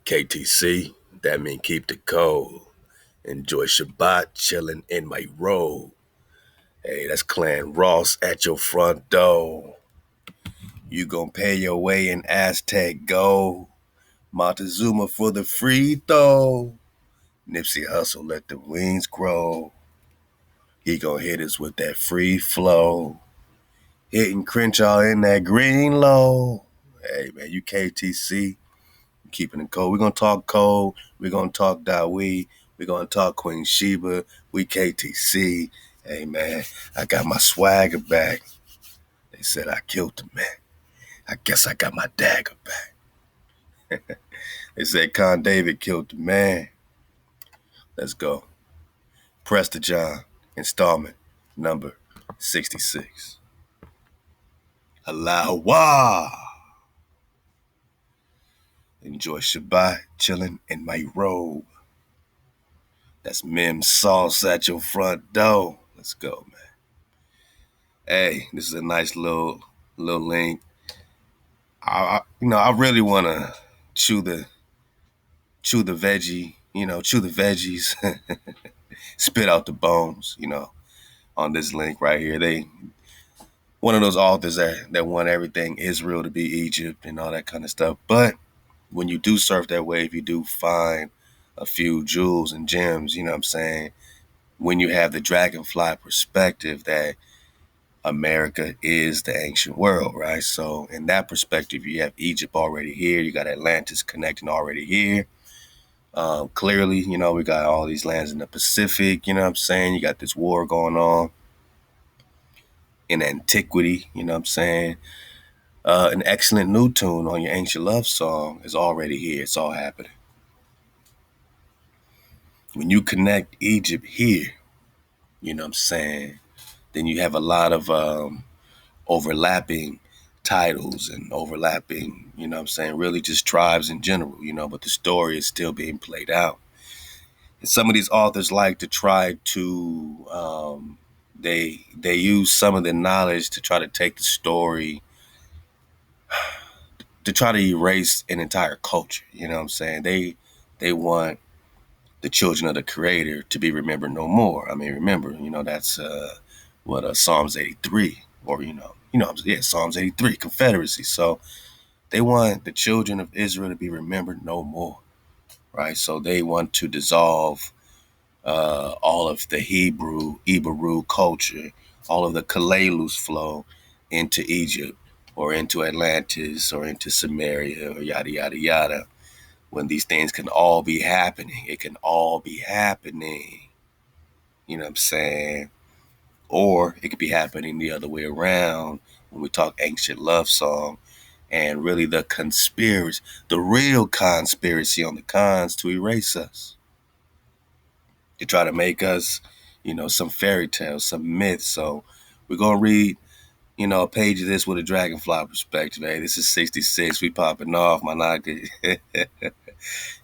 KTC, that mean keep the cold. Enjoy Shabbat chilling in my robe. Hey, that's Clan Ross at your front door. You gon' pay your way in Aztec gold. Montezuma for the free throw. Nipsey Hussle let the wings grow. He gon' hit us with that free flow. Hitting Crenshaw in that green low. Hey man, you KTC. Keeping it cold. We're gonna talk cold. We're gonna talk ThaWaDa. We're gonna talk Queen Sheba. We KTC. Hey man, I got my swagger back. They said I killed the man. I guess I got my dagger back. They said Con David killed the man. Let's go. Prester John, installment number 66. Halal HaWah. Enjoy Shabbat chilling in my robe. That's Mim Sauce at your front door. Let's go, man. Hey, this is a nice little link. I really want to chew the veggie, chew the veggies, spit out the bones, on this link right here. They one of those authors that want everything Israel to be Egypt and all that kind of stuff. But when you do surf that wave, you do find a few jewels and gems, you know what I'm saying? When you have the dragonfly perspective that America is the ancient world, right? So in that perspective, you have Egypt already here. You got Atlantis connecting already here. Clearly, we got all these lands in the Pacific, you know what I'm saying? You got this war going on in antiquity, you know what I'm saying? An excellent new tune on your ancient love song is already here. It's all happening. When you connect Egypt here, you know what I'm saying, then you have a lot of overlapping titles and overlapping, you know what I'm saying, really just tribes in general, but the story is still being played out. And some of these authors like to try to, they use some of the knowledge to try to take the story, to try to erase an entire culture, you know what I'm saying? They want the children of the Creator to be remembered no more. I mean, remember, that's Psalms 83, or Psalms 83, Confederacy. So they want the children of Israel to be remembered no more, right? So they want to dissolve all of the Hebrew culture, all of the Kalalus flow into Egypt or into Atlantis or into Samaria or yada, yada, yada. When these things can all be happening, it can all be happening. You know what I'm saying? Or it could be happening the other way around when we talk ancient love song and really the conspiracy, the real conspiracy on the cons to erase us. To try to make us, some fairy tales, some myths. So we're going to read, a page of this with a dragonfly perspective. Hey, this is 66. We popping off, my nigga.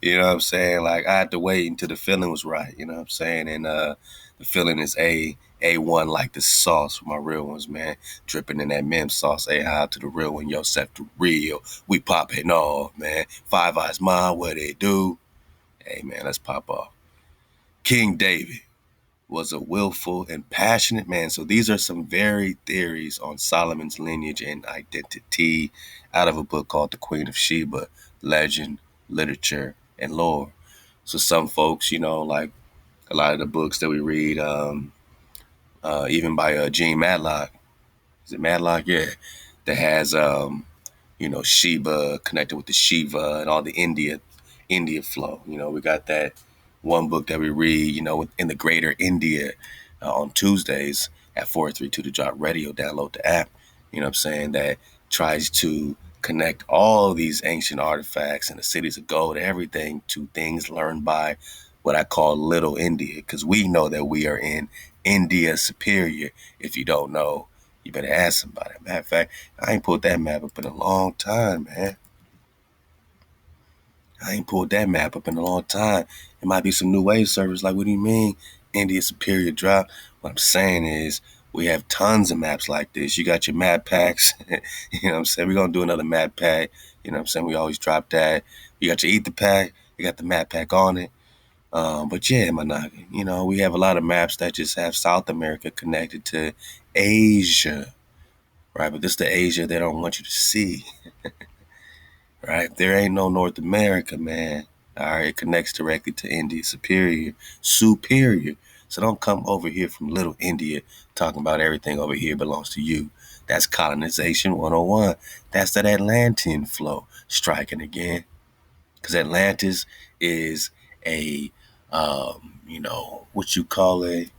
You know what I'm saying? Like, I had to wait until the feeling was right. You know what I'm saying? And the feeling is A1 like the sauce for my real ones, man. Dripping in that mem sauce. A-high to the real one. Yourself the real. We popping off, man. Five Eyes Mine, what they do. Hey, man, let's pop off. King David was a willful and passionate man. So these are some varied theories on Solomon's lineage and identity out of a book called The Queen of Sheba, Legend, Literature, and Lore. So some folks, like a lot of the books that we read, even by Gene Matlock, is it Matlock? Yeah, that has, Sheba connected with the Shiva and all the India flow. We got that one book that we read, in the greater India on Tuesdays at 432 to Drop Radio. Download the app, you know what I'm saying, that tries to connect all these ancient artifacts and the cities of gold, everything to things learned by what I call Little India, because we know that we are in India Superior. If you don't know, you better ask somebody. Matter of fact, I ain't pulled that map up in a long time, man. I ain't pulled that map up in a long time. It might be some new wave servers. Like, what do you mean India Superior drop? What I'm saying is We have tons of maps like this. You got your map packs. You know what I'm saying? We're going to do another map pack. You know what I'm saying? We always drop that. You got your ether pack. You got the map pack on it. But yeah, Managa, we have a lot of maps that just have South America connected to Asia, right? But this is the Asia they don't want you to see, right? There ain't no North America, man. All right, it connects directly to India, superior. So don't come over here from little India talking about everything over here belongs to you. That's colonization 101. That's that Atlantean flow striking again. Because Atlantis is a, what you call a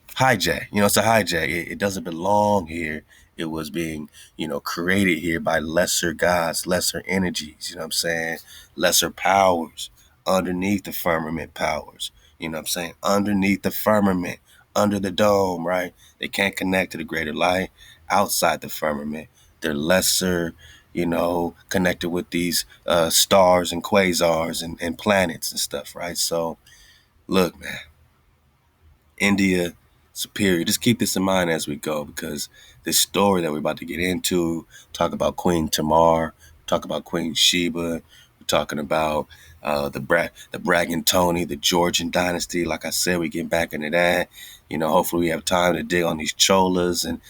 hijack. It's a hijack. It doesn't belong here. It was being, created here by lesser gods, lesser energies, you know what I'm saying? Lesser powers underneath the firmament powers, you know what I'm saying? Underneath the firmament, under the dome, right? They can't connect to the greater light outside the firmament. They're lesser, connected with these stars and quasars and planets and stuff, right? So, look, man, India superior. Just keep this in mind as we go, because this story that we're about to get into, talk about Queen Tamar, talk about Queen Sheba, we're talking about the Bragantoni, the Georgian dynasty. Like I said, we get back into that. Hopefully we have time to dig on these cholas and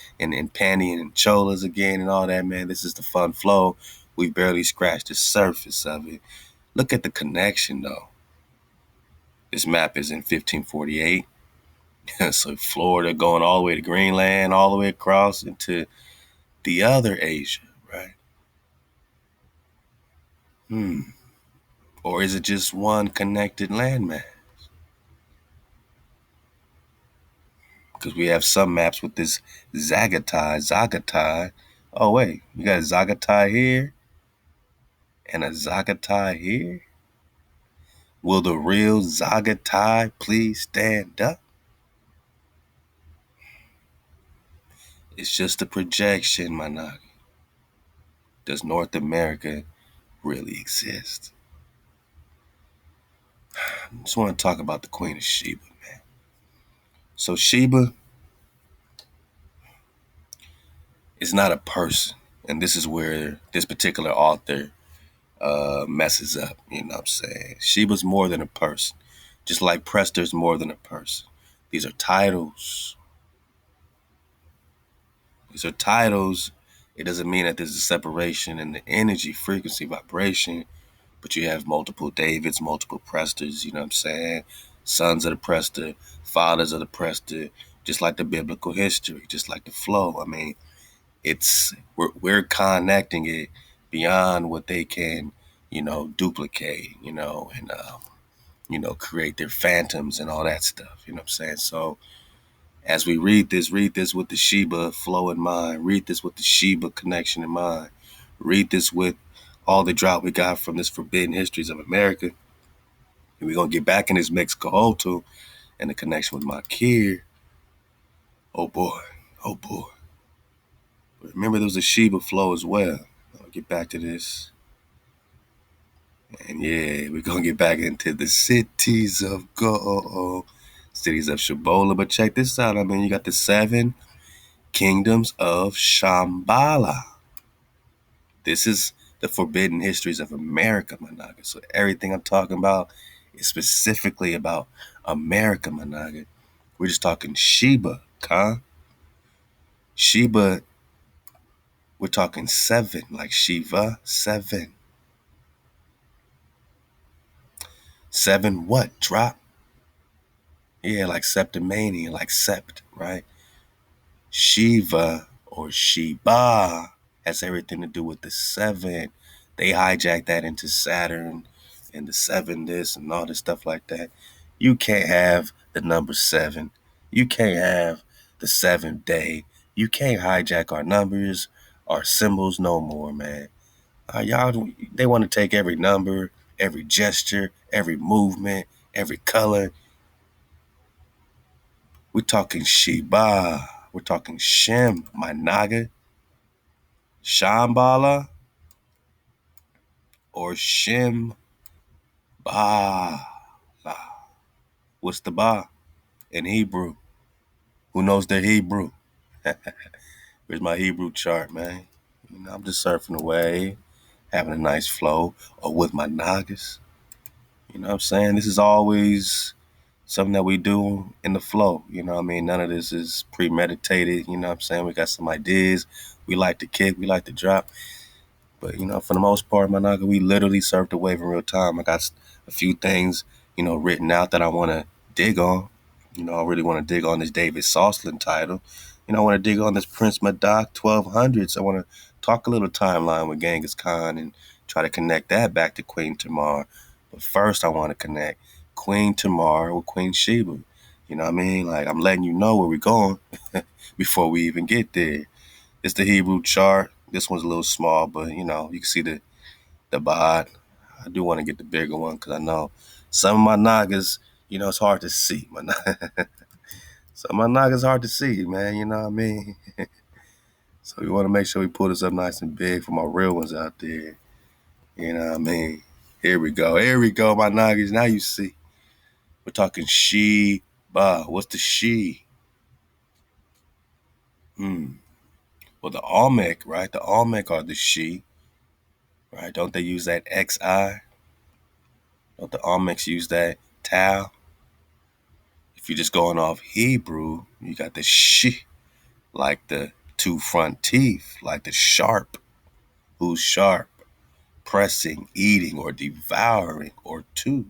Pandy and cholas again and all that, man. This is the fun flow. We barely scratched the surface of it. Look at the connection, though. This map is in 1548. So Florida going all the way to Greenland, all the way across into the other Asia, right? Or is it just one connected landmass? Because we have some maps with this Zagatai. Oh, wait, you got Zagatai here and a Zagatai here? Will the real Zagatai please stand up? It's just a projection, Managi. Does North America really exist? I just want to talk about the Queen of Sheba, man. So Sheba is not a person. And this is where this particular author messes up. You know what I'm saying? Sheba's more than a person. Just like Prester's more than a person. These are titles. These are titles. It doesn't mean that there's a separation in the energy, frequency, vibration. But you have multiple Davids, multiple Presters, you know what I'm saying? Sons of the Prester, fathers of the Prester, just like the biblical history, just like the flow. I mean, we're connecting it beyond what they can, duplicate, and create their phantoms and all that stuff. You know what I'm saying? So as we read this with the Sheba flow in mind. Read this with the Sheba connection in mind. Read this with all the drought we got from this Forbidden Histories of America. And we're gonna get back in this Mexico and the connection with Maakhah. Oh boy, oh boy. But remember, there was a Sheba flow as well. I'll get back to this. And yeah, we're going to get back into the cities of gold, cities of Shabola. But check this out. I mean, you got the 7 kingdoms of Shambhala. This is the Forbidden Histories of America, Managa. So everything I'm talking about is specifically about America, Managa. We're just talking Sheba, huh? Sheba, we're talking 7, like Shiva, 7. 7 what? Drop? Yeah, like septimania, like sept, right? Shiva or Sheba has everything to do with the 7. They hijack that into Saturn and the 7 this and all this stuff like that. You can't have the number 7. You can't have the 7th day. You can't hijack our numbers, our symbols no more, man. Y'all, they want to take every number, every gesture, every movement, every color. We're talking Sheba. We're talking Shem, my Naga, Shambhala, or Shem Ba. What's the Ba in Hebrew? Who knows the Hebrew? Here's my Hebrew chart, man. I'm just surfing away, having a nice flow, or with my nagas. You know what I'm saying? This is always something that we do in the flow. None of this is premeditated. You know what I'm saying? We got some ideas. We like to kick. We like to drop. But, for the most part, my naga, we literally surf the wave in real time. I got a few things, written out that I want to dig on. I really want to dig on this David Sosslin title. I want to dig on this Prince Madoc 1200s. I want to talk a little timeline with Genghis Khan and try to connect that back to Queen Tamar. But first, I want to connect Queen Tamar with Queen Sheba. You know what I mean? Like, I'm letting you know where we're going before we even get there. It's the Hebrew chart. This one's a little small, but you can see the bod. I do want to get the bigger one because I know some of my nagas, it's hard to see. Some of my nagas hard to see, man. You know what I mean? So we want to make sure we pull this up nice and big for my real ones out there. You know what I mean? Here we go. Here we go, my nagas. Now you see. We're talking Sheba. What's the she? Well, the Olmec, right? The Olmec are the she, right? Don't they use that XI? Don't the Olmecs use that Tau? If you're just going off Hebrew, you got the sh, like the two front teeth, like the sharp. Who's sharp? Pressing, eating, or devouring, or two.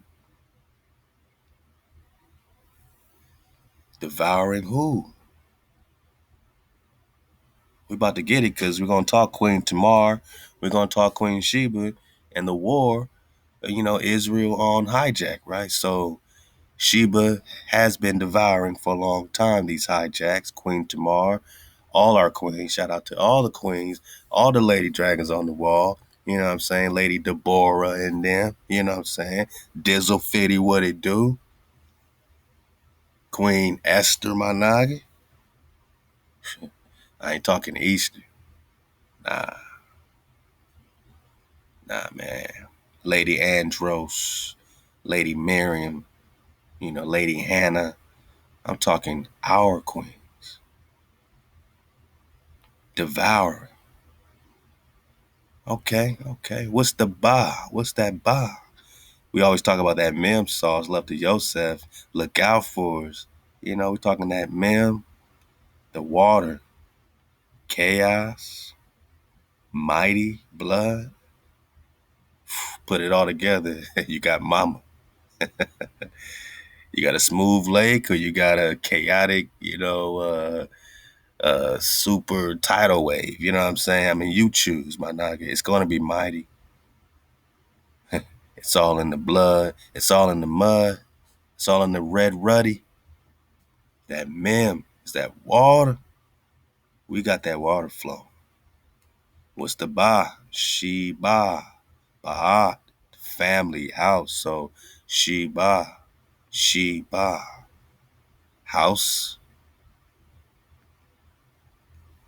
Devouring who? We about to get it because we're going to talk Queen Tamar. We're going to talk Queen Sheba and the war, Israel on hijack, right? So Sheba has been devouring for a long time these hijacks. Queen Tamar, all our queens, shout out to all the queens, all the lady dragons on the wall. You know what I'm saying? Lady Deborah and them. You know what I'm saying? Dizzle Fitty, what it do? Queen Esther Managi. I ain't talking Easter. Nah, nah, man. Lady Andros, Lady Miriam, Lady Hannah. I'm talking our queen. Devouring. Okay. What's the ba? What's that ba? We always talk about that mem sauce, love to Yosef. Look out for us. We're talking that mem, the water, chaos, mighty, blood. Put it all together. You got mama. You got a smooth lake or you got a chaotic, super tidal wave. You know what I'm saying? I mean, you choose, my naga. It's going to be mighty. It's all in the blood. It's all in the mud. It's all in the red ruddy. That mem is that water. We got that water flow. What's the ba? Sheba. Ba'at. Family house. So Sheba. Sheba. House.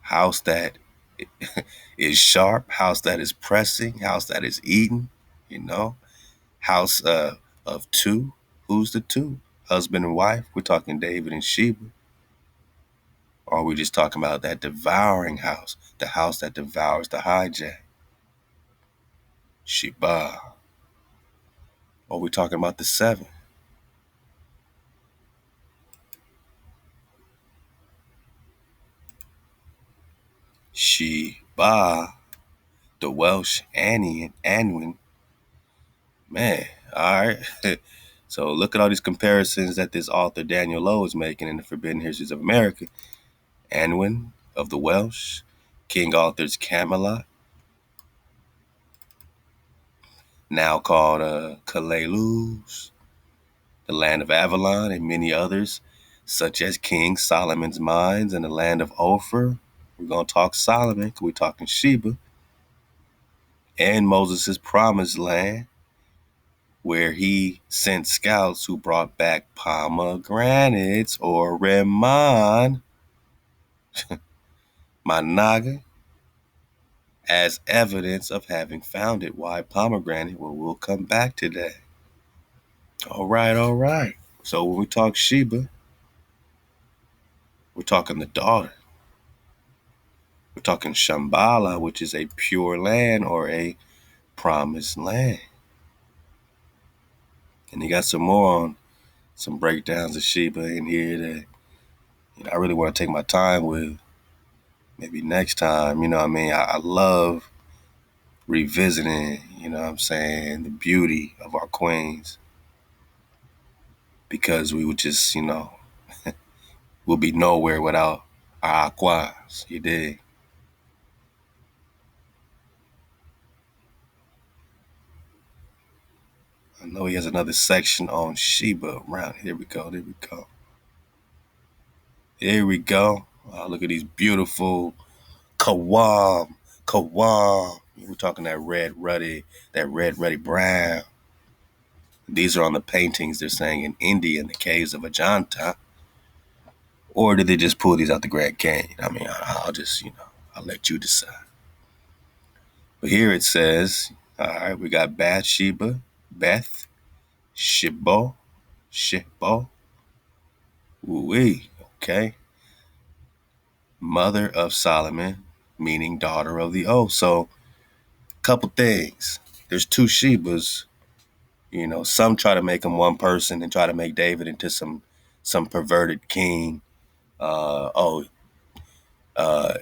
House that is sharp. House that is pressing. House that is eating. House of two. Who's the two? Husband and wife. We're talking David and Sheba. Or are we just talking about that devouring house? The house that devours the hijack. Sheba. Or are we talking about the seven? Sheba. The Welsh Annie and Anwin. Man, all right. So look at all these comparisons that this author Daniel Lowe is making in the Forbidden Histories of America. Anwin of the Welsh, King Arthur's Camelot, now called Kalaluz, the land of Avalon, and many others, such as King Solomon's mines and the land of Ophir. We're going to talk Solomon because we're talking Sheba. And Moses' promised land, where he sent scouts who brought back pomegranates or Reman, Managa, as evidence of having found it. Why pomegranate? Well, we'll come back to that. All right. So when we talk Sheba, we're talking the daughter. We're talking Shambhala, which is a pure land or a promised land. And you got some more on some breakdowns of Sheba in here that I really want to take my time with. Maybe next time, what I mean? I love revisiting, what I'm saying, the beauty of our queens because we would just, we'll be nowhere without our aquas. You dig? I know he has another section on Sheba around. Here we go. There we go. Here we go. Look at these beautiful Kawam. Kawam. We're talking that red ruddy brown. These are on the paintings they're saying in India in the caves of Ajanta. Or did they just pull these out the Grand Canyon? I mean, I'll just, I'll let you decide. But here it says, all right, we got Bath-Sheba, Shebo, Shebo, okay. Mother of Solomon, meaning daughter of the oath. So, couple things. There's two Shebas. Some try to make them one person and try to make David into some perverted king. Uh, oh, uh,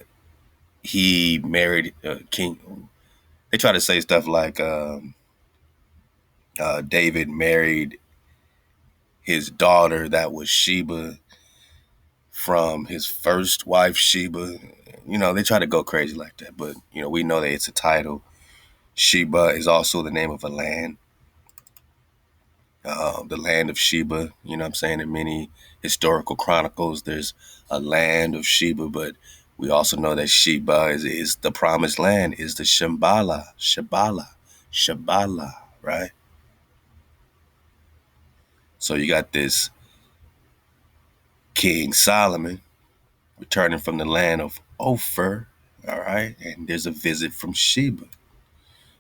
he married a king. They try to say stuff like David married his daughter that was Sheba from his first wife Sheba. They try to go crazy like that, but we know that it's a title. Sheba is also the name of a land, the land of Sheba. You know what I'm saying? In many historical chronicles, there's a land of Sheba, but we also know that Sheba is the promised land, is the Shambhala, right? So you got this King Solomon returning from the land of Ophir, all right? And there's a visit from Sheba.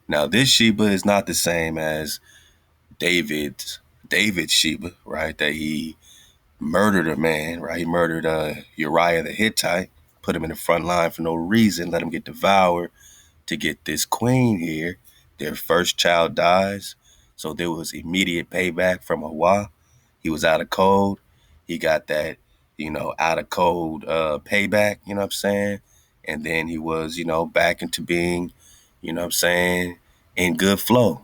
Now, this Sheba is not the same as David's Sheba, right? That he murdered a man, right? He murdered Uriah the Hittite, put him in the front line for no reason, let him get devoured to get this queen here. Their first child dies, so there was immediate payback from HaWah. He was out of code. He got that, out of code payback, you know what I'm saying? And then he was, back into being, what I'm saying, in good flow,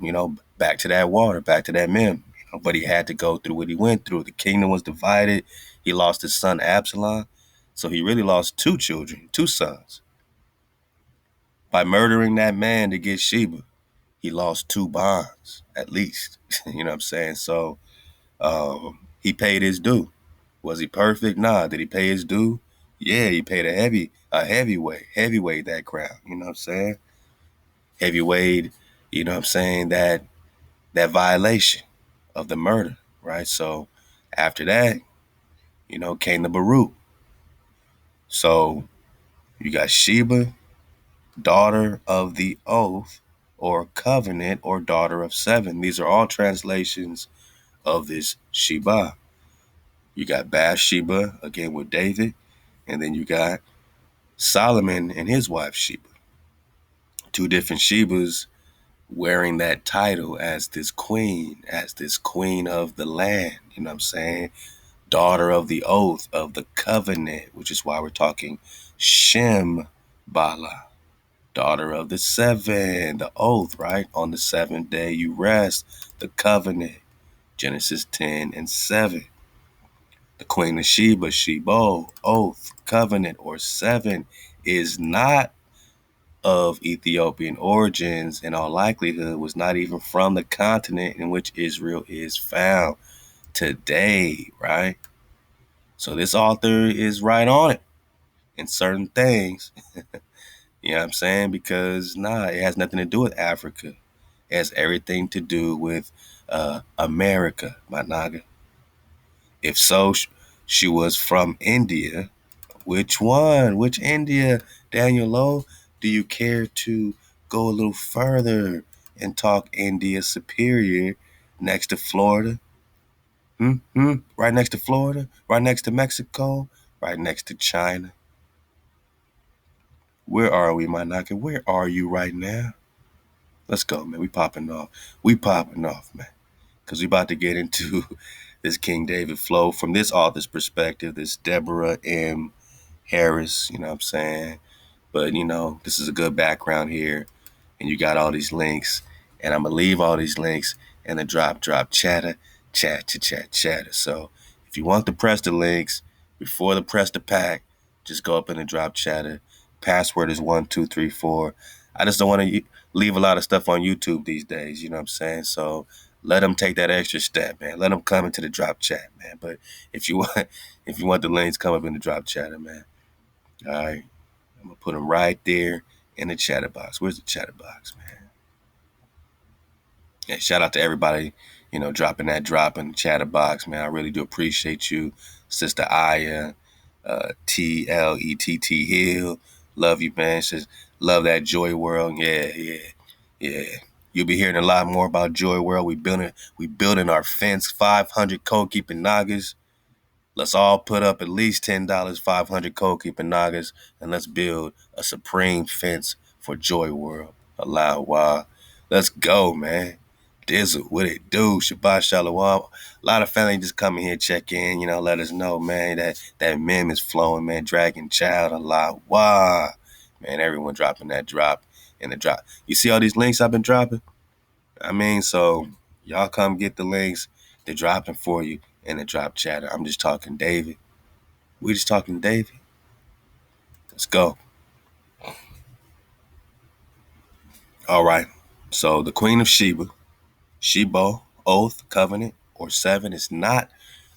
back to that water, back to that mem. But he had to go through what he went through. The kingdom was divided. He lost his son Absalom. So he really lost two children, two sons. By murdering that man to get Sheba, he lost two bonds, at least. You know what I'm saying? So he paid his due. Was he perfect? Nah. Did he pay his due? Yeah, he paid a heavyweight that crown. You know what I'm saying? Heavyweight, you know what I'm saying, that violation of the murder, right? So after that, came the Baruch. So you got Sheba, daughter of the oath, or covenant, or daughter of seven. These are all translations of this Sheba. You got Bath-Sheba, again with David, and then you got Solomon and his wife Sheba. Two different Shebas wearing that title as this queen of the land. You know what I'm saying? Daughter of the oath, of the covenant, which is why we're talking Shem Bala. Daughter of the seven, the oath, right? On the seventh day you rest, the covenant. Genesis 10 and 7. The Queen of Sheba, Shebo, oath, covenant, or seven, is not of Ethiopian origins, in all likelihood was not even from the continent in which Israel is found today, right? So this author is right on it in certain things. You know what I'm saying? Because it has nothing to do with Africa. It has everything to do with America, my naga. If so, she was from India. Which one? Which India, Daniel Lowe? Do you care to go a little further and talk India Superior next to Florida? Right next to Florida? Right next to Mexico? Right next to China? Where are we, my knocker? Where are you right now? Let's go, man. We popping off. We popping off, man. Because we about to get into this King David flow from this author's perspective, this Deborah M. Harris, you know what I'm saying? But, this is a good background here. And you got all these links. And I'm going to leave all these links in the drop chatter, chatter. So if you want to press the links before the press the pack, just go up in the drop chatter. Password is 1234. I just don't want to leave a lot of stuff on YouTube these days, you know what I'm saying? So let them take that extra step, man. Let them come into the drop chat, man. But if you want the links, come up in the drop chatter, man. All right. I'm going to put them right there in the chatter box. Where's the chatter box, man? Yeah, shout out to everybody, dropping that drop in the chatter box, man. I really do appreciate you. Sister Aya, TLETT Hill. Love you, man. Says, love that Joy World. Yeah. You'll be hearing a lot more about Joy World. We building our fence, 500 code keeping Nagas. Let's all put up at least $10, 500 code keeping Nagas, and let's build a supreme fence for Joy World. Halal HaWah. Let's go, man. Dizzle, what it do? Shabbat Shalom. A lot of family just come in here, check in, let us know, man, that meme is flowing, man. Dragon Child, Halal HaWah. Man, everyone dropping that drop in the drop. You see all these links I've been dropping? So y'all come get the links. They're dropping for you in the drop chatter. I'm just talking David. We just talking David. Let's go. All right. So the Queen of Sheba, oath, covenant, or seven is not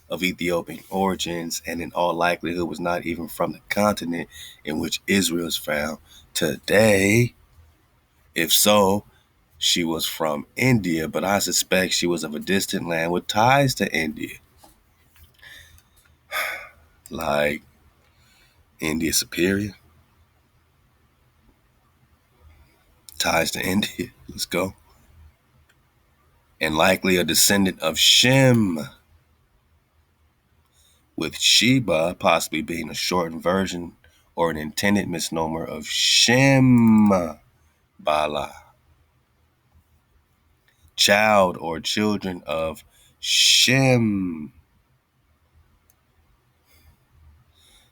of Ethiopian origins, and in all likelihood was not even from the continent in which Israel is found today. If so, she was from India, but I suspect she was of a distant land with ties to India. Like India Superior, ties to India. Let's go. And likely a descendant of Shem, with Sheba possibly being a shortened version or an intended misnomer of Shem Bala, child or children of Shem.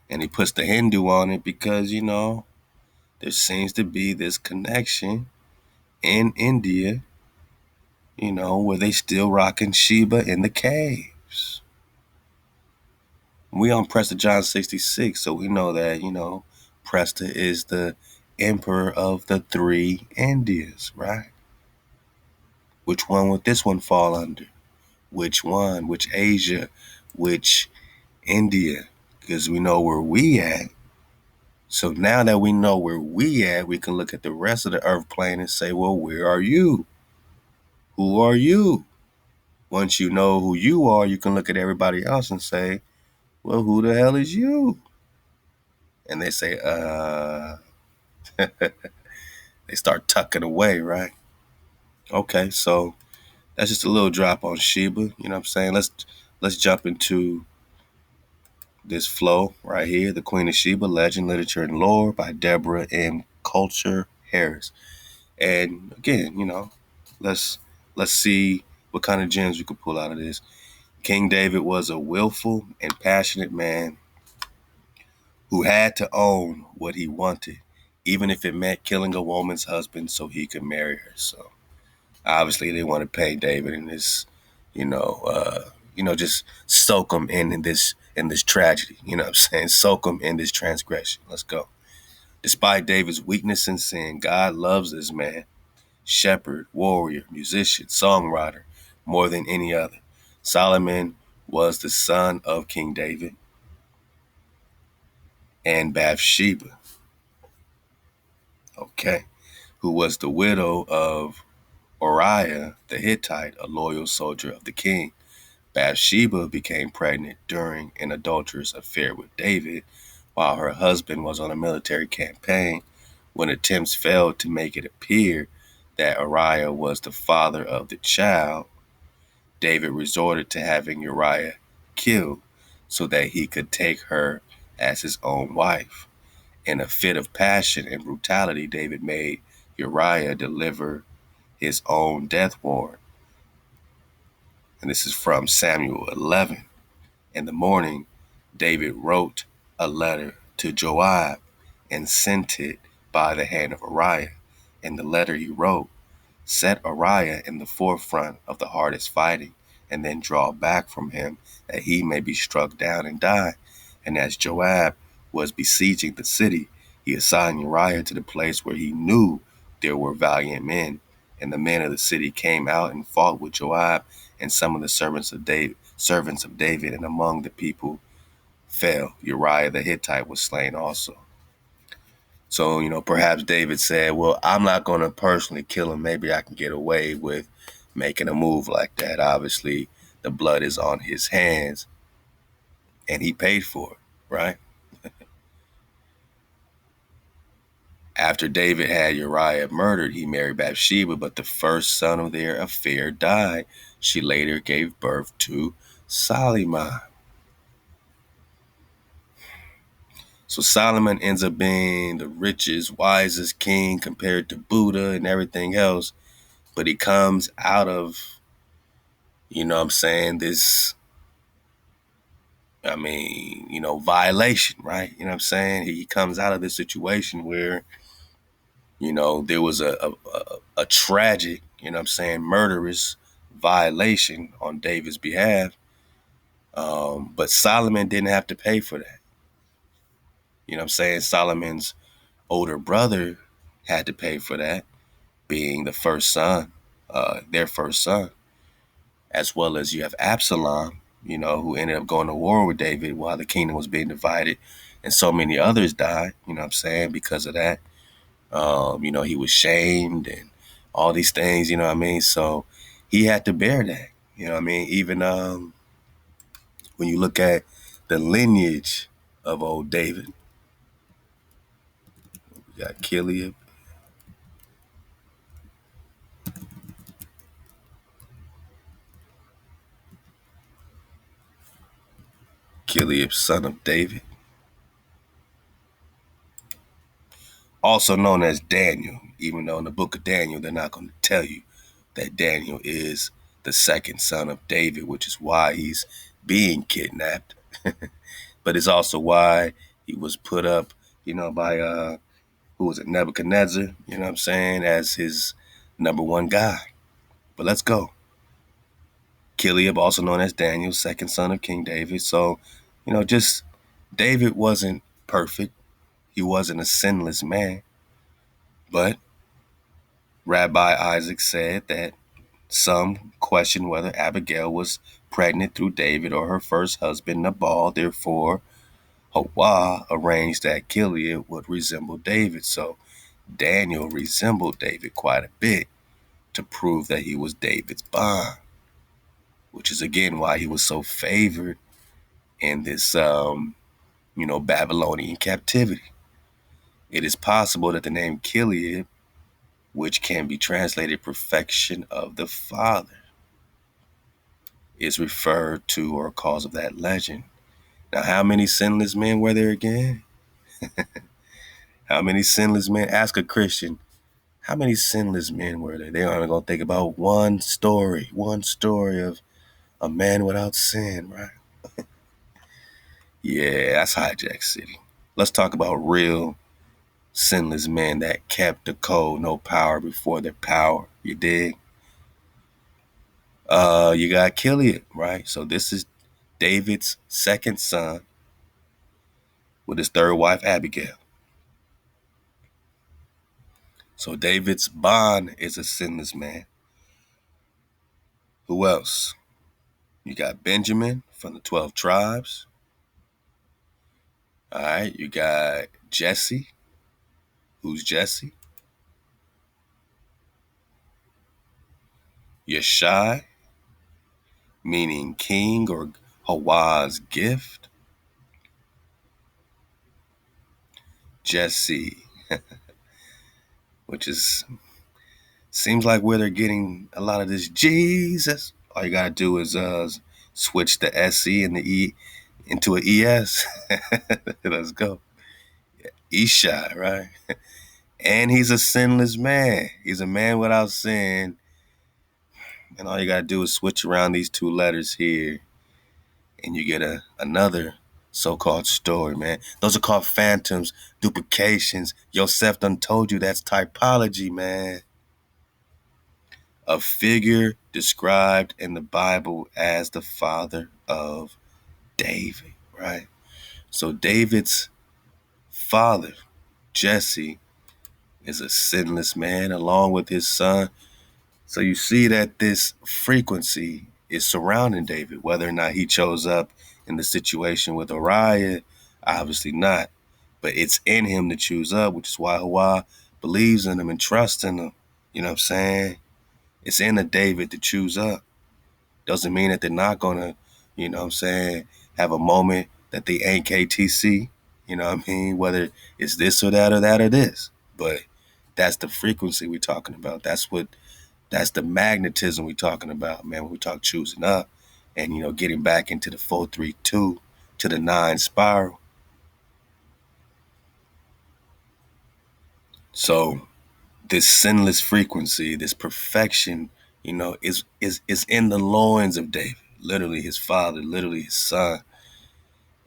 And he puts the Hindu on it because, there seems to be this connection in India, where they still rocking Sheba in the caves. We on Prester John 66, so we know that, Prester is the emperor of the three Indias, right? Which one would this one fall under? Which one? Which Asia? Which India? Because we know where we at. So now that we know where we at, we can look at the rest of the earth plane and say, well, where are you? Who are you? Once you know who you are, you can look at everybody else and say, well, who the hell is you? And they say, they start tucking away, right? Okay, so that's just a little drop on Sheba. You know what I'm saying? Let's jump into this flow right here. The Queen of Sheba, Legend, Literature, and Lore by Deborah M. Culture Harris. And again, let's see what kind of gems we could pull out of this. King David was a willful and passionate man who had to own what he wanted, even if it meant killing a woman's husband so he could marry her. So obviously they want to pay David in this, just soak him in this tragedy. You know what I'm saying? Soak him in this transgression. Let's go. Despite David's weakness and sin, God loves this man, shepherd, warrior, musician, songwriter, more than any other. Solomon was the son of King David and Bath-Sheba, okay, who was the widow of Uriah the Hittite, a loyal soldier of the king. Bath-Sheba became pregnant during an adulterous affair with David while her husband was on a military campaign. When attempts failed to make it appear that Uriah was the father of the child, David resorted to having Uriah killed so that he could take her as his own wife. In a fit of passion and brutality, David made Uriah deliver his own death warrant. And this is from Samuel 11. In the morning, David wrote a letter to Joab and sent it by the hand of Uriah. In the letter he wrote, "Set Uriah in the forefront of the hardest fighting, and then draw back from him, that he may be struck down and die." And as Joab was besieging the city, he assigned Uriah to the place where he knew there were valiant men. And the men of the city came out and fought with Joab and some of the servants of David, and among the people fell. Uriah the Hittite was slain also. So, perhaps David said, well, I'm not going to personally kill him. Maybe I can get away with making a move like that. Obviously, the blood is on his hands, and he paid for it, right? After David had Uriah murdered, he married Bath-Sheba, but the first son of their affair died. She later gave birth to Solomon. So Solomon ends up being the richest, wisest king compared to Buddha and everything else. But he comes out of, this, violation, right? He comes out of this situation where, there was a tragic, murderous violation on David's behalf. But Solomon didn't have to pay for that. Solomon's older brother had to pay for that, being the first son, their first son, as well as you have Absalom, who ended up going to war with David while the kingdom was being divided, and so many others died, because of that. He was shamed and all these things, so he had to bear that, even when you look at the lineage of old David, you got Kileab, son of David, also known as Daniel, even though in the book of Daniel, they're not going to tell you that Daniel is the second son of David, which is why he's being kidnapped. But it's also why he was put up, by, who was it, Nebuchadnezzar, as his number one guy. But let's go. Kileab, also known as Daniel, second son of King David. So, just David wasn't perfect. He wasn't a sinless man. But Rabbi Isaac said that some question whether Abigail was pregnant through David or her first husband, Nabal. Therefore, HaWah arranged that Kileab would resemble David. So Daniel resembled David quite a bit to prove that he was David's bond, which is again why he was so favored in this, Babylonian captivity. It is possible that the name Kileab, which can be translated perfection of the Father, is referred to or cause of that legend. Now, how many sinless men were there again? How many sinless men? Ask a Christian, how many sinless men were there? They're only going to think about one story of a man without sin, right? Yeah, that's Hijack City. Let's talk about real sinless men that kept the code, no power before their power. You dig? You got Kileab, right? So this is David's second son with his third wife, Abigail. So David's bond is a sinless man. Who else? You got Benjamin from the 12 tribes. All right, you got Jesse. Who's Jesse? Yeshai, meaning king or HaWah's gift. Jesse, which seems like where they're getting a lot of this Jesus. All you gotta do is switch the SE and the E into an ES. Let's go. Ishai, right? And he's a sinless man. He's a man without sin. And all you gotta do is switch around these two letters here, and you get another so-called story, man. Those are called phantoms, duplications. Yosef done told you that's typology, man. A figure described in the Bible as the father of David, right? So David's father, Jesse, is a sinless man along with his son. So you see that this frequency is surrounding David, whether or not he chose up in the situation with Uriah, obviously not. But it's in him to choose up, which is why HaWah believes in him and trusts in him. You know what I'm saying? It's in the David to choose up. Doesn't mean that they're not gonna, you know what I'm saying, have a moment that they ain't KTC. You know what I mean? Whether it's this or that or that or this. But that's the frequency we're talking about. That's the magnetism we're talking about, man, when we talk choosing up and, getting back into the 432 to the 9 spiral. So this sinless frequency, this perfection, is in the loins of David, literally his father, literally his son.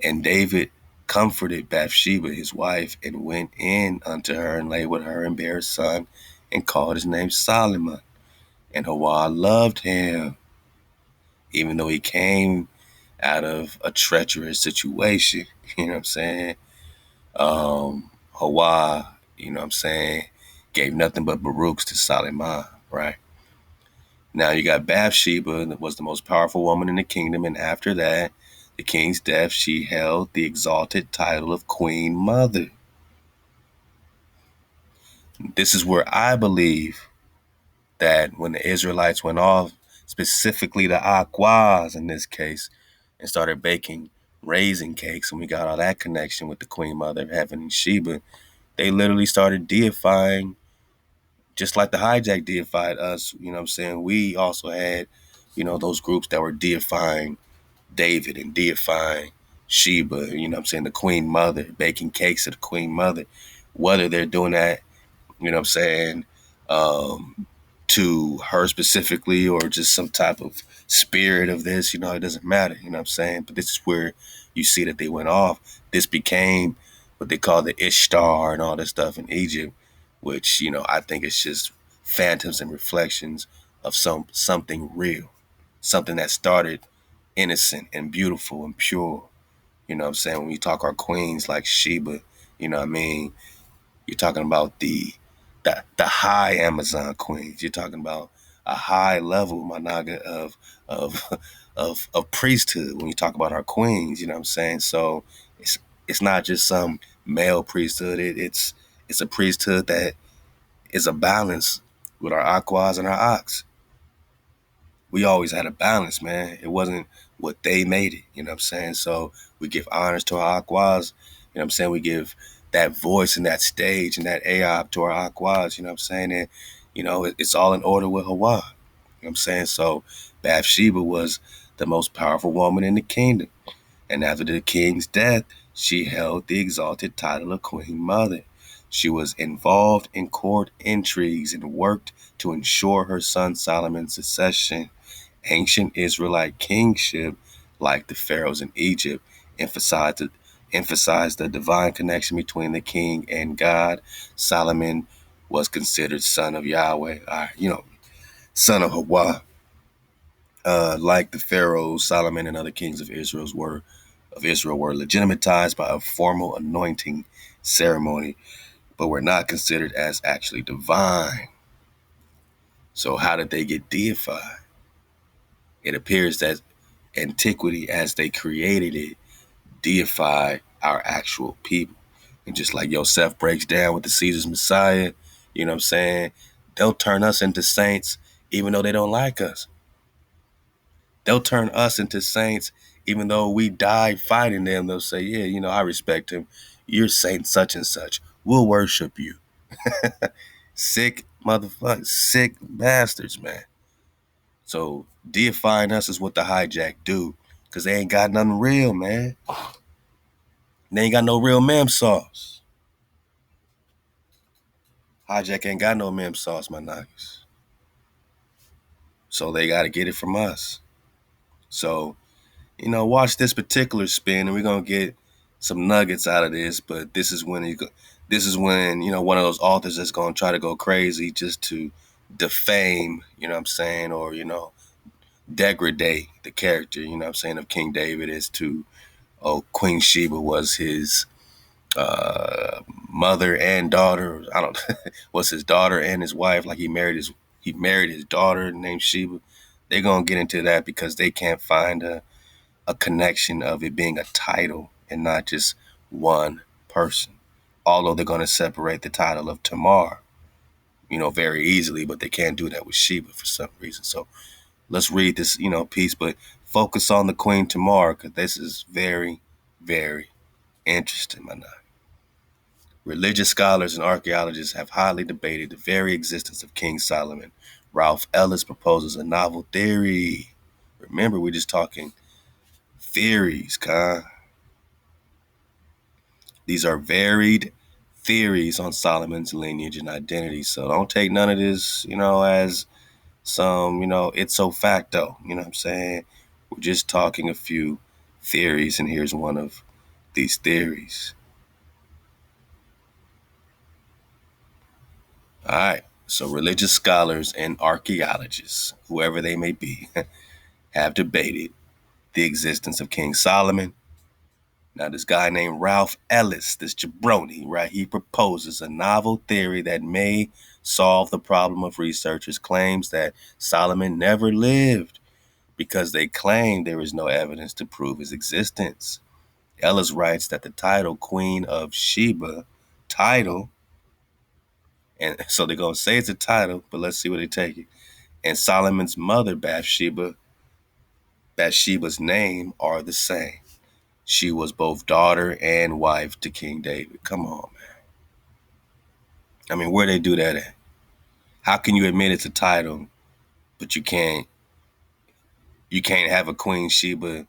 And David comforted Bath-Sheba, his wife, and went in unto her and lay with her and bare a son and called his name Solomon. And HaWah loved him, even though he came out of a treacherous situation. You know what I'm saying? HaWah, you know what I'm saying, gave nothing but Baruchs to Solomon, right? Now you got Bath-Sheba, that was the most powerful woman in the kingdom, and after that, the king's death, she held the exalted title of Queen Mother. This is where I believe that when the Israelites went off, specifically the Aquas in this case, and started baking raisin cakes, and we got all that connection with the Queen Mother of Heaven and Sheba, they literally started deifying, just like the hijack deified us. You know what I'm saying? We also had, those groups that were deifying David and deifying Sheba, you know what I'm saying, the Queen Mother, baking cakes of the Queen Mother. Whether they're doing that, you know what I'm saying, to her specifically or just some type of spirit of this, it doesn't matter, you know what I'm saying? But this is where you see that they went off. This became what they call the Ishtar and all this stuff in Egypt, which, I think it's just phantoms and reflections of something real, something that started innocent and beautiful and pure. You know what I'm saying? When you talk our queens like Sheba, you know what I mean? You're talking about the high Amazon queens. You're talking about a high level managa of of priesthood when you talk about our queens. You know what I'm saying? So it's not just some male priesthood. It's a priesthood that is a balance with our aquas and our ox. We always had a balance, man. It wasn't what they made it, you know what I'm saying? So we give honors to our aquas, you know what I'm saying? We give that voice and that stage and that AOP to our aquas, you know what I'm saying? And, it's all in order with HaWah, you know what I'm saying? So Bathsheba was the most powerful woman in the kingdom. And after the king's death, she held the exalted title of Queen Mother. She was involved in court intrigues and worked to ensure her son Solomon's succession. Ancient Israelite kingship, like the pharaohs in Egypt, emphasized the divine connection between the king and God. Solomon was considered son of Yahweh, son of HaWah. Like the pharaohs, Solomon and other kings of Israel were legitimatized by a formal anointing ceremony, but were not considered as actually divine. So how did they get deified? It appears that antiquity, as they created it, deified our actual people. And just like Yosef breaks down with the Caesar's Messiah, you know what I'm saying? They'll turn us into saints even though they don't like us. They'll turn us into saints even though we died fighting them. They'll say, yeah, I respect him. You're saint such and such. We'll worship you. Sick motherfuckers, sick bastards, man. So deifying us is what the hijack do, because they ain't got nothing real, man. They ain't got no real ma'am sauce. Hijack ain't got no mem sauce, my nuggets. So they got to get it from us. So, watch this particular spin, and we're gonna get some nuggets out of this. But this is when one of those authors that's gonna try to go crazy just to defame, what I'm saying, or degrade the character, what I'm saying, of King David as to, oh, Queen Sheba was his mother and daughter. I don't was his daughter and his wife. Like he married his daughter named Sheba. They're gonna get into that because they can't find a connection of it being a title and not just one person. Although they're gonna separate the title of Tamar, very easily, but they can't do that with Sheba for some reason. So let's read this, piece, but focus on the Queen Tamar because this is very, very interesting, my nigga. Religious scholars and archaeologists have highly debated the very existence of King Solomon. Ralph Ellis proposes a novel theory. Remember, we're just talking theories, Khan. These are varied theories on Solomon's lineage and identity. So don't take none of this, as some, ipso facto. You know what I'm saying? We're just talking a few theories, and here's one of these theories. All right. So religious scholars and archaeologists, whoever they may be, have debated the existence of King Solomon. Now, this guy named Ralph Ellis, this jabroni, right, he proposes a novel theory that may solve the problem of researchers' claims that Solomon never lived because they claim there is no evidence to prove his existence. Ellis writes that the title Queen of Sheba title, and so they're going to say it's a title, but let's see where they take it. And Solomon's mother, Bathsheba's name are the same. She was both daughter and wife to King David. Come on, man. I mean, where they do that at? How can you admit it's a title, but you can't have a Queen Sheba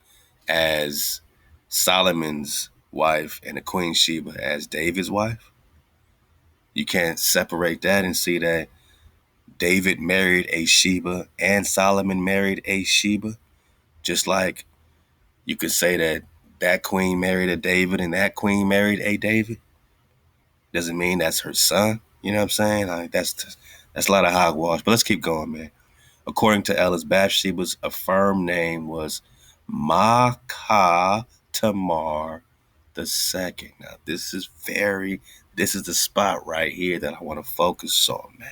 as Solomon's wife and a Queen Sheba as David's wife? You can't separate that and see that David married a Sheba and Solomon married a Sheba. Just like you could say that that queen married a David and that queen married a David. Doesn't mean that's her son. You know what I'm saying? That's a lot of hogwash. But let's keep going, man. According to Ellis, Bathsheba's affirmed name was Maakhah Tamar the second. Now, this is the spot right here that I want to focus on, man.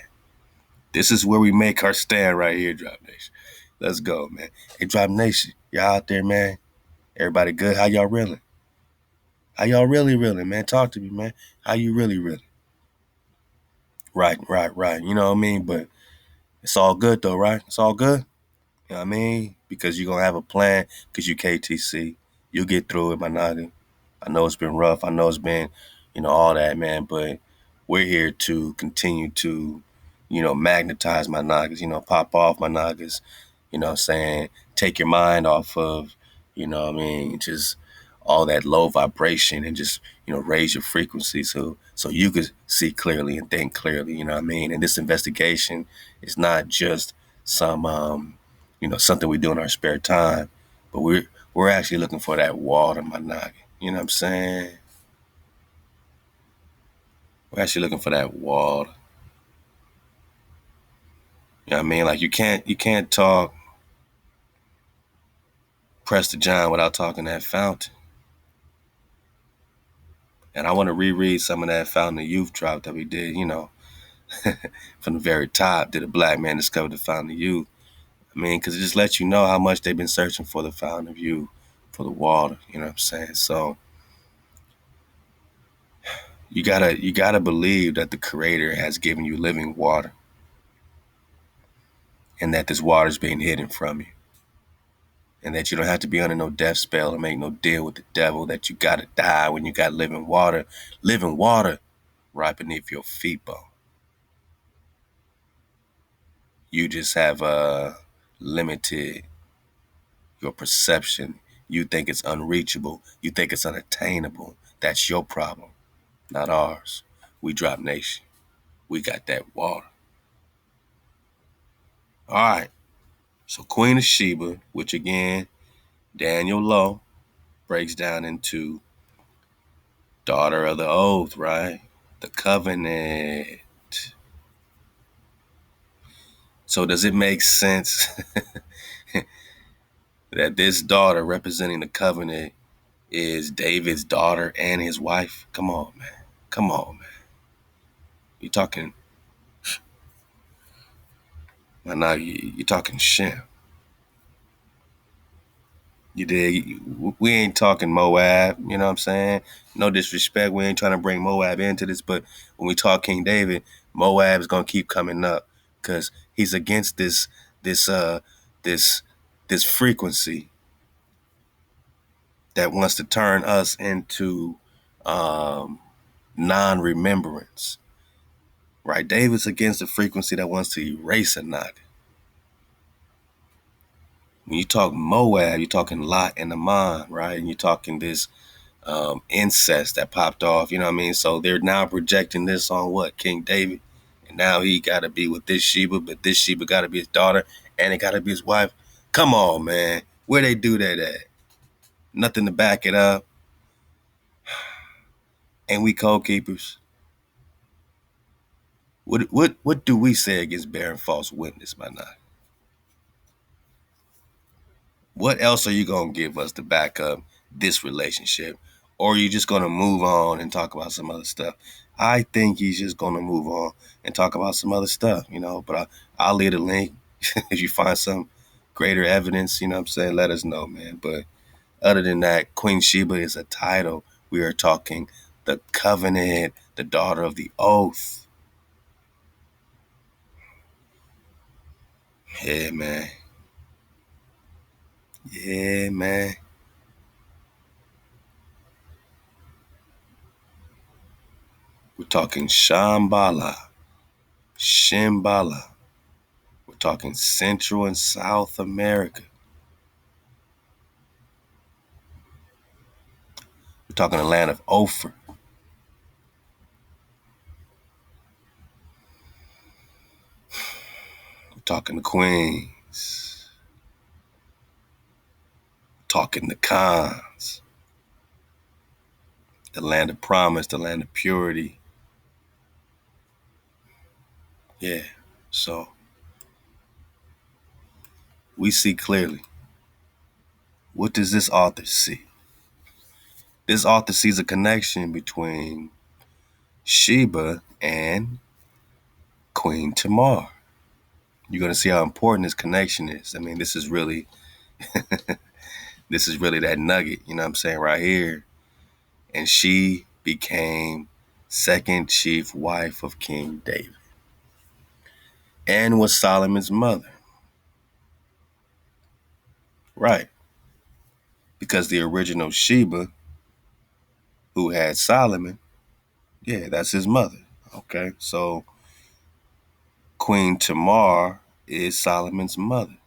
This is where we make our stand right here, Drop Nation. Let's go, man. Hey, Drop Nation, y'all out there, man. Everybody good? How y'all reeling? How y'all really reeling, man? Talk to me, man. How you really reeling? Right, right, right. You know what I mean? But it's all good, though, right? It's all good. You know what I mean? Because you're going to have a plan because you KTC. You'll get through it, my noggin. I know it's been rough. I know it's been, all that, man. But we're here to continue to, magnetize my noggins, pop off my noggins, what I'm saying? Take your mind off of, what I mean? Just all that low vibration and just, raise your frequency so you could see clearly and think clearly, you know what I mean? And this investigation is not just some something we do in our spare time, but we're actually looking for that water, my noggin. You know what I'm saying? We're actually looking for that water. You know what I mean? Like you can't talk Prester John without talking that fountain. And I want to reread some of that Fountain of Youth drop that we did, from the very top. Did a black man discover the Fountain of Youth? I mean, because it just lets you know how much they've been searching for the Fountain of Youth, for the water. You know what I'm saying? So you gotta believe that the Creator has given you living water, and that this water is being hidden from you, and that you don't have to be under no death spell or make no deal with the devil. That you gotta die when you got living water right beneath your feet bone. You just have limited your perception. You think it's unreachable. You think it's unattainable. That's your problem, not ours. We Drop Nation. we got that water. All right. So Queen of Sheba, which again, Daniel Lowe breaks down into daughter of the oath, right? The covenant. So does it make sense that this daughter representing the covenant is David's daughter and his wife? Come on, man. Come on, man. You're talking, now you're talking Shem. You dig? We ain't talking Moab, you know what I'm saying? No disrespect, we ain't trying to bring Moab into this, but when we talk King David, Moab is gonna keep coming up because he's against this this this frequency that wants to turn us into um, non-remembrance, right? David's against the frequency that wants to erase a knot. When you talk Moab, you're talking Lot and Ammon, right? And you're talking this incest that popped off, you know what I mean? So they're now projecting this on what? King David. And now he got to be with this Sheba, but this Sheba got to be his daughter and it got to be his wife. Come on, man. Where they do that at? Nothing to back it up. And we code keepers. What do we say against bearing false witness, my now? What else are you going to give us to back up this relationship? Or are you just going to move on and talk about some other stuff? I think he's just going to move on and talk about some other stuff, but I'll leave a link. If you find some greater evidence, you know what I'm saying, let us know, man. But other than that, Queen Sheba is a title. We are talking the covenant, the daughter of the oath. Yeah, man. Yeah, man. We're talking Shambhala, Shimbala. We're talking Central and South America. We're talking the land of Ophir. We're talking the Queens. We're talking the Khans. The land of promise, the land of purity. Yeah. So we see clearly. What does this author see? This author sees a connection between Sheba and Queen Tamar. You're going to see how important this connection is. I mean, this is really that nugget, you know what I'm saying, right here. And she became second chief wife of King David and was Solomon's mother. Right. Because the original Sheba, who had Solomon, yeah, that's his mother. Okay. So Queen Tamar is Solomon's mother.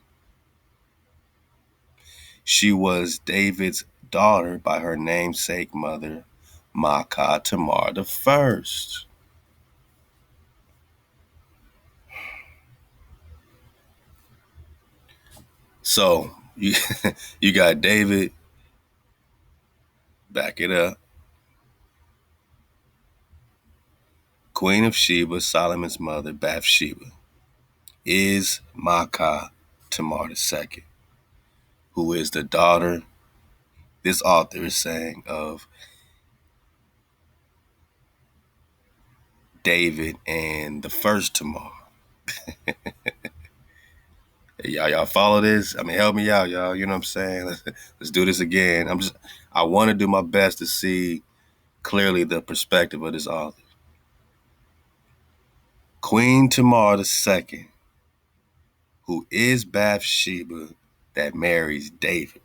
She was David's daughter by her namesake mother, Maakhah Tamar the first. So you, you got David, back it up. Queen of Sheba, Solomon's mother, Bath-Sheba, is Maakhah Tamar II, who is the daughter, this author is saying, of David and the first Tamar. Hey, y'all follow this? I mean, help me out, y'all. You know what I'm saying? Let's do this again. I want to do my best to see clearly the perspective of this author. Queen Tamar II, who is Bath-Sheba that marries David.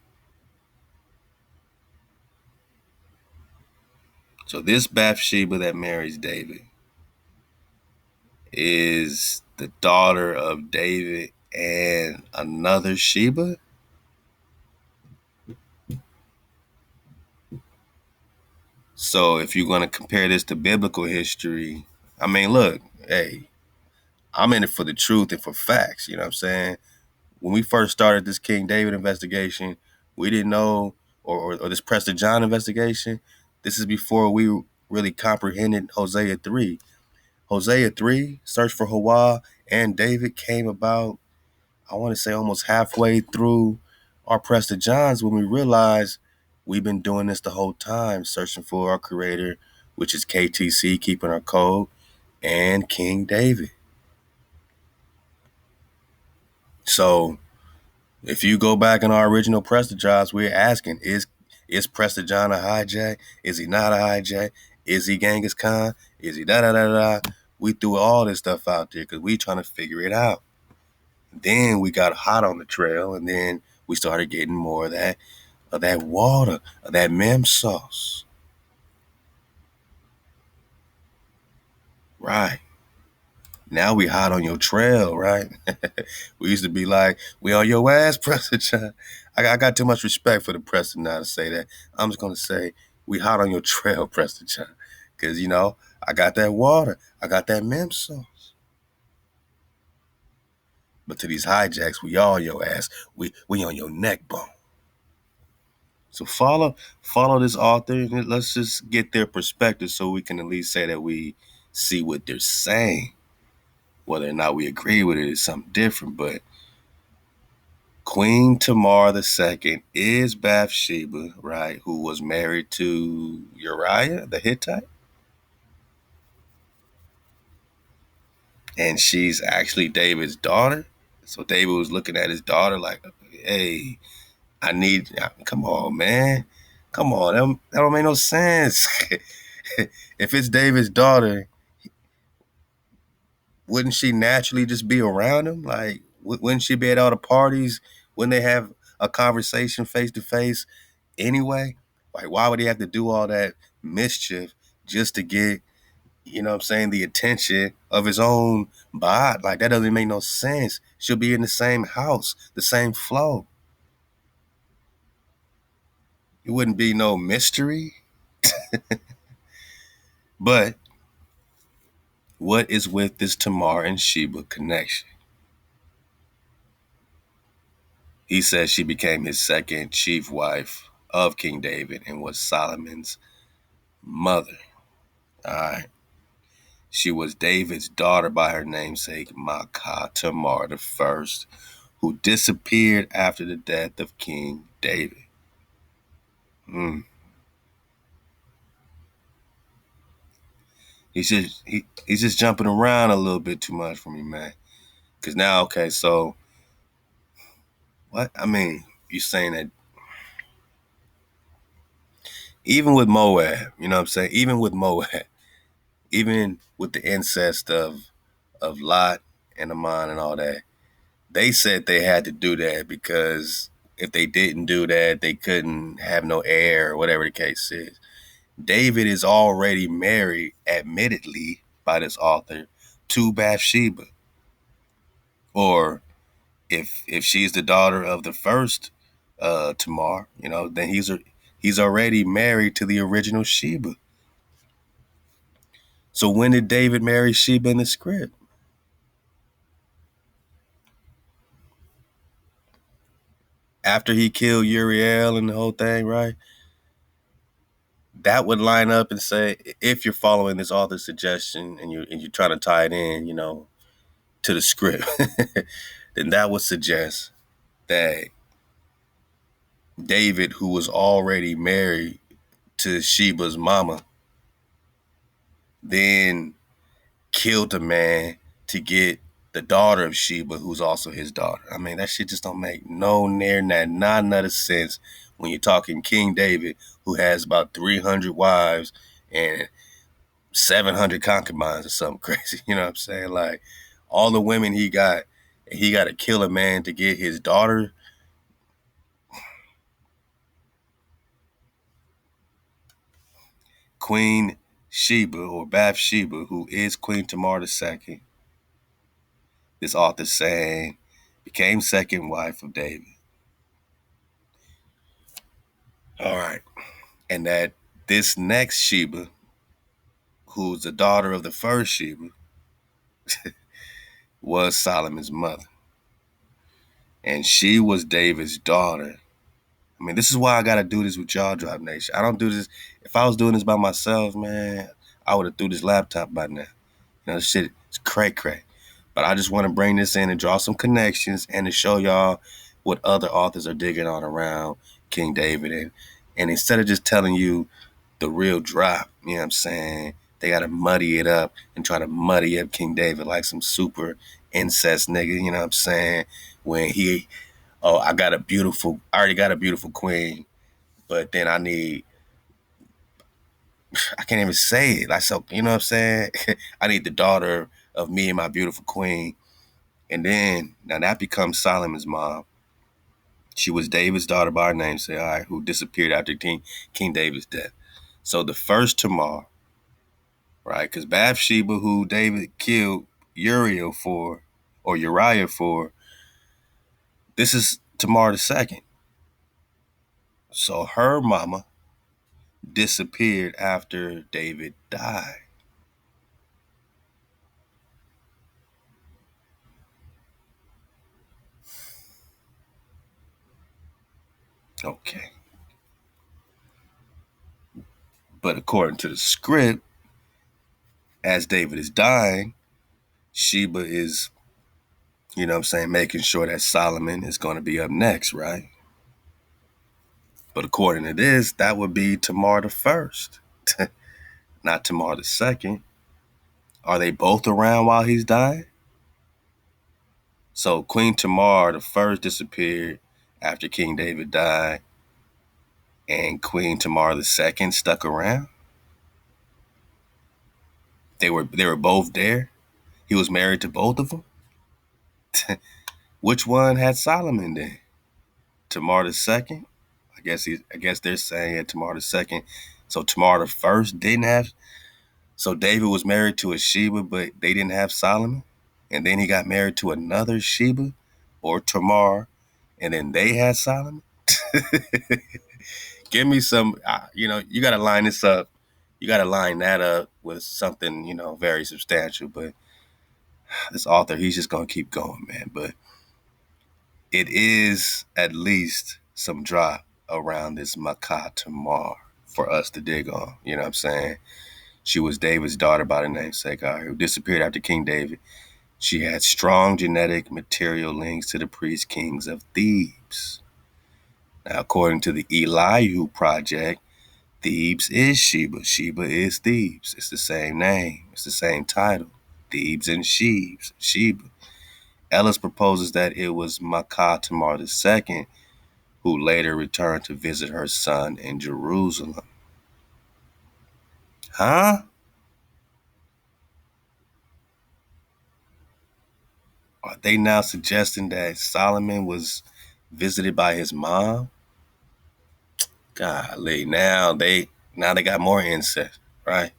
So this Bath-Sheba that marries David is the daughter of David and another Sheba. So if you're going to compare this to biblical history, I mean, look, hey, I'm in it for the truth and for facts. You know what I'm saying? When we first started this King David investigation, we didn't know, or this Prester John investigation, this is before we really comprehended Hosea 3. Hosea 3, Search for HaWah, and David came about, I want to say almost halfway through our Prester Johns when we realized we've been doing this the whole time, searching for our creator, which is KTC, keeping our code, and King David. So if you go back in our original Prester Johns, we're asking, is Prester John a hijack? Is he not a hijack? Is he Genghis Khan? Is he da da da da? We threw all this stuff out there because we trying to figure it out. Then we got hot on the trail, and then we started getting more of that water, of that mem sauce. Right. Now we hot on your trail, right? We used to be like, we on your ass, Preston John. I got too much respect for the Preston now to say that. I'm just going to say, we hot on your trail, Preston John. Because, I got that water. I got that mem sauce. But to these hijacks, we all your ass. We on your neck bone. So follow this author and let's just get their perspective so we can at least say that we see what they're saying. Whether or not we agree with it is something different, but Queen Tamar II is Bath-Sheba, right, who was married to Uriah the Hittite. And she's actually David's daughter. So David was looking at his daughter like, hey, come on, man. Come on, that don't make no sense. If it's David's daughter, wouldn't she naturally just be around him? Like, wouldn't she be at all the parties when they have a conversation face to face anyway? Like, why would he have to do all that mischief just to get, what I'm saying, the attention of his own bot? Like, that doesn't make no sense. She'll be in the same house, the same flow. It wouldn't be no mystery. But what is with this Tamar and Sheba connection? He says she became his second chief wife of King David and was Solomon's mother. All right. She was David's daughter by her namesake, Maakhah, Tamar the first, who disappeared after the death of King David. Mm. He's just jumping around a little bit too much for me, man. Because now, okay, so what? I mean, you're saying that even with Moab, you know what I'm saying? Even with Moab, even with the incest of Lot and Ammon and all that, they said they had to do that because if they didn't do that, they couldn't have no heir or whatever the case is. David is already married, admittedly, by this author, to Bath-Sheba. Or if she's the daughter of the first Tamar, then he's already married to the original Sheba. So when did David marry Sheba in the script? After he killed Uriel and the whole thing, right? That would line up and say, if you're following this author's suggestion and you're trying to tie it in, to the script, then that would suggest that David, who was already married to Sheba's mama, then killed a man to get the daughter of Sheba, who's also his daughter. I mean, that shit just don't make no near not another sense when you're talking King David, who has about 300 wives and 700 concubines or something crazy. You know what I'm saying? Like, all the women he got, and he got to kill a man to get his daughter. Queen Sheba, or Bath-Sheba, who is Queen Tamar II, this author saying, became second wife of David. All right. And that this next Sheba, who's the daughter of the first Sheba, was Solomon's mother. And she was David's daughter. I mean, this is why I got to do this with y'all, Drop Nation. I don't do this. If I was doing this by myself, man, I would have threw this laptop by now. This shit is cray-cray. But I just want to bring this in and draw some connections and to show y'all what other authors are digging on around King David. And instead of just telling you the real drop, you know what I'm saying, they got to muddy it up and try to muddy up King David like some super incest nigga, you know what I'm saying, when I already got a beautiful queen, but then I can't even say it. Like, so, you know what I'm saying? I need the daughter of me and my beautiful queen. And then, now that becomes Solomon's mom. She was David's daughter by her namesake, all right, who disappeared after King David's death. So the first Tamar, right? Because Bath-Sheba, who David killed Uriah for, this is Tamar the second. So her mama disappeared after David died. Okay. But according to the script, as David is dying, Sheba is, you know what I'm saying, making sure that Solomon is going to be up next, right? But according to this, that would be Tamar the first, not Tamar the second. Are they both around while he's dying? So Queen Tamar the first disappeared after King David died, and Queen Tamar the second stuck around. They were both there. He was married to both of them. Which one had Solomon then? Tamar the second? I guess they're saying Tamar the second. So Tamar the first didn't have. So David was married to a Sheba, but they didn't have Solomon, and then he got married to another Sheba or Tamar, and then they had Solomon. Give me some. You got to line this up. You got to line that up with something very substantial. But this author, he's just gonna keep going, man. But it is at least some drop around this Maakhah Tamar for us to dig on. You know what I'm saying? She was David's daughter by the namesake, who disappeared after King David. She had strong genetic material links to the priest kings of Thebes. Now, according to the Elihu Project, Thebes is Sheba. Sheba is Thebes. It's the same name. It's the same title. Thebes and Sheba. Ellis proposes that it was Maakhah Tamar II who later returned to visit her son in Jerusalem. Huh? Are they now suggesting that Solomon was visited by his mom? Golly, now they got more incest, right?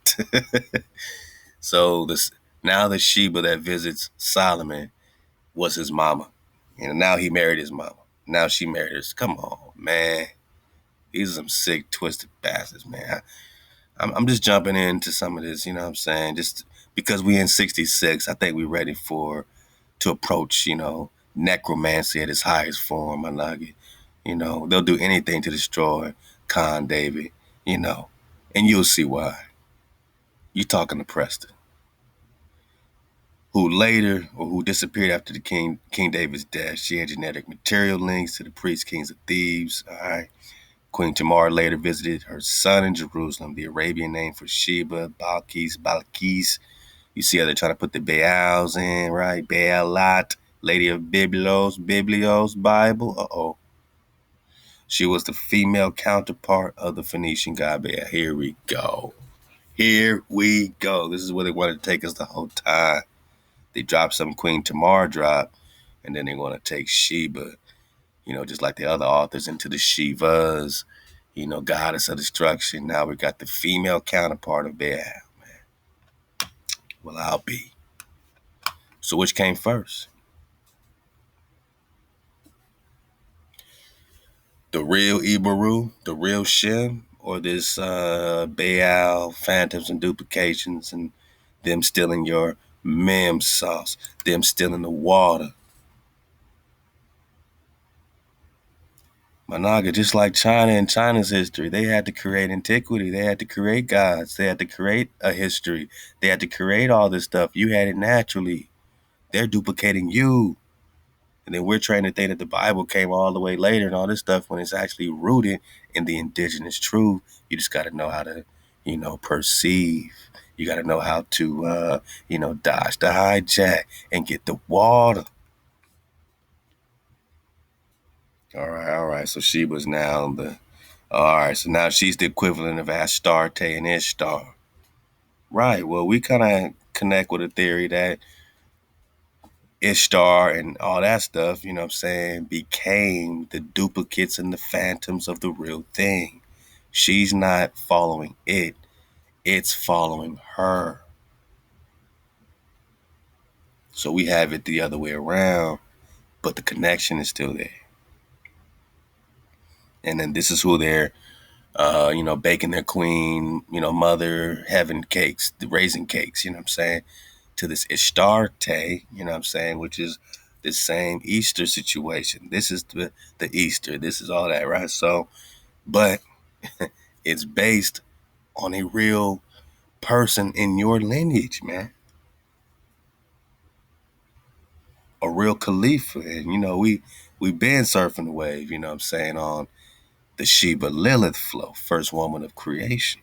So now the Sheba that visits Solomon was his mama. Now he married his mama. Now she married his. Come on, man. These are some sick, twisted bastards, man. I'm just jumping into some of this, you know what I'm saying? Just because we in 66, I think we're ready to approach, necromancy at its highest form, my nugget. They'll do anything to destroy Khan David, and you'll see why. You talking to Prester, who disappeared after the King David's death. She had genetic material links to the priest kings of Thebes. All right. Queen Tamar later visited her son in Jerusalem, the Arabian name for Sheba, Balkis. You see how they're trying to put the Baals in, right? Baalat, Lady of Biblios, Bible. Uh-oh. She was the female counterpart of the Phoenician god Baal. Here we go. Here we go. This is where they wanted to take us the whole time. They dropped some Queen Tamar drop, and then they want to take Sheba, just like the other authors, into the Shivas, goddess of destruction. Now we got the female counterpart of Baal, man. Well, I'll be. So which came first? The real Ibaru, the real Shem, or this Baal phantoms and duplications and them stealing your Mem sauce. Them still in the water. Managa, just like China and China's history, they had to create antiquity. They had to create gods. They had to create a history. They had to create all this stuff. You had it naturally. They're duplicating you. And then we're trying to think that the Bible came all the way later and all this stuff when it's actually rooted in the indigenous truth. You just got to know how to, perceive. You got to know how to, dodge the hijack and get the water. All right, all right. So she was now all right. So now she's the equivalent of Astarte and Ishtar. Right. Well, we kind of connect with a theory that Ishtar and all that stuff, you know what I'm saying, became the duplicates and the phantoms of the real thing. She's not following it, it's following her. So we have it the other way around, but the connection is still there. And then this is who they're, baking their queen, mother heaven cakes, the raisin cakes, you know what I'm saying, to this Ishtarte, you know what I'm saying, which is the same Easter situation. This is the Easter. This is all that, right? So, but it's based on a real person in your lineage, man. A real Khalifa. And, we been surfing the wave, you know what I'm saying, on the Sheba Lilith flow, first woman of creation.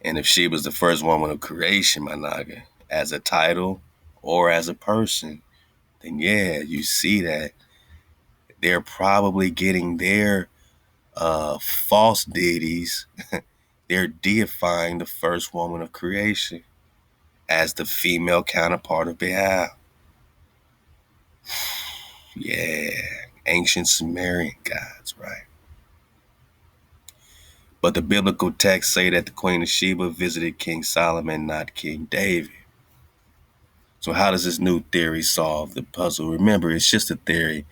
And if she was the first woman of creation, my naga, as a title or as a person, then yeah, you see that they're probably getting their false deities. They're deifying the first woman of creation as the female counterpart of Baal. Yeah, ancient Sumerian gods, right? But the biblical texts say that the Queen of Sheba visited King Solomon, not King David. So how does this new theory solve the puzzle? Remember, it's just a theory.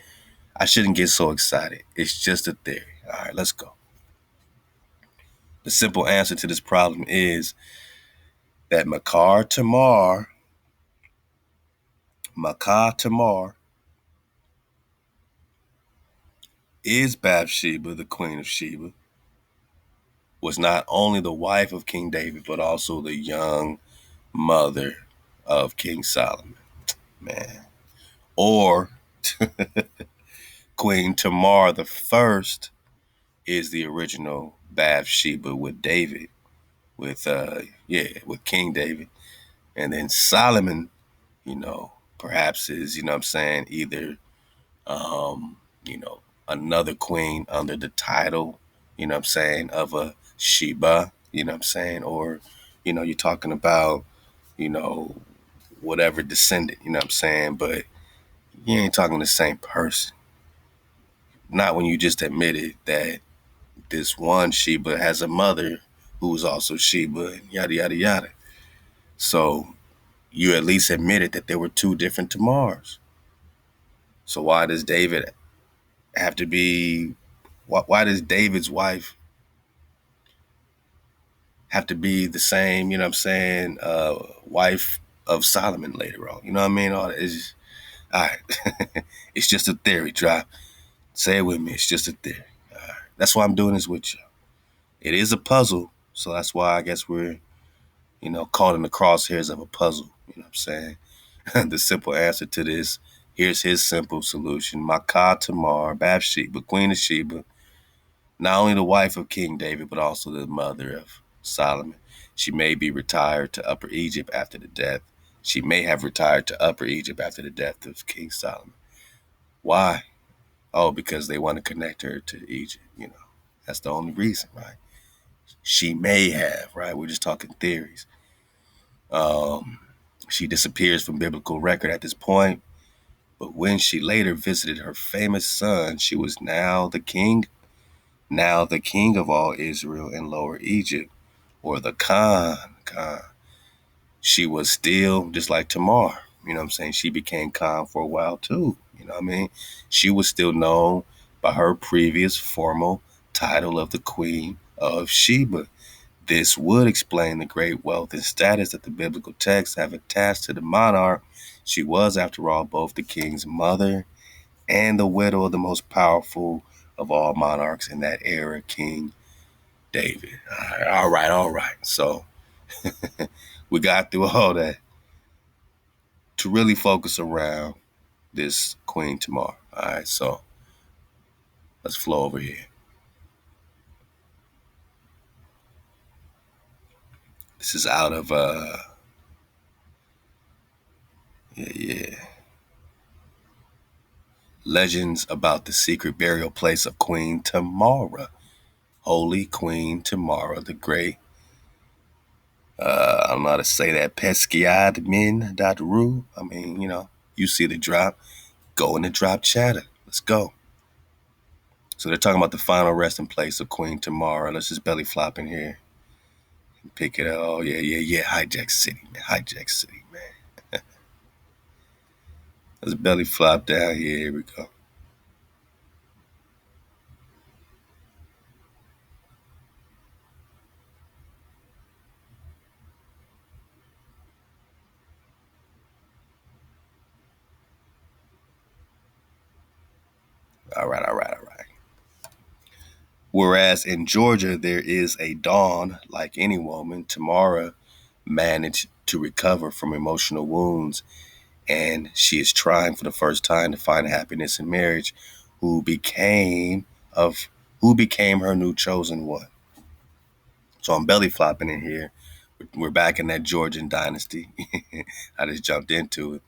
I shouldn't get so excited. It's just a theory. All right, let's go. The simple answer to this problem is that Maakhah Tamar is Bath-Sheba, the Queen of Sheba, was not only the wife of King David, but also the young mother of King Solomon. Man. Or Queen Tamar the First is the original Bath-Sheba with David, with King David. And then Solomon, perhaps is, what I'm saying, either um, you know, another queen under the title, what I'm saying, of a Sheba, what I'm saying, or, you're talking about, you know, whatever descendant, what I'm saying, but you ain't talking the same person. Not when you just admitted that this one Sheba has a mother who's also Sheba, and yada, yada, yada. So you at least admitted that there were two different Tamars. So why does David have to be, why does David's wife have to be the same, what I'm saying, wife of Solomon later on? You know what I mean? All right. It's just a theory, drop. Say it with me. It's just a theory. All right. That's why I'm doing this with you. It is a puzzle. So that's why I guess we're, caught in the crosshairs of a puzzle. You know what I'm saying? The simple answer to this, here's his simple solution. Maakhah Tamar, Bath-Sheba, Queen of Sheba, not only the wife of King David, but also the mother of Solomon. She may be retired to Upper Egypt after the death. She may have retired to Upper Egypt after the death of King Solomon. Why? Oh, because they want to connect her to Egypt. That's the only reason, right? She may have, right? We're just talking theories. Um, she disappears from biblical record at this point, but when she later visited her famous son, she was now the king of all Israel in Lower Egypt, or the Khan. She was still just like Tamar. You know what I'm saying? She became Khan for a while too. You know what I mean? She was still known by her previous formal title of the Queen of Sheba. This would explain the great wealth and status that the biblical texts have attached to the monarch. She was, after all, both the king's mother and the widow of the most powerful of all monarchs in that era, King David. All right, all right. So we got through all that to really focus around this Queen Tamar. All right, so let's flow over here. This is out of yeah. Legends about the secret burial place of Queen Tamara. Holy Queen Tamara the Great. I don't know how to say that. Pesquiadmin.ru. I mean, you see the drop. Go in the drop chatter. Let's go. So they're talking about the final resting place of Queen Tamara. Let's just belly flop in here and pick it up. Oh, yeah. Hijack City, man. Hijack City, man. Let's belly flop down here. Here we go. All right. Whereas in Georgia, there is a Dawn, like any woman, Tamara managed to recover from emotional wounds, and she is trying for the first time to find happiness in marriage, who became of who became her new chosen one. So I'm belly flopping in here. We're back in that Georgian dynasty. I just jumped into it.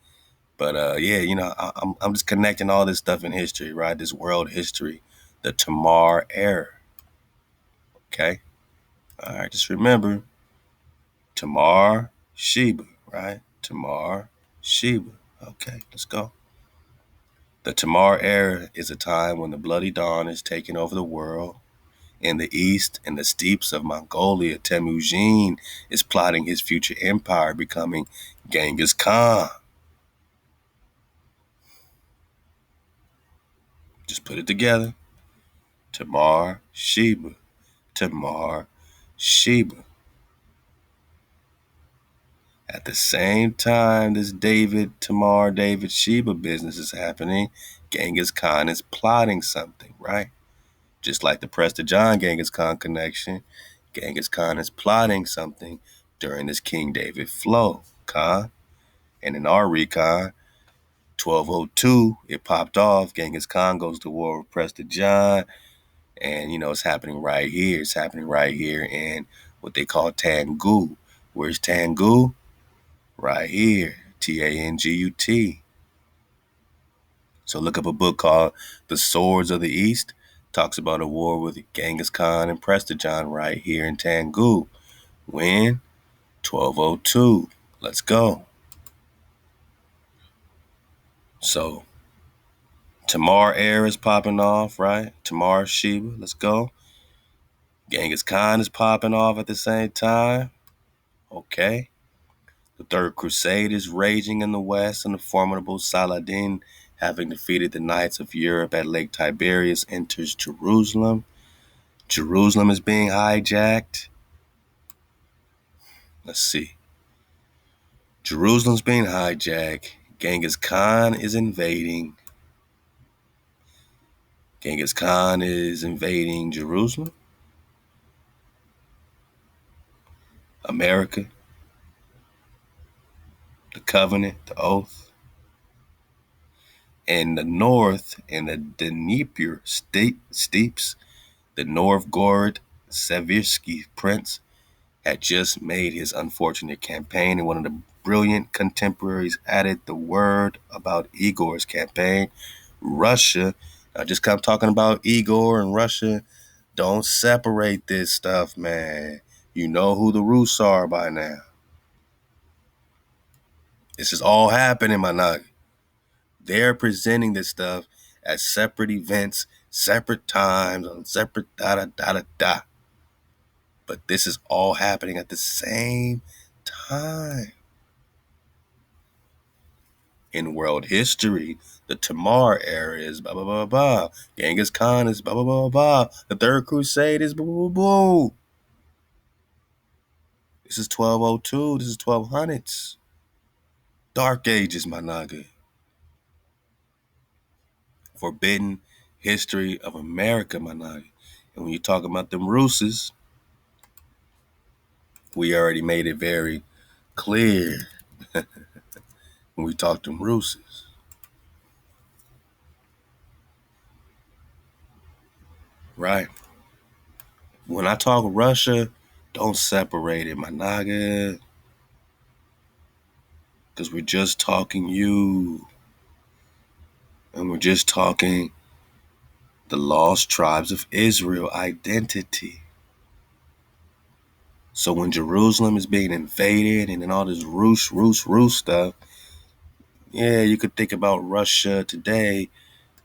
But yeah, I'm just connecting all this stuff in history, right? This world history, the Tamar era. Okay. All right. Just remember Tamar Sheba, right? Tamar Sheba. Okay, let's go. The Tamar era is a time when the bloody dawn is taking over the world. In the east, in the steppes of Mongolia, Temujin is plotting his future empire, becoming Genghis Khan. Just put it together. Tamar Sheba. Tamar Sheba. At the same time this David Sheba business is happening, Genghis Khan is plotting something, right? Just like the Prester John Genghis Khan connection, Genghis Khan is plotting something during this King David flow, Khan. And in our recon, 1202, it popped off. Genghis Khan goes to war with Prester John. And, it's happening right here. It's happening right here in what they call Tangu. Where's Tangu? Right here. Tangut. So look up a book called The Swords of the East. Talks about a war with Genghis Khan and Prester John right here in Tangu. When? 1202. Let's go. So Tamar Air is popping off, right? Tamar Sheba. Let's go. Genghis Khan is popping off at the same time. Okay. The Third Crusade is raging in the West, and the formidable Saladin, having defeated the Knights of Europe at Lake Tiberias, enters Jerusalem. Jerusalem is being hijacked. Let's see. Jerusalem's being hijacked. Genghis Khan is invading. Genghis Khan is invading Jerusalem. America. The covenant, the oath. In the north, in the Dnieper steppes, the Novgorod Seversky prince had just made his unfortunate campaign, and one of the brilliant contemporaries added the word about Igor's campaign. Russia. I just kept talking about Igor and Russia. Don't separate this stuff, man. You know who the RUS are by now. This is all happening, my nugget. They're presenting this stuff as separate events, separate times, on separate da-da-da-da-da. But this is all happening at the same time. In world history, the Tamar era is blah, blah, blah, blah. Genghis Khan is blah, blah, blah, blah. The Third Crusade is blah, blah, blah, blah. This is 1202. This is 1200s. Dark ages, my naga. Forbidden history of America, my naga. And when you talk about them RUSs, we already made it very clear when we talk them RUSs. Right? When I talk Russia, don't separate it, my naga. Because we're just talking you. And we're just talking the lost tribes of Israel identity. So when Jerusalem is being invaded and then all this Rus stuff, yeah, you could think about Russia today,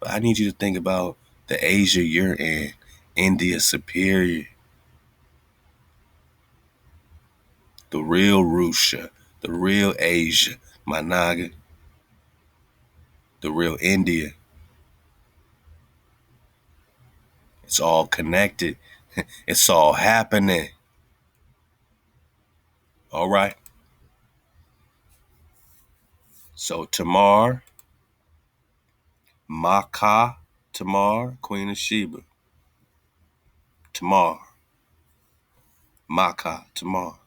but I need you to think about the Asia you're in, India Superior, the real Russia, the real Asia, my naga, the real India. It's all connected. It's all happening. All right. So Tamar, Maakhah, Tamar, Queen of Sheba. Tamar, Maakhah, Tamar,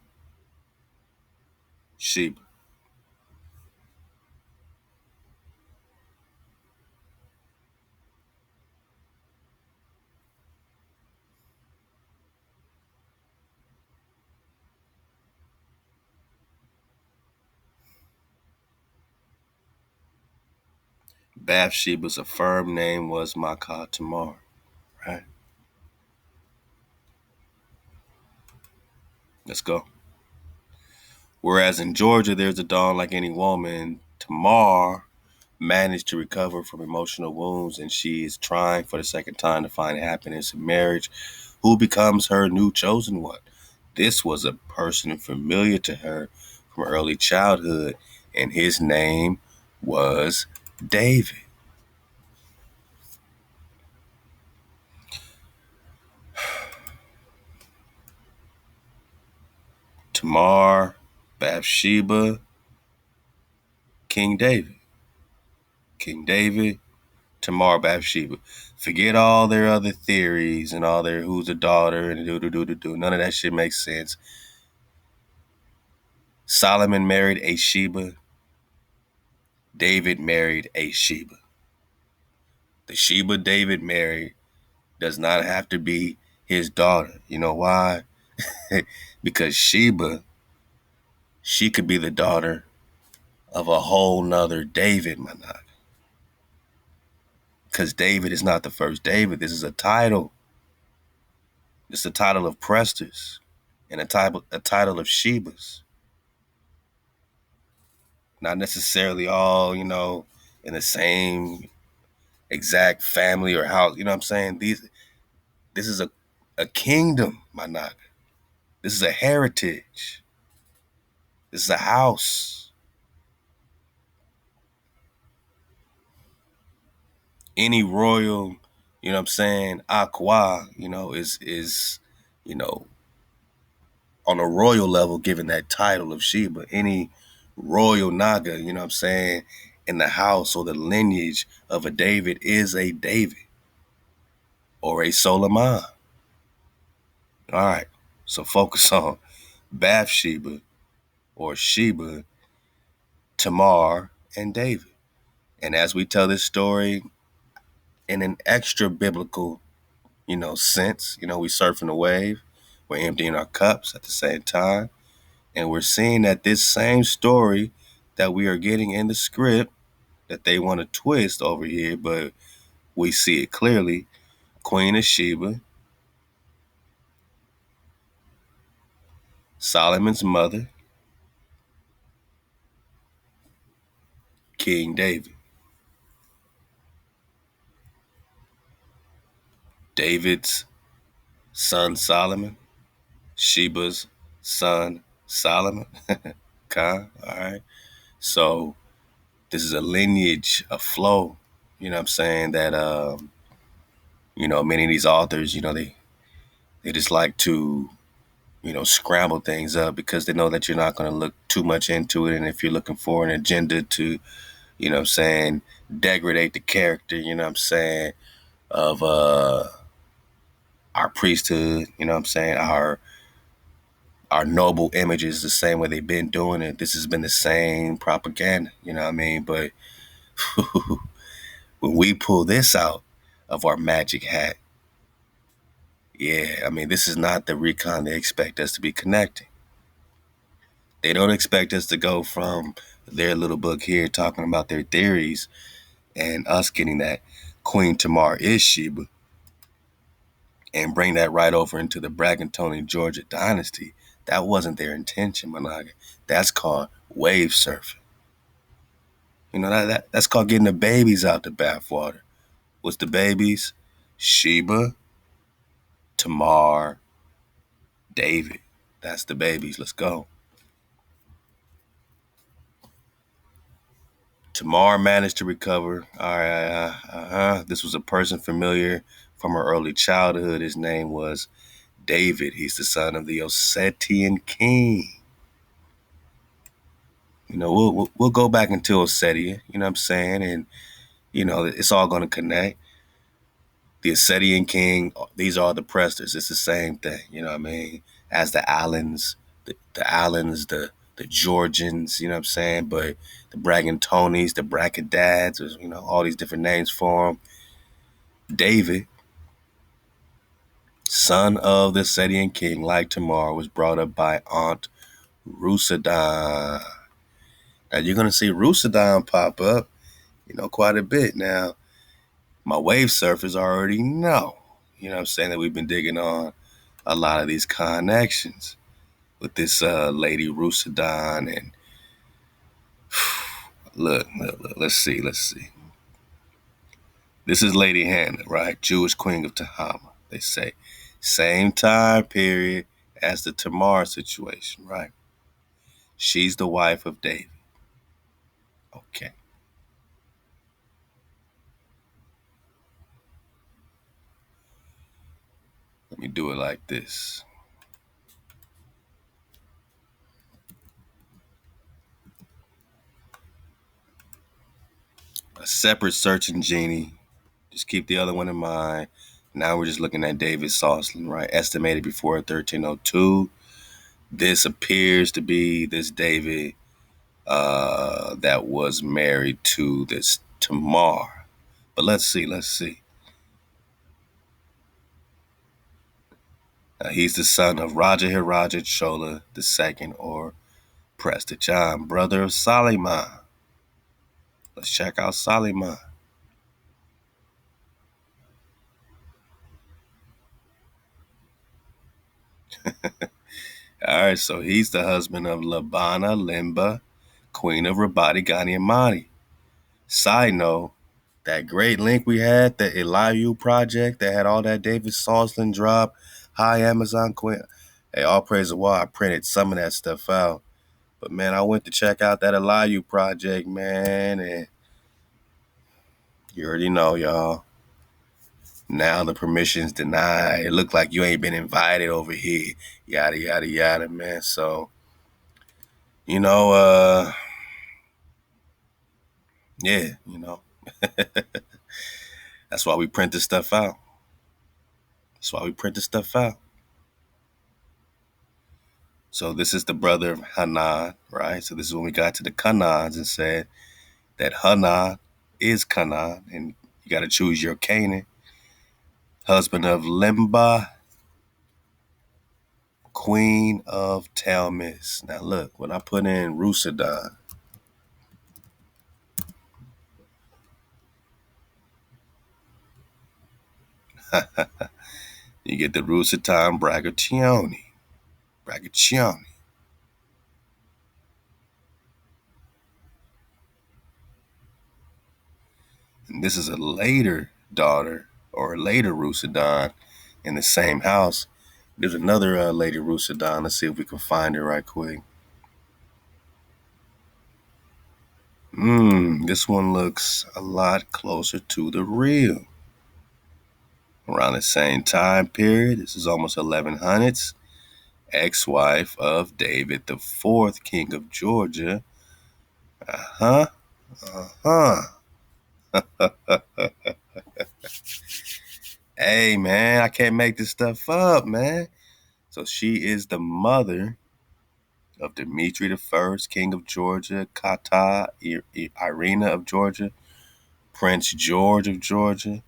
Sheba. Bath-Sheba's affirmed name was Maakhah Tamar, right? Let's go. Whereas in Georgia, there's a dawn like any woman. Tamar managed to recover from emotional wounds, and she is trying for the second time to find happiness in marriage. Who becomes her new chosen one? This was a person familiar to her from early childhood, and his name was David. Tamar, Bathsheba, King David. King David, Tamar, Bathsheba. Forget all their other theories and all their who's the daughter and do. None of that shit makes sense. Solomon married a Sheba. David married a Sheba. The Sheba David married does not have to be his daughter. You know why? Because Sheba, she could be the daughter of a whole nother David, my knock. Because David is not the first David. This is a title. It's a title of Presters and a title of Shebas. Not necessarily all, in the same exact family or house. You know what I'm saying? This is a kingdom, my knock. This is a heritage. This is a house. Any royal, you know what I'm saying, HaWah, is, you know, on a royal level given that title of Sheba. Any royal Naga, you know what I'm saying, in the house or the lineage of a David is a David or a Solomon. All right. So focus on Bathsheba or Sheba, Tamar, and David. And as we tell this story in an extra biblical, sense, we surfing the wave, we're emptying our cups at the same time. And we're seeing that this same story that we are getting in the script that they want to twist over here, but we see it clearly. Queen of Sheba, Solomon's mother, King David. David's son Solomon, Sheba's son Solomon. All right. So this is a lineage, a flow, you know what I'm saying, that, many of these authors, they just like to scramble things up because they know that you're not going to look too much into it. And if you're looking for an agenda to, degrade the character, of our priesthood, our noble images the same way they've been doing it. This has been the same propaganda, you know what I mean? But when we pull this out of our magic hat, yeah, I mean, this is not the recon they expect us to be connecting. They don't expect us to go from their little book here talking about their theories and us getting that Queen Tamar is Sheba and bring that right over into the Bragantonian Georgia dynasty. That wasn't their intention, Maakhah. That's called wave surfing. That's called getting the babies out the bathwater. What's the babies? Sheba, Tamar, David. That's the babies. Let's go. Tamar managed to recover. All right. This was a person familiar from her early childhood. His name was David. He's the son of the Ossetian king. We'll go back into Ossetia. You know what I'm saying? And it's all going to connect. The Ossetian king. These are the Presters. It's the same thing. You know what I mean? As the Allens, the Allens, the Georgians. You know what I'm saying? But the Bragantonis, the Bracadads, all these different names for them. David, son of the Ossetian king, like Tamar, was brought up by Aunt Rusadan. Now you're gonna see Rusadan pop up, quite a bit. Now, my wave surfers already know, what I'm saying, that we've been digging on a lot of these connections with this lady Rusadan. And look, let's see. This is Lady Hannah, right? Jewish queen of Tahama. They say same time period as the Tamar situation, right? She's the wife of David. Okay. Let me do it like this. A separate searching genie. Just keep the other one in mind. Now we're just looking at David Soslan, right? Estimated before 1302. This appears to be this David that was married to this Tamar. But let's see. He's the son of Raja Hiraja Chola II, or Prester John, brother of Soliman. Let's check out Soliman. All right, so he's the husband of Labana Limba, queen of Rabati Ghani Amani. Side note, that great link we had, the Elihu project that had all that David Soslan drop, Hi Amazon Queen. Hey, all praise the why I printed some of that stuff out. But man, I went to check out that Elihu project, man, and you already know, y'all. Now the permission's denied. It looked like you ain't been invited over here. Yada, yada, yada, man. So, you know, yeah, that's why we print this stuff out. So this is the brother of Hanan, right? So this is when we got to the Kanans and said that Hanan is Canaan, and you got to choose your Canaan. Husband of Limba, queen of Talmis. Now look, when I put in Rusadan, you get the Rusadan Bragationi. And this is a later daughter or a later Rusadan in the same house. There's another lady Rusadan. Let's see if we can find her right quick. This one looks a lot closer to the real. Around the same time period. This is almost 1100s. ex-wife of David the Fourth, King of Georgia. Uh-huh. Uh-huh. Hey, man, I can't make this stuff up, man. So she is the mother of Dimitri the First, King of Georgia, Kata, Irina of Georgia, Prince George of Georgia,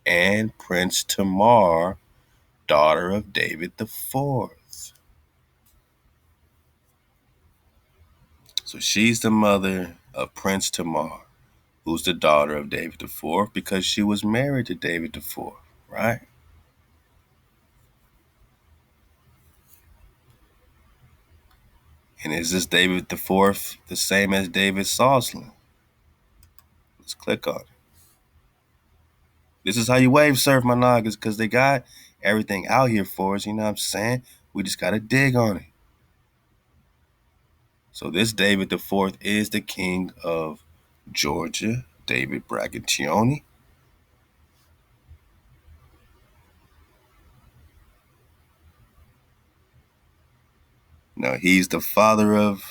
and Prince Tamar, daughter of David the Fourth. So she's the mother of Prince Tamar, who's the daughter of David the Fourth, because she was married to David the Fourth, right? And is this David the Fourth the same as David Soslan? Let's click on it. This is how you wave surf, my niggas, because they got everything out here for us, you know what I'm saying? We just got to dig on it. So this David the Fourth is the king of Georgia, David Bragationi. Now he's the father of,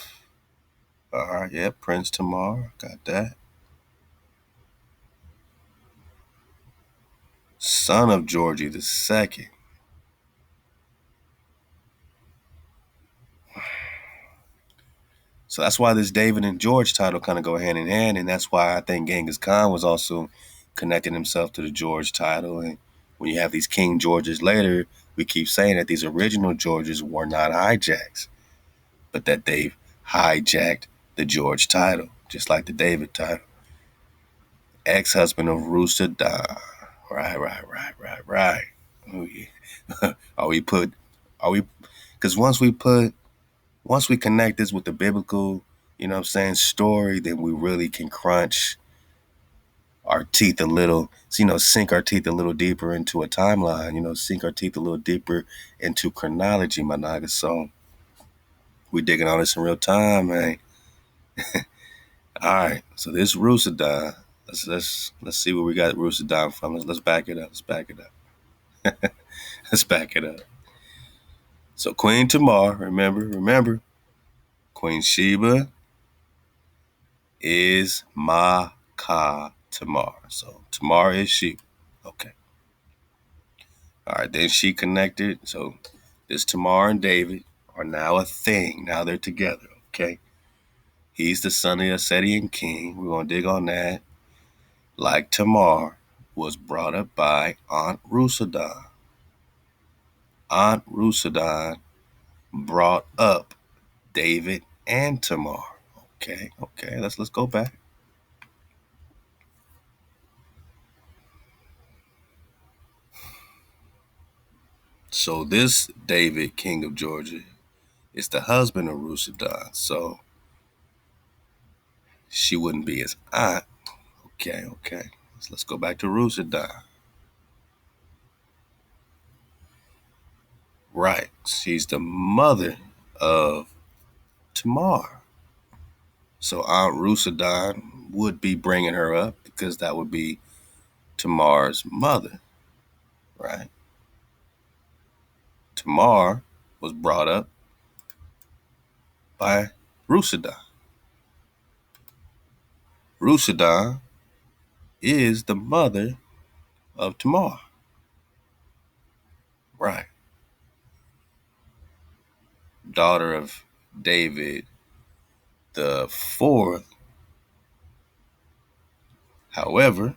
all right, yeah, Prince Tamar, got that. Son of Georgie the Second. So that's why this David and George title kind of go hand in hand, and that's why I think Genghis Khan was also connecting himself to the George title. And when you have these King Georges later, we keep saying that these original Georges were not hijacks, but that they've hijacked the George title, just like the David title. Ex-husband of Rusa Da. Right. Oh, yeah. Are we, because once we connect this with the biblical, you know what I'm saying, story, then we really can crunch our teeth a little, sink our teeth a little deeper into a timeline, sink our teeth a little deeper into chronology, my nigga. So we digging on this in real time, man. All right. So this Rusadon, let's see where we got Rusadon from. Let's back it up. Let's back it up. So Queen Tamar, remember, Queen Sheba is Maakhah Tamar. So Tamar is Sheba. Okay. All right, then she connected. So this Tamar and David are now a thing. Now they're together, okay? He's the son of the Assyrian king. We're going to dig on that. Like Tamar was brought up by Aunt Rusadon. Aunt Rusadon brought up David and Tamar. Okay, let's go back. So this David, king of Georgia, is the husband of Rusadon. So she wouldn't be his aunt. Okay. Let's go back to Rusadon. Right. She's the mother of Tamar. So Aunt Rusadon would be bringing her up because that would be Tamar's mother, right? Tamar was brought up by Rusadon. Rusadon is the mother of Tamar, right? Daughter of David the Fourth. However,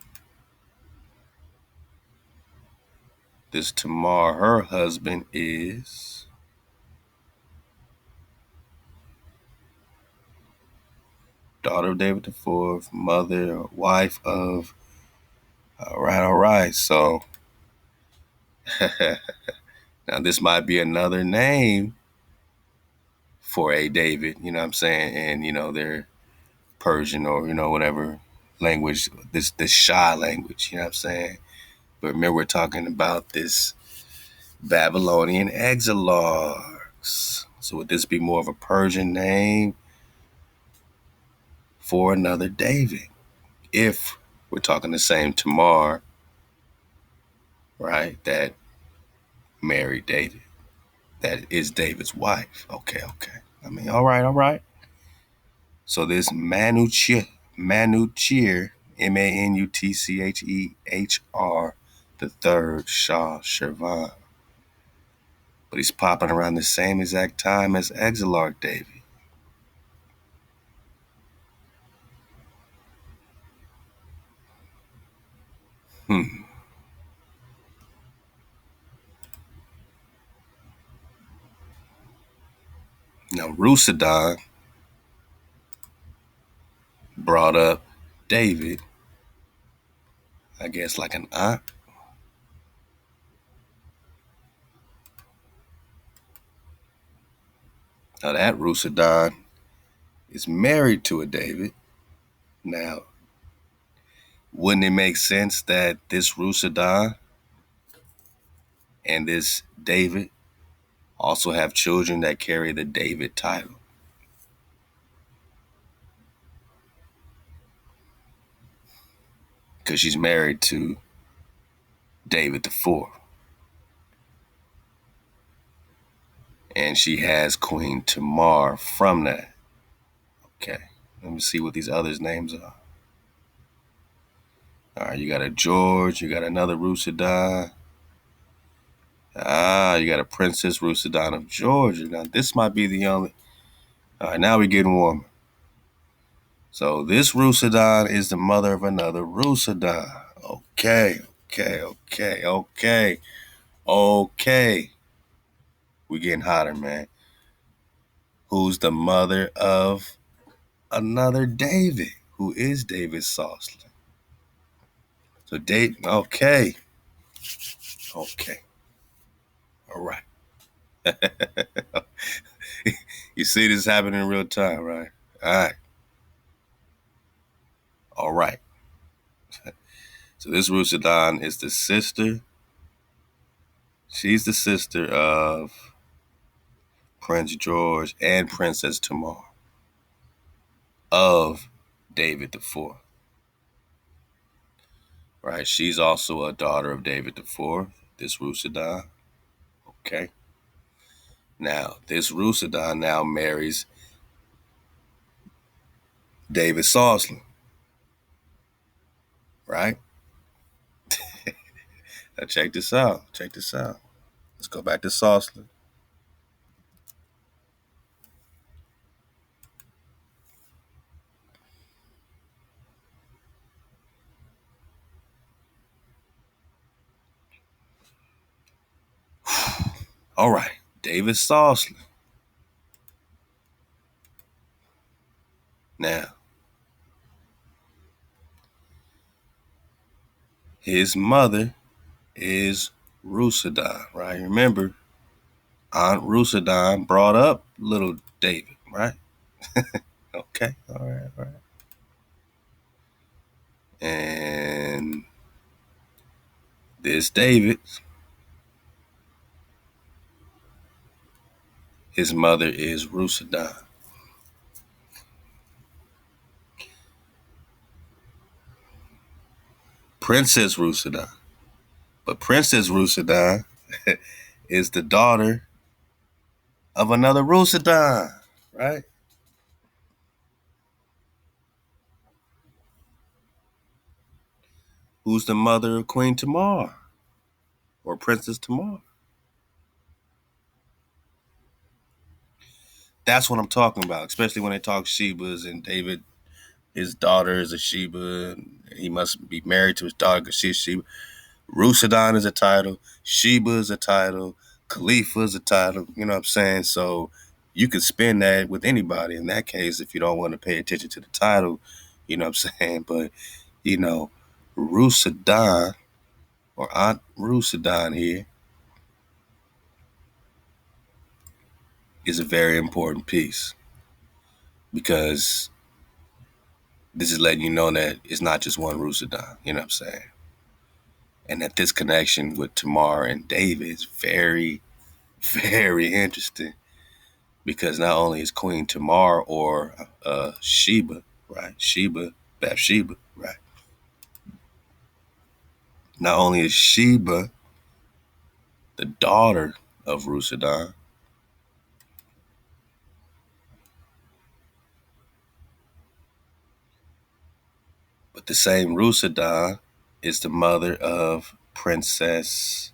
this Tamar, her husband, is daughter of David the Fourth, mother, wife of. All right. So now this might be another name for a David. You know what I'm saying? And they're Persian or whatever language, this Shah language. You know what I'm saying? But remember, we're talking about this Babylonian exilarchs. So would this be more of a Persian name for another David? If we're talking the same Tamar, right, that married David. that is David's wife. Okay, okay. I mean, all right, all right. So this Manuchihr, Manutchehr, the third Shah Shervan. But he's popping around the same exact time as Exilarch David. Hmm. Now Rusadon brought up David, I guess like an aunt. Now that Rusadon is married to a David. Now, wouldn't it make sense that this Rusadon and this David also have children that carry the David title? Because she's married to David the Fourth. And she has Queen Tamar from that. Okay, let me see what these others' names are. All right, you got a George, you got another Rusadon. You got a Princess Rusadon of Georgia. Now, this might be the only. All right, now we're getting warmer. So, this Rusadon is the mother of another Rusadon. Okay, okay, okay, okay, okay. We're getting hotter, man. Who's the mother of another David? Who is David Soslan? So, Dave, okay, okay, all right. You see this happening in real time, right? All right, all right. So this Rusadon is the sister. She's the sister of Prince George and Princess Tamar of David the Fourth. Right? She's also a daughter of David the Fourth. This Rusadon. Okay. Now this Rusadon now marries David Soslan. Right? Now check this out. Check this out. Let's go back to Soslan. All right. David Soslan. Now, his mother is Rusadon, right? Remember, Aunt Rusadon brought up little David, right? Okay, all right, all right. And this David, his mother is Rusadon. Princess Rusadon. But Princess Rusadon is the daughter of another Rusadon, right? Who's the mother of Queen Tamar or Princess Tamar? That's what I'm talking about, especially when they talk Shebas and David, his daughter is a Sheba. And he must be married to his daughter because she's Sheba. Rusadon is a title. Sheba is a title. Khalifa is a title. You know what I'm saying? So you can spin that with anybody in that case if you don't want to pay attention to the title. You know what I'm saying? But, you know, Rusadon or Aunt Rusadon here is a very important piece because this is letting you know that it's not just one Rusadon. You know what I'm saying? And that this connection with Tamar and David is very, very interesting because not only is Queen Tamar or Sheba, right? Sheba, Bath-Sheba, right? Not only is Sheba the daughter of Rusadon, But the same Rusadan is the mother of Princess.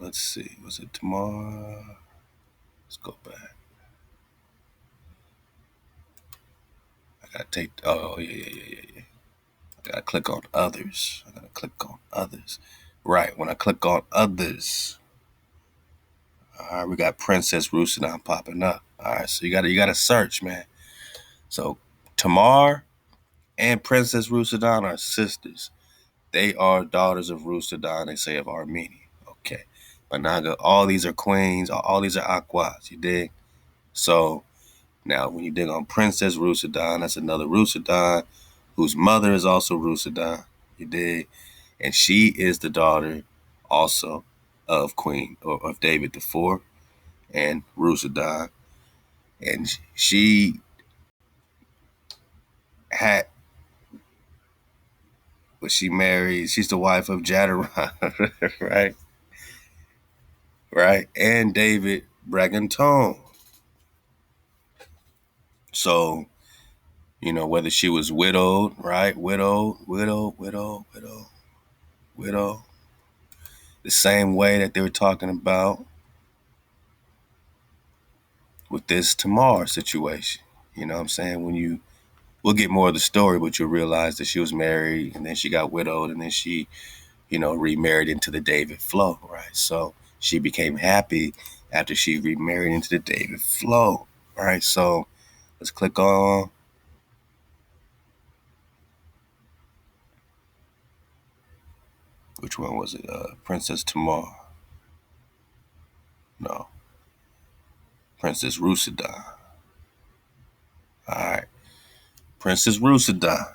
Let's see. Was it TAMAR? Let's go back. I gotta take. Oh yeah. I gotta click on others. Right. When I click on others, all right, we got Princess Rusadan popping up. All right, so you gotta search, man. So Tamar and Princess Rusadan are sisters. They are daughters of Rusadan. They say of Armenia. Okay, but now all these are queens. All these are aquas. You dig? So now when you dig on Princess Rusadan, that's another Rusadan whose mother is also Rusadan. You dig? And she is the daughter also of Queen or of David IV and Rusadan. And she had was she married, she's the wife of Jadaron, right? Right? And David Braganton. So, whether she was widowed, right? Widow. The same way that they were talking about with this Tamar situation. You know what I'm saying? We'll get more of the story, but you'll realize that she was married and then she got widowed and then she, remarried into the David flow, right? So she became happy after she remarried into the David flow, right? So let's click on, which one was it? Princess Tamar. No, Princess Rusadan. All right, Princess Rusadan.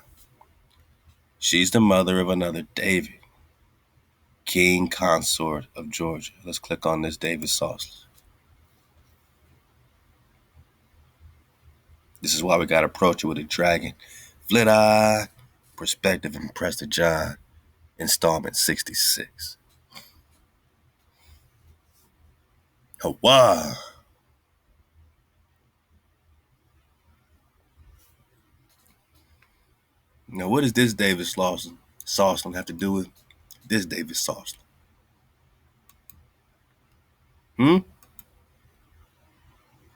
She's the mother of another David, king consort of Georgia. Let's click on this David Sauceless. This is why we got to approach it with a dragon. Flit eye, perspective, and Prester John, installment 66. HaWah. Now, what does this David Sauceland have to do with this David Sauceland?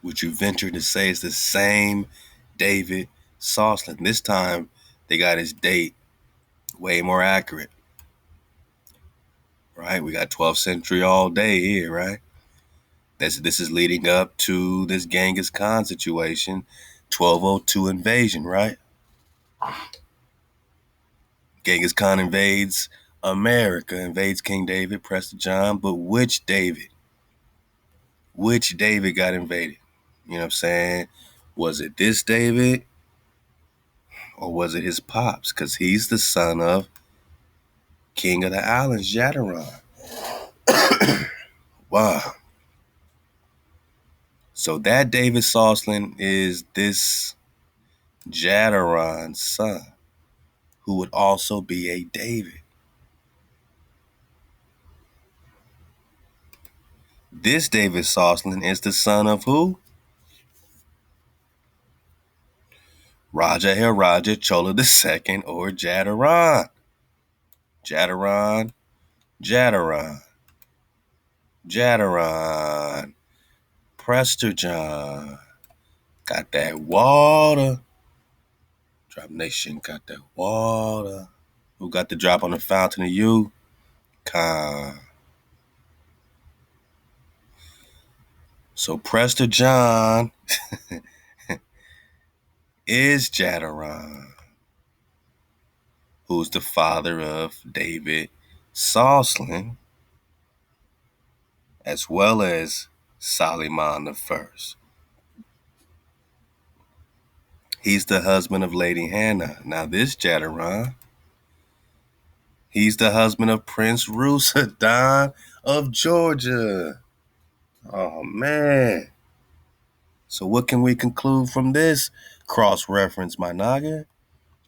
Would you venture to say it's the same David Sauceland? This time, they got his date way more accurate, right? We got 12th century all day here, right? This is leading up to this Genghis Khan situation, 1202 invasion, right? Genghis Khan invades America, invades King David, Prester John, but which David? Which David got invaded? You know what I'm saying? Was it this David or was it his pops? Because he's the son of King of the Islands, Jadaron. Wow. So that David Sauceland is this Jadaron's son, who would also be a David. This David Sauceland is the son of who? Raja Chola II or Jadaron. Jadaron. Prester John. Got that water. Drop Nation got that water. Who got the drop on the fountain of you? Khan. So Prester John is Jadaron, who's the father of David Sauceland, as well as Soliman I. He's the husband of Lady Hannah. Now this Jadaron, he's the husband of Prince Rusadan of Georgia. Oh, man. So what can we conclude from this cross-reference, my naga?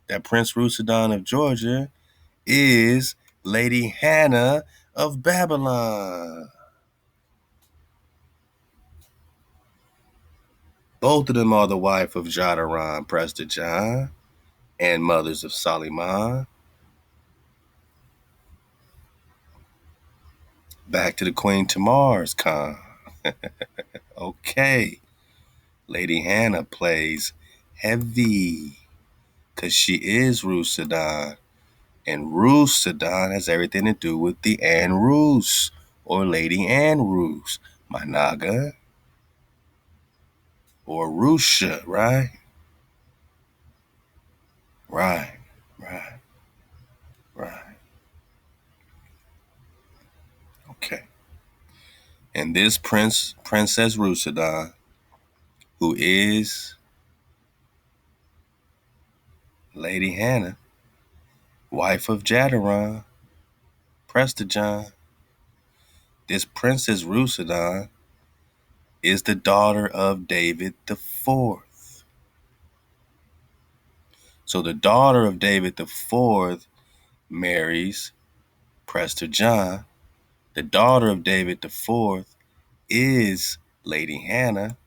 That Prince Rusadan of Georgia is Lady Hannah of Babylon. Both of them are the wife of Jadaran, Prester John, and mothers of Soliman. Back to the Queen Tamar's Khan. Okay. Lady Hannah plays heavy because she is Rus Sudan. And Rus Sudan has everything to do with the Ann Rus or Lady Ann Rus, Managa or Rusha, right? Right, right, right. Okay. And this Princess Rusadan, who is Lady Hannah, wife of Jadaran, Prester John, this Princess Rusadan is the daughter of David the Fourth. So the daughter of David the Fourth marries Prester John. The daughter of David the Fourth is Lady Hannah,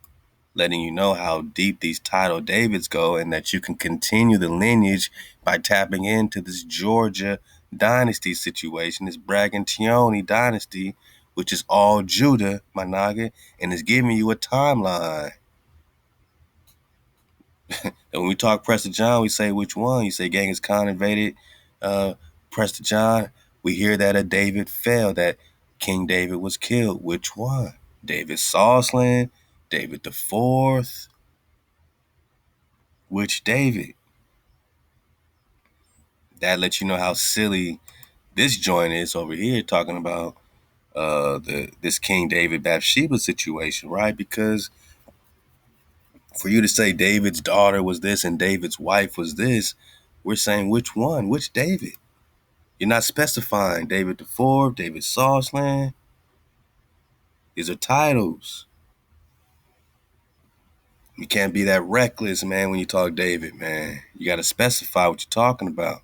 letting you know how deep these title Davids go and that you can continue the lineage by tapping into this Georgia dynasty situation, this Bragantine dynasty, which is all Judah, Managa, and is giving you a timeline. And when we talk Prester John, we say which one? You say Genghis Khan invaded Prester John. We hear that a David fell, that King David was killed. Which one? David Soslan, David the Fourth. Which David? That lets you know how silly this joint is over here, talking about this King David Bath-Sheba situation, right? Because for you to say David's daughter was this and David's wife was this, we're saying which one? Which David? You're not specifying David the Fourth, David Soslan. These are titles. You can't be that reckless, man, when you talk David, man. You got to specify what you're talking about.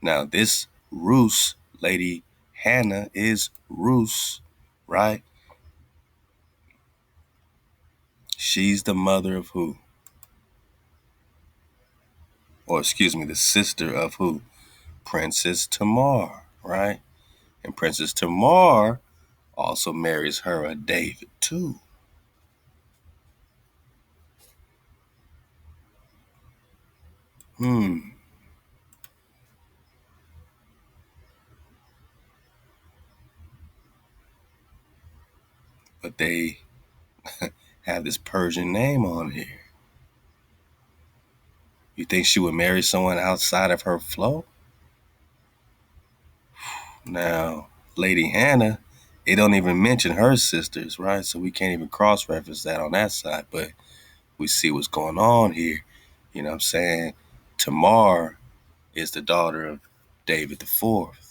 Now, this Rus, Lady Hannah, is Rus, right? She's the mother of who? Or excuse me, the sister of who? Princess Tamar, right? And Princess Tamar also marries her a David too. But they have this Persian name on here. You think she would marry someone outside of her flow? Now, Lady Hannah, it don't even mention her sisters, right? So we can't even cross-reference that on that side. But we see what's going on here. You know what I'm saying? Tamar is the daughter of David the Fourth.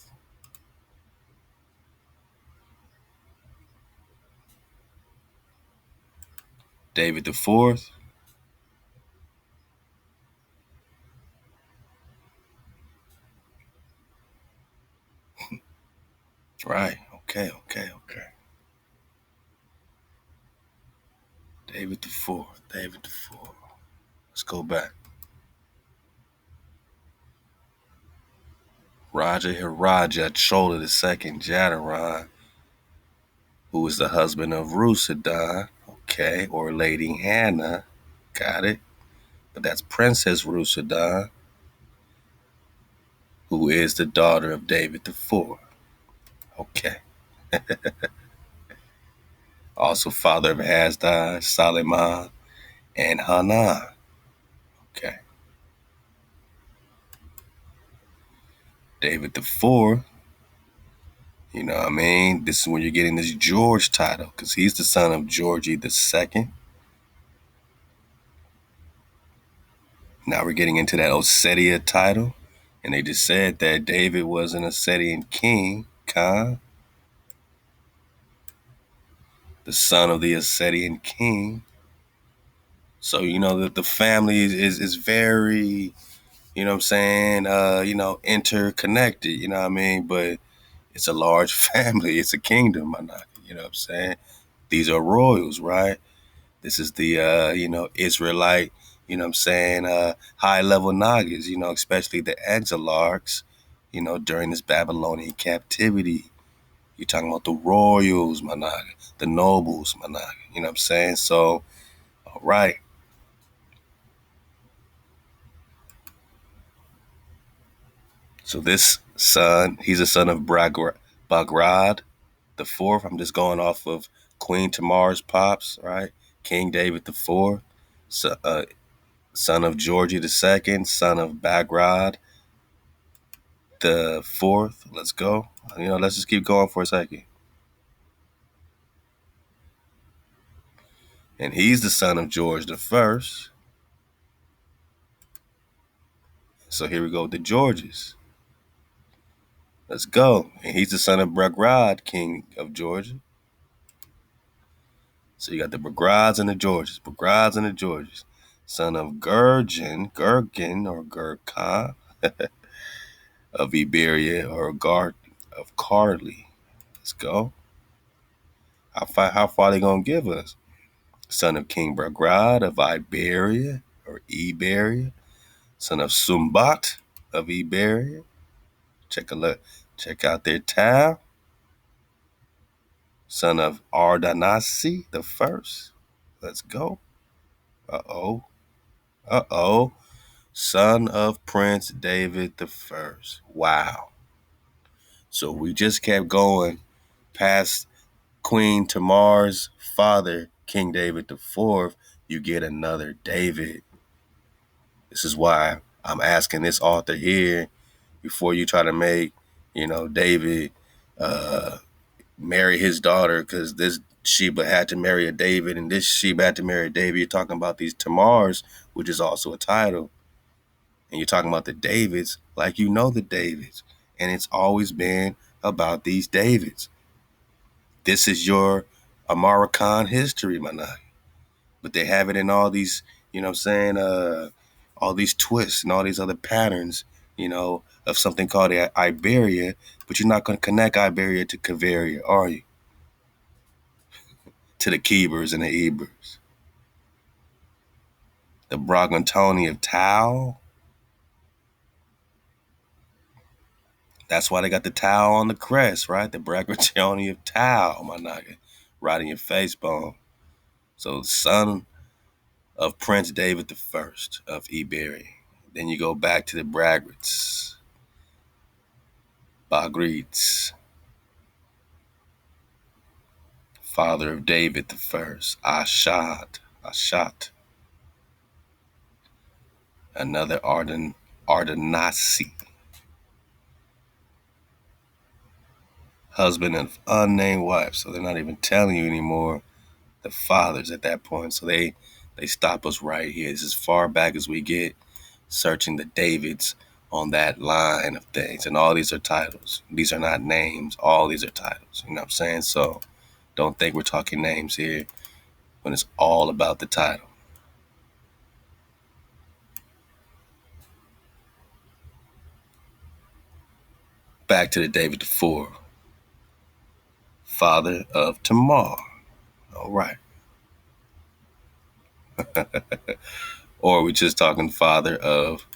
David the Fourth. Right. Okay. David the Fourth. David the Fourth. Let's go back. Raja Hiraja Chola the Second Jadaran, who was the husband of Rusadan, okay, or Lady Hannah. Got it. But that's Princess Rusadan, who is the daughter of David the Fourth. Okay. Also father of Asdai, Salimah, and Hanan. Okay. David the Fourth, you know what I mean? This is where you're getting this George title, because he's the son of Georgie the Second. Now we're getting into that Ossetia title. And they just said that David was an Ossetian king, Khan, the son of the Ossetian king. So, you know, that the family is very, you know what I'm saying, interconnected, you know what I mean? But it's a large family. It's a kingdom, you know what I'm saying? These are royals, right? This is the Israelite, high level Nagas, especially the exilarchs, during this Babylonian captivity. You're talking about the royals, my naga, the nobles, my naga. You know what I'm saying? So, all right. So this son, he's a son of Bagrad the fourth. I'm just going off of Queen Tamar's pops, right? King David the fourth, so, son of Georgie the second, son of Bagrad the fourth. Let's go. Let's just keep going for a second. And he's the son of George the first. So here we go with the Georges. Let's go. And he's the son of Bagrad, king of Georgia. So you got the Bagrads and the Georges. Bagrads and the Georges. Son of Gurgin or Gurkhan of Iberia or Gard of Cardley. Let's go. How far they gonna give us? Son of King Bagrad of Iberia or Iberia. Son of Sumbat of Iberia. Check a look. Check out their town. Son of Ardanasi the first. Let's go. Uh-oh. Uh-oh. Son of Prince David the first. Wow. So we just kept going past Queen Tamar's father, King David the fourth. You get another David. This is why I'm asking this author here before you try to make, David marry his daughter, because this Sheba had to marry a David and this Sheba had to marry a David. You're talking about these Tamars, which is also a title. And you're talking about the Davids like the Davids. And it's always been about these Davids. This is your Amara Khan history, my nigga. But they have it in all these, all these twists and all these other patterns, of something called Iberia. But you're not going to connect Iberia to Cavaria, are you? To the Kebers and the Ebers. The Bragantoni of Tau. That's why they got the Tau on the crest, right? The Bragantoni of Tau, my nigga. Right in your face bone. So son of Prince David the First of Iberia. Then you go back to the Bagrids. Father of David the First. Ashat. Another Ardenasi. Husband of unnamed wife. So they're not even telling you anymore the fathers at that point. So they stop us right here. It's as far back as we get, searching the Davids on that line of things. And all these are titles. These are not names. All these are titles. You know what I'm saying? So don't think we're talking names here when it's all about the title. Back to the David the Fourth, father of Tamar. All right. Or we're just talking father of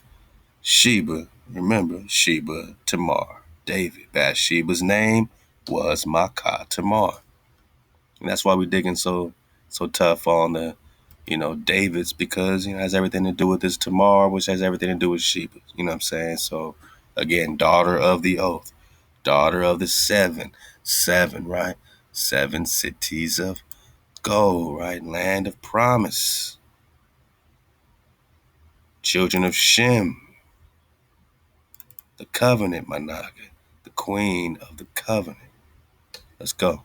Sheba. Remember, Sheba, Tamar, David. Bath-Sheba's name was Maakhah, Tamar. And that's why we're digging so tough on the, David's, because, it has everything to do with this Tamar, which has everything to do with Sheba. You know what I'm saying? So, again, daughter of the oath, daughter of the seven, right? 7 cities of gold, right? Land of promise. Children of Shem, the covenant, my naga, the queen of the covenant. Let's go.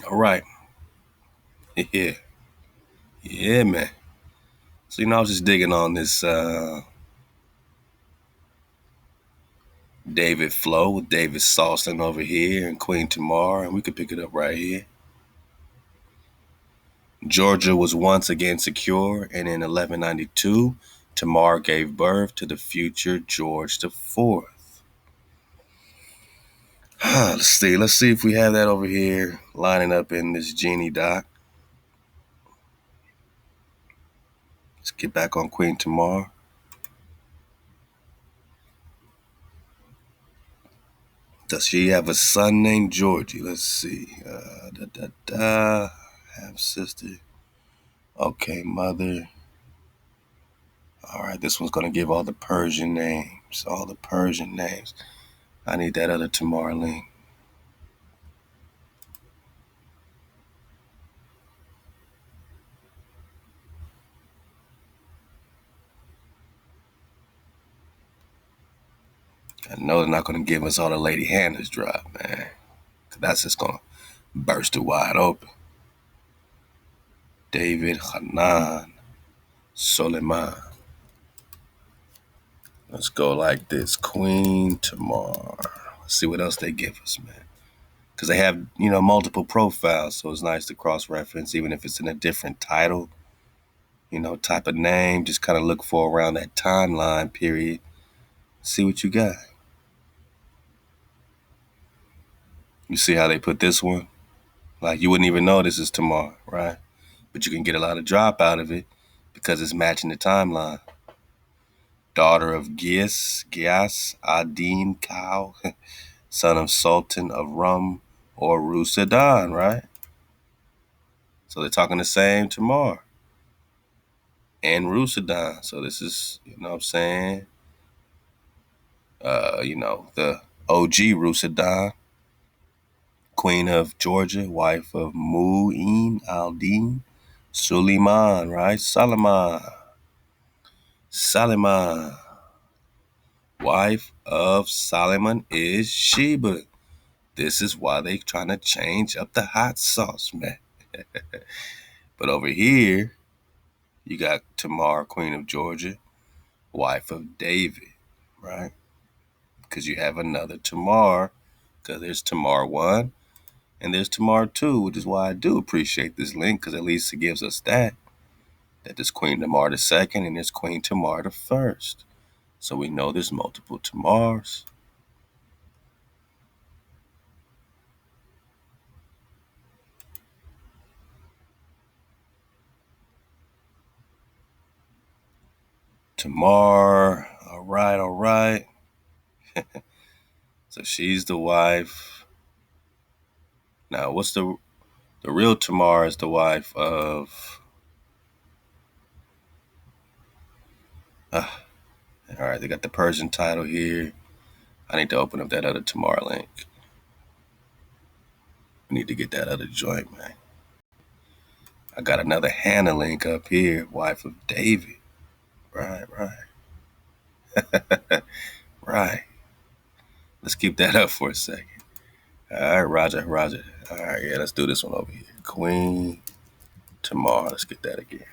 All right. Yeah. Yeah, man. So, I was just digging on this David flow with David Salston over here and Queen Tamar, and we could pick it up right here. Georgia was once again secure, and in 1192, Tamar gave birth to the future George IV. Let's see if we have that over here lining up in this genie doc. Let's get back on Queen Tamar. Does she have a son named Georgie? Let's see. Half sister. Okay, mother. All right, this one's gonna give all the Persian names. All the Persian names. I need that other Tamar link. I know they're not gonna give us all the Lady Hannah's drop, man. 'Cause that's just gonna burst it wide open. David, Hanan, Suleiman. Let's go like this. Queen Tamar. Let's see what else they give us, man. Because they have, multiple profiles, so it's nice to cross-reference, even if it's in a different title, type of name. Just kind of look for around that timeline period. See what you got. You see how they put this one? Like, you wouldn't even know this is Tamar, right? But you can get a lot of drop out of it because it's matching the timeline. Daughter of Gias Adin Kau, son of Sultan of Rum or Rusadan, right? So they're talking the same Tamar and Rusadan. So this is, what I'm saying, the OG Rusadan, queen of Georgia, wife of Mu'in al-Din Suleiman, right? Solomon, wife of Solomon is Sheba. This is why they trying to change up the hot sauce, man. But over here, you got Tamar, queen of Georgia, wife of David, right? Because you have another Tamar, because there's Tamar 1 and there's Tamar 2, which is why I do appreciate this link, because at least it gives us that there's Queen Tamar the second and there's Queen Tamar the first. So we know there's multiple Tamars. Tamar, all right. So she's the wife. Now, what's the real Tamar is the wife of. All right, they got the Persian title here. I need to open up that other Tamar link. We need to get that other joint, man. I got another Hannah link up here, wife of David. Right. Right. Let's keep that up for a second. All right, Roger. All right, yeah, let's do this one over here. Queen Tamar. Let's get that again.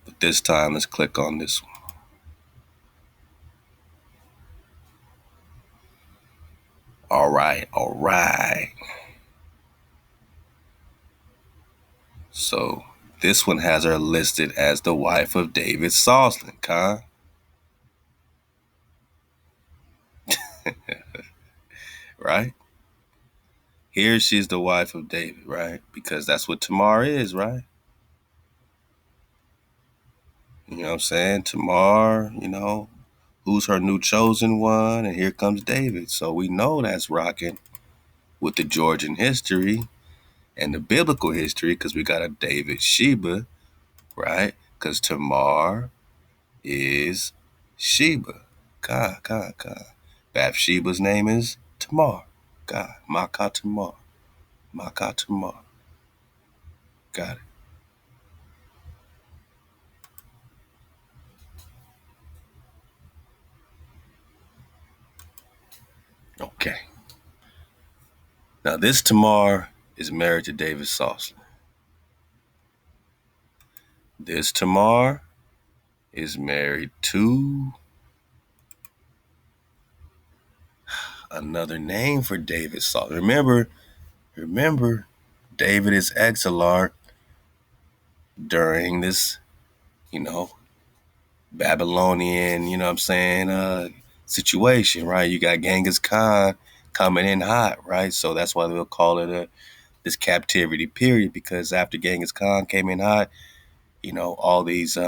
But this time, let's click on this one. All right. So this one has her listed as the wife of David Soslan, huh? Right? Here she's the wife of David, right? Because that's what Tamar is, right? You know what I'm saying? Tamar, who's her new chosen one? And here comes David. So we know that's rocking with the Georgian history and the biblical history, because we got a David Sheba, right? Because Tamar is Sheba. God. Bath-Sheba's name is Tamar. God. Maakhah Tamar. Got it. Okay. Now this Tamar is married to David Soslan. This Tamar is married to another name for David Soslan. Remember, David is exiled during this, Babylonian, situation, right? You got Genghis Khan coming in hot, right? So that's why they'll call it this captivity period, because after Genghis Khan came in hot, all these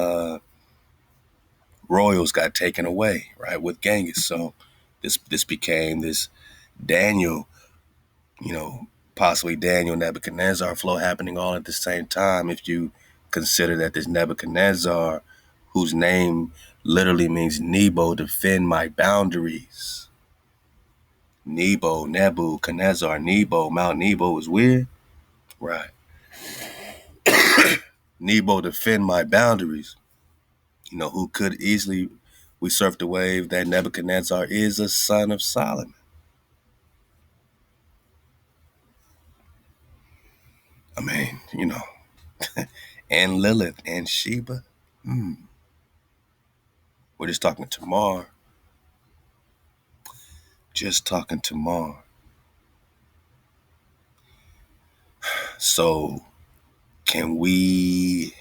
royals got taken away, right, with Genghis. So this became this Daniel, you know, possibly Daniel Nebuchadnezzar flow happening all at the same time. If you consider that this Nebuchadnezzar, whose name literally means Nebo, defend my boundaries. Nebo, Nebuchadnezzar, Nebo, Mount Nebo is weird. Right. Nebo, defend my boundaries. Who could easily, we surf the wave that Nebuchadnezzar is a son of Solomon. I mean, and Lilith and Sheba. We're just talking Tamar. Just talking Tamar. So, can we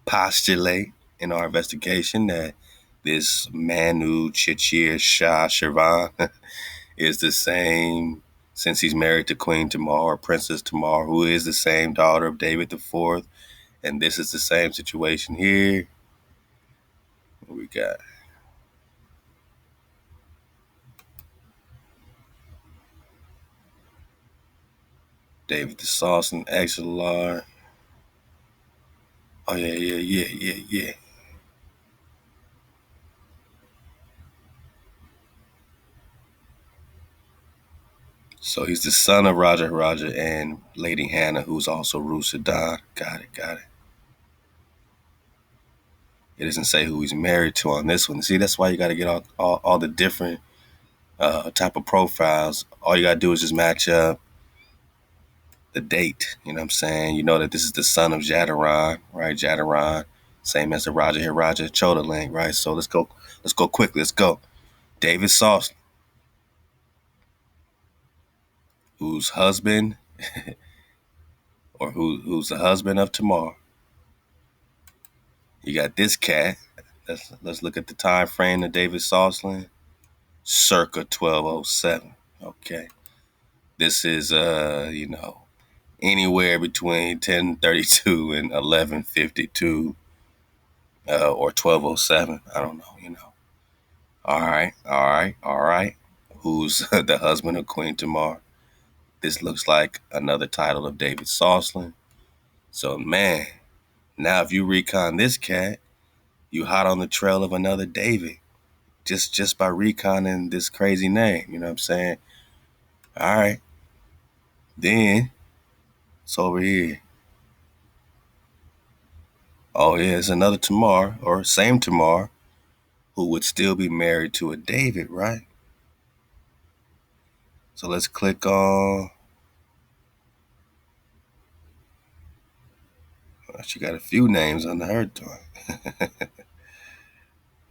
postulate in our investigation that this Manu Chichir Shah Shirvan is the same, since he's married to Queen Tamar, or Princess Tamar, who is the same daughter of David the Fourth, and this is the same situation here? What we got? David the Sauce and Exelar. Oh, yeah. So he's the son of Raja and Lady Hannah, who's also RUS. Got it. It doesn't say who he's married to on this one. See, that's why you got to get all the different type of profiles. All you got to do is just match up the date. You know what I'm saying? You know that this is the son of Jadaron, right? Jadaron, same as the Raja Chodalang, right? So let's go quickly. Let's go. David Sauce, whose husband, or who's the husband of Tamar. You got this cat. Let's look at the time frame of David Soslan, circa 1207. Okay, this is anywhere between 1032 and 1152, or 1207. I don't know. All right. Who's the husband of Queen Tamar? This looks like another title of David Soslan. So man, now if you recon this cat, you hot on the trail of another David. Just by reconning this crazy name, you know what I'm saying? All right. Then it's over here. Oh yeah, it's another Tamar, or same Tamar, who would still be married to a David, right? So let's click on. She got a few names under her tongue.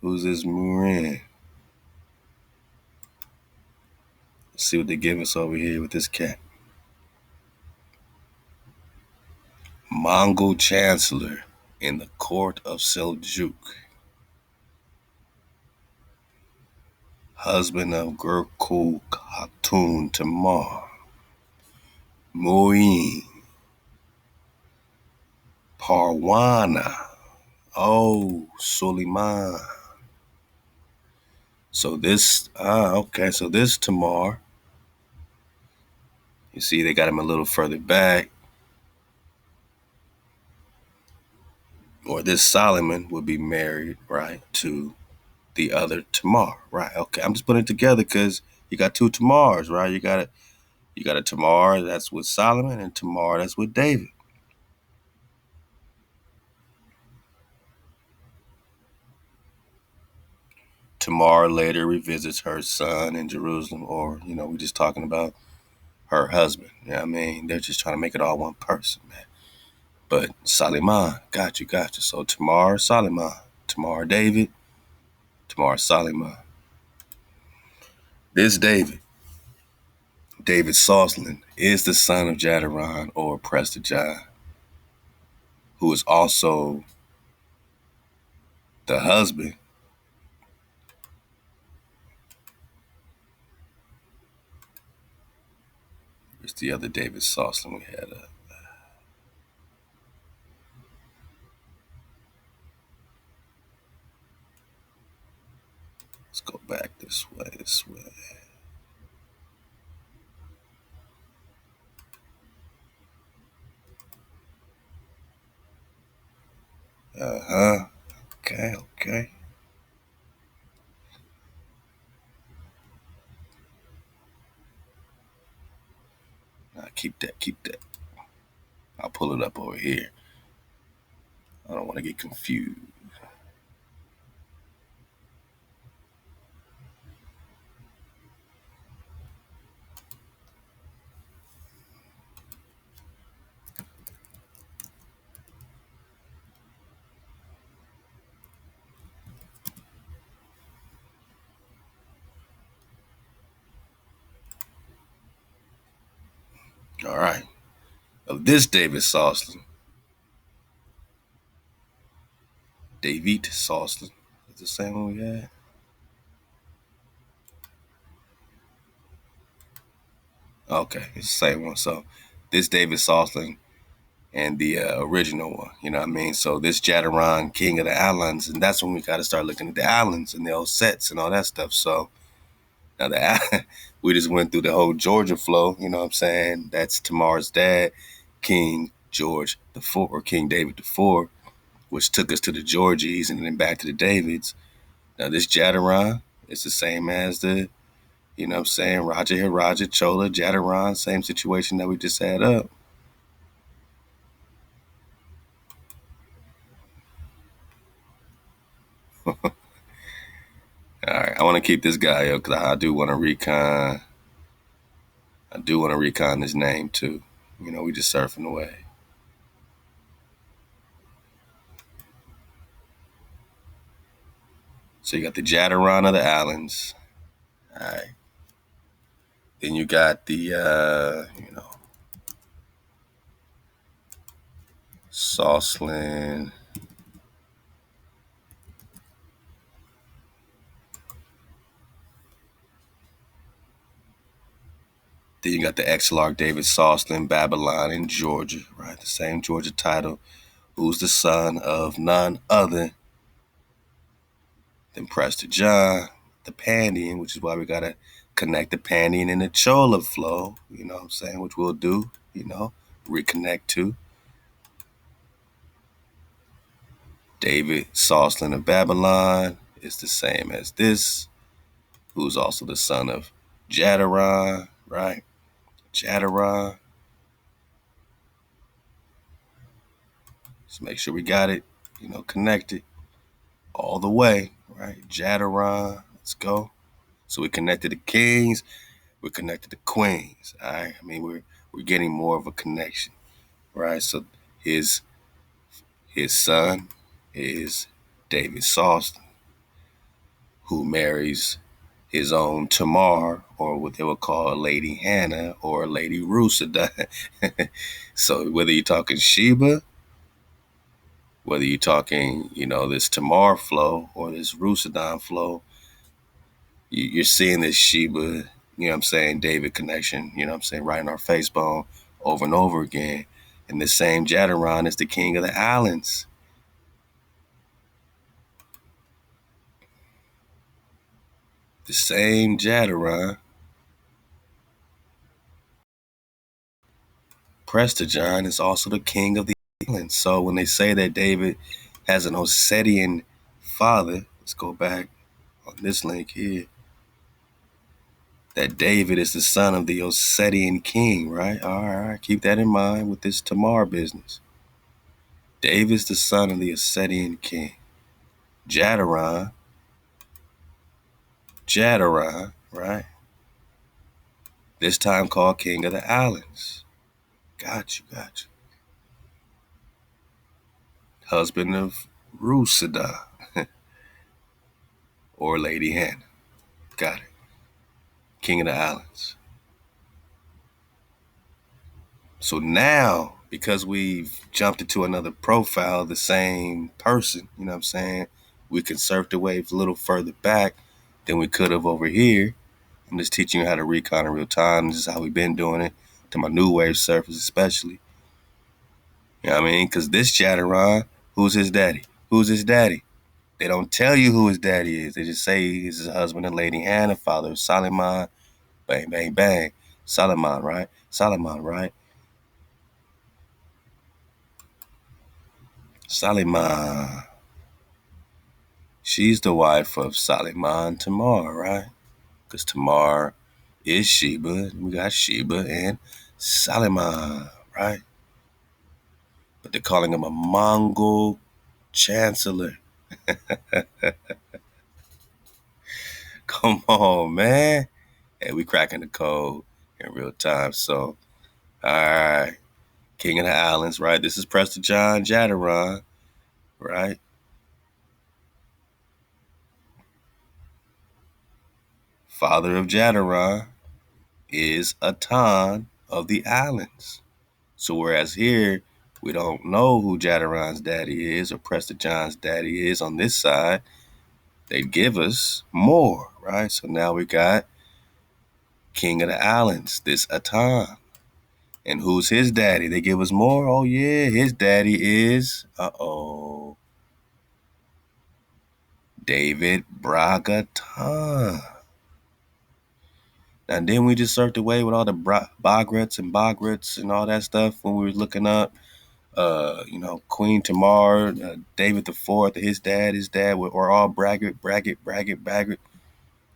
Who's this Marin? Let's see what they give us over here with this cat. Mongol Chancellor in the court of Seljuk. Husband of Gurkul Khatun Tamar. Muin. Parwana. Oh, Suleiman. So this, okay, so this Tamar, you see they got him a little further back. Or this Solomon would be married, right, to the other Tamar, right? Okay, I'm just putting it together because you got two Tamars, right? You got a Tamar that's with Solomon and Tamar that's with David. Tamar later revisits her son in Jerusalem, or we're just talking about her husband. You know what I mean? They're just trying to make it all one person, man. But Suleiman, got you. So Tamar, Suleiman, Tamar, David, Tamar, Suleiman. This David Soslan, is the son of Jadaron, or Prester John, who is also the husband Where's the other David Soslan we had? Let's go back this way. This way. Okay, okay. Nah, keep that, keep that. I'll pull it up over here. I don't want to get confused. All right. Of this David Soslan, David Soslan, is the same one we had? Okay, it's the same one. So this David Soslan and the original one, you know what I mean? So this Jadaron, King of the Islands, and that's when we got to start looking at the islands and the old sets and all that stuff. So now we just went through the whole Georgia flow, you know what I'm saying? That's Tamar's dad, King George the Fourth, or King David the Fourth, which took us to the Georgies and then back to the Davids. Now this Jadaron is the same as the, you know what I'm saying, Raja, Chola, Jadaron, same situation that we just had up. All right, I want to keep this guy up because I do want to recon. I do want to recon his name too. You know, we just surfing away. So you got the Jadaron of the Islands. All right. Then you got the, Soslan. Then you got the Exarch David Soslan, Babylon in Georgia, right? The same Georgia title. Who's the son of none other than Prester John, the Pandian, which is why we got to connect the Pandian and the Chola flow, you know what I'm saying, which we'll do, you know, reconnect to. David Soslan of Babylon is the same as this, who's also the son of Jadaron, right? Jadaron. Let's make sure we got it, you know, connected all the way, right? Jadaron, let's go. So we connected the kings, we're connected to queens, all right? I mean, we're getting more of a connection, right? So his son is David Soslan, who marries his own Tamar, or what they would call Lady Hannah or Lady Rusada. So whether you're talking Sheba, whether you're talking, you know, this Tamar flow or this Rusadon flow, you're seeing this Sheba, you know what I'm saying, David connection, you know what I'm saying, right in our face bone over and over again. And the same Jadaron is the king of the islands. The same Jadaron, Prester John, is also the king of the islands. So when they say that David has an Ossetian father, let's go back on this link here, that David is the son of the Ossetian king, right? All right, keep that in mind with this Tamar business. David's the son of the Ossetian king. Jadaron, right? This time called king of the islands. Got you. Husband of Rusada or Lady Hannah. Got it. King of the islands. So now, because we've jumped into another profile, the same person, you know what I'm saying, we can surf the waves a little further back than we could have over here. I'm just teaching you how to recon in real time. This is how we've been doing it. to my new wave surfers especially. You know what I mean? Because this Jadaron, who's his daddy? Who's his daddy? They don't tell you who his daddy is. They just say he's his husband and Lady Hannah, father of Solomon. Bang, bang, bang. Solomon, right? Solomon, right? Solomon. She's the wife of Solomon Tamar, right? Because Tamar is Sheba. We got Sheba and Solomon, right? But they're calling him a Mongol chancellor. Come on, man. Hey, we cracking the code in real time. So, all right. King of the Islands, right? This is Prester John Jadaron, right? Father of Jadaron is Atan of the islands. So whereas here, we don't know who Jadaron's daddy is or Prester John's daddy is on this side, they give us more, right? So now we got King of the Islands, this Atan. And who's his daddy? They give us more. Oh yeah, his daddy is David Bragatan. Now then we just surfed away with all the Bogrets and Bogrets and all that stuff when we were looking up Queen Tamar, David the Fourth, his dad were all braggart.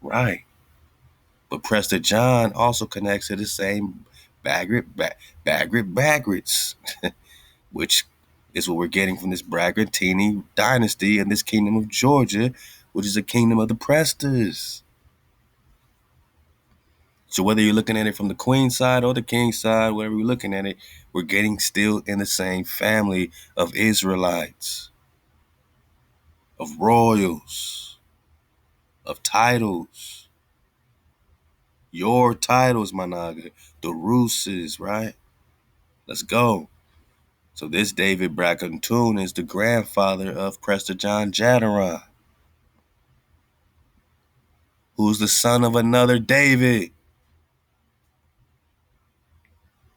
Right. But Prester John also connects to the same Baggarets, which is what we're getting from this Braggartini dynasty and this kingdom of Georgia, which is a kingdom of the Presters. So whether you're looking at it from the queen side or the king side, whatever you're looking at it, we're getting still in the same family of Israelites, of royals, of titles. Your titles, my naga. The RUSs, right? Let's go. So this David Braggartoon is the grandfather of Prester John Jadaron, who's the son of another David.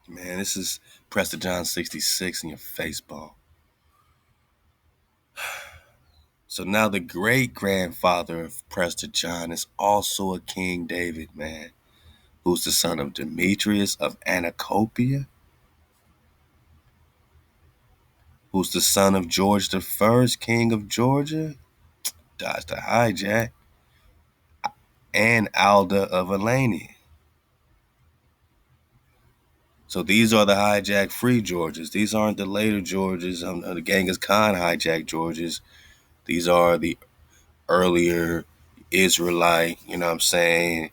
Man, this is Prester John 66 in your face ball. So now the great-grandfather of Prester John is also a King David, man, who's the son of Demetrius of Anacopia, who's the son of George the First, King of Georgia, dodge the hijack, and Alda of Alania. So these are the hijack-free Georges. These aren't the later Georges, the Genghis Khan hijack Georges. These are the earlier Israelite, you know what I'm saying,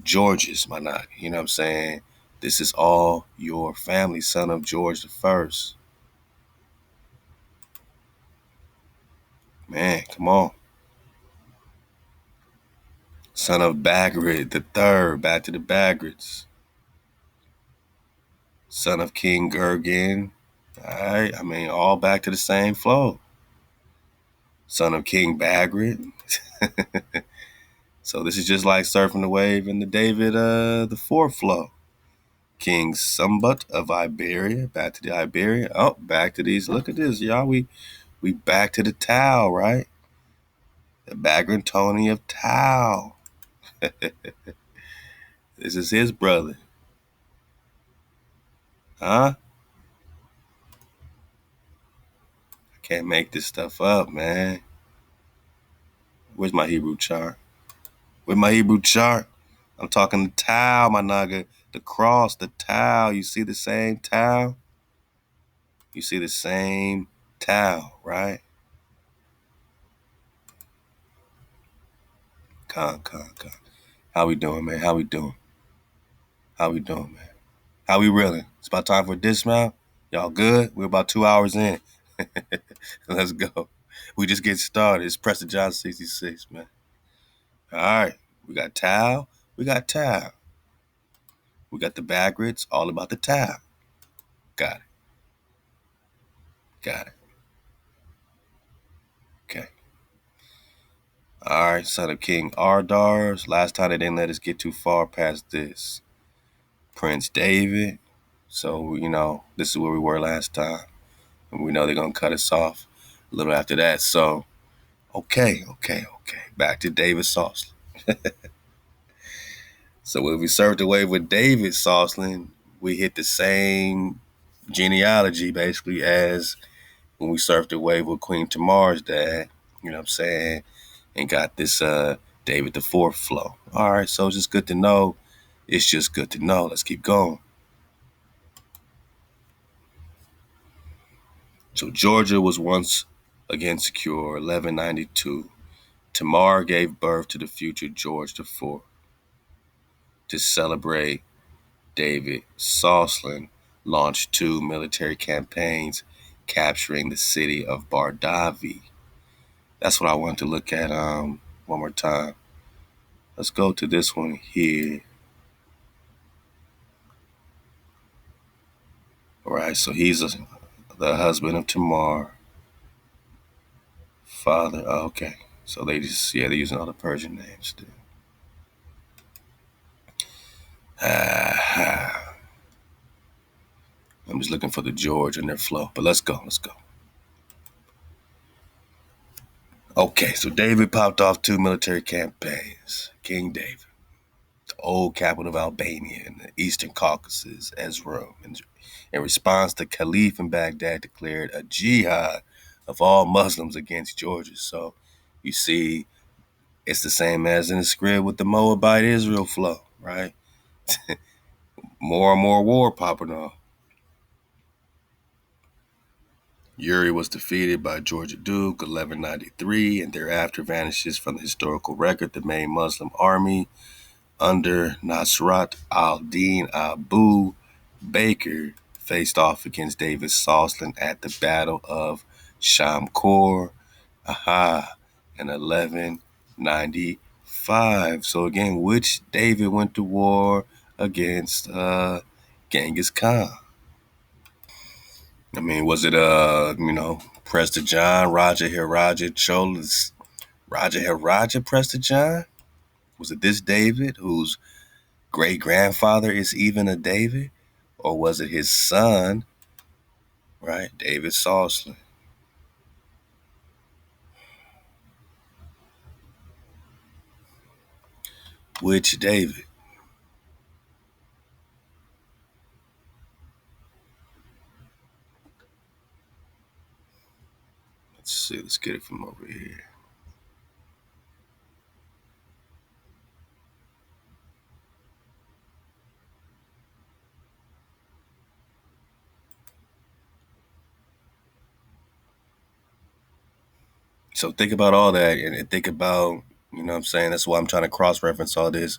Georges, my not, you know what I'm saying? This is all your family, son of George the First. Man, come on. Son of Bagrat the Third, back to the Bagrats. Son of King Gurgen. All right, I mean, all back to the same flow. Son of King Bagrat. So this is just like surfing the wave in the David the Fourth flow. King Sumbut of Iberia, back to the Iberia. Oh, back to these. Look at this, y'all. We back to the Tau, right? The Bagrantoni of Tau. This is his brother. Huh? I can't make this stuff up, man. Where's my Hebrew chart? Where's my Hebrew chart? I'm talking the Tau, my naga. The cross, the Tau. You see the same Tau? You see the same Tau, right? Con. How we doing, man? How we doing? How we doing, man? How we reeling? It's about time for a dismount. Y'all good? We're about 2 hours in. Let's go. We just get started. It's Prester John 66, man. All right. We got Tau. We got Tau. We got the Bagrats. All about the Tau. Got it. Got it. Okay. All right. Son of King Ardars. Last time they didn't let us get too far past this. Prince David. So, this is where we were last time. And we know they're going to cut us off a little after that. So, okay. Back to David Sosslin. So when we served away with David Sosslin, we hit the same genealogy basically as when we surfed away with Queen Tamar's dad, you know what I'm saying, and got this David the Fourth flow. All right, so it's just good to know. It's just good to know. Let's keep going. So Georgia was once again secure, 1192. Tamar gave birth to the future George the Fourth. To celebrate, David Sosslin launched two military campaigns capturing the city of Bardavi. That's what I want to look at one more time. Let's go to this one here. All right, so he's the husband of Tamar, father. Oh, okay, so they're using all the Persian names still. I'm just looking for the George in their flow, but let's go. Okay, so David popped off two military campaigns. King David, the old capital of Albania in the eastern Caucasus, Erzurum. In response, the Caliph in Baghdad declared a jihad of all Muslims against Georgia. So you see, it's the same as in the script with the Moabite Israel flow, right? More and more war popping off. Uri was defeated by Georgia Duke 1193 and thereafter vanishes from the historical record. The main Muslim army under Nasrat al-Din Abu Bakr faced off against David Sosslin at the Battle of Shamkor, in 1195. So again, which David went to war against Genghis Khan? I mean, was it Prester John, Raja Hiraja Chola's Raja Hiraja Prester John? Was it this David whose great grandfather is even a David? Or was it his son, right? David Sosslin. Which David? Let's see, let's get it from over here. So think about all that and think about, you know what I'm saying? That's why I'm trying to cross reference all this,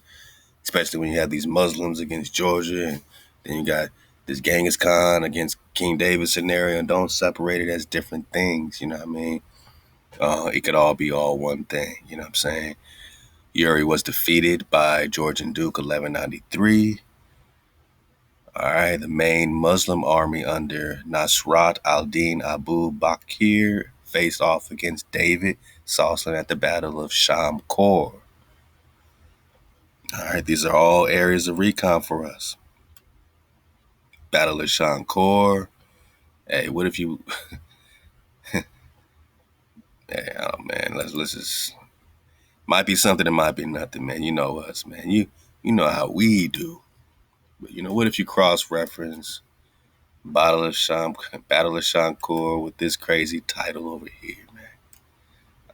especially when you have these Muslims against Georgia and then you got this Genghis Khan against King David scenario, and don't separate it as different things, you know what I mean? It could all be all one thing, you know what I'm saying? Uri was defeated by Georgian Duke 1193. All right, the main Muslim army under Nasrat al-Din Abu Bakr faced off against David Sosslin at the Battle of Shamkor. All right, these are all areas of recon for us. Battle of Shamkor. Hey, what if you? Hey, oh man, let's just. Might be something, it might be nothing, man. You know us, man. You know how we do. But what if you cross reference Battle of Shamkor with this crazy title over here, man?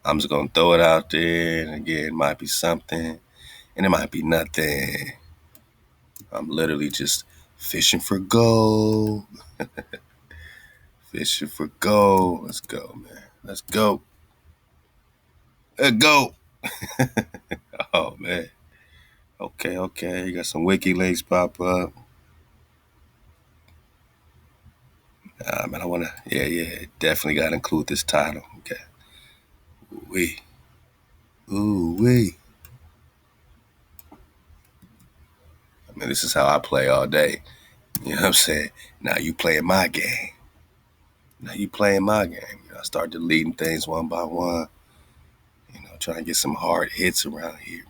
I'm just gonna throw it out there, and again, it might be something, and it might be nothing. I'm literally just fishing for gold, fishing for gold. Let's go, man. Let's go. Let's go. Oh man. Okay. You got some wiki links pop up. Man, I wanna. Yeah. Definitely gotta include this title. Okay. Ooh wee. Ooh wee. I mean, this is how I play all day. You know what I'm saying? Now you playing my game. Now you playing my game. I start deleting things one by one. Trying to get some hard hits around here,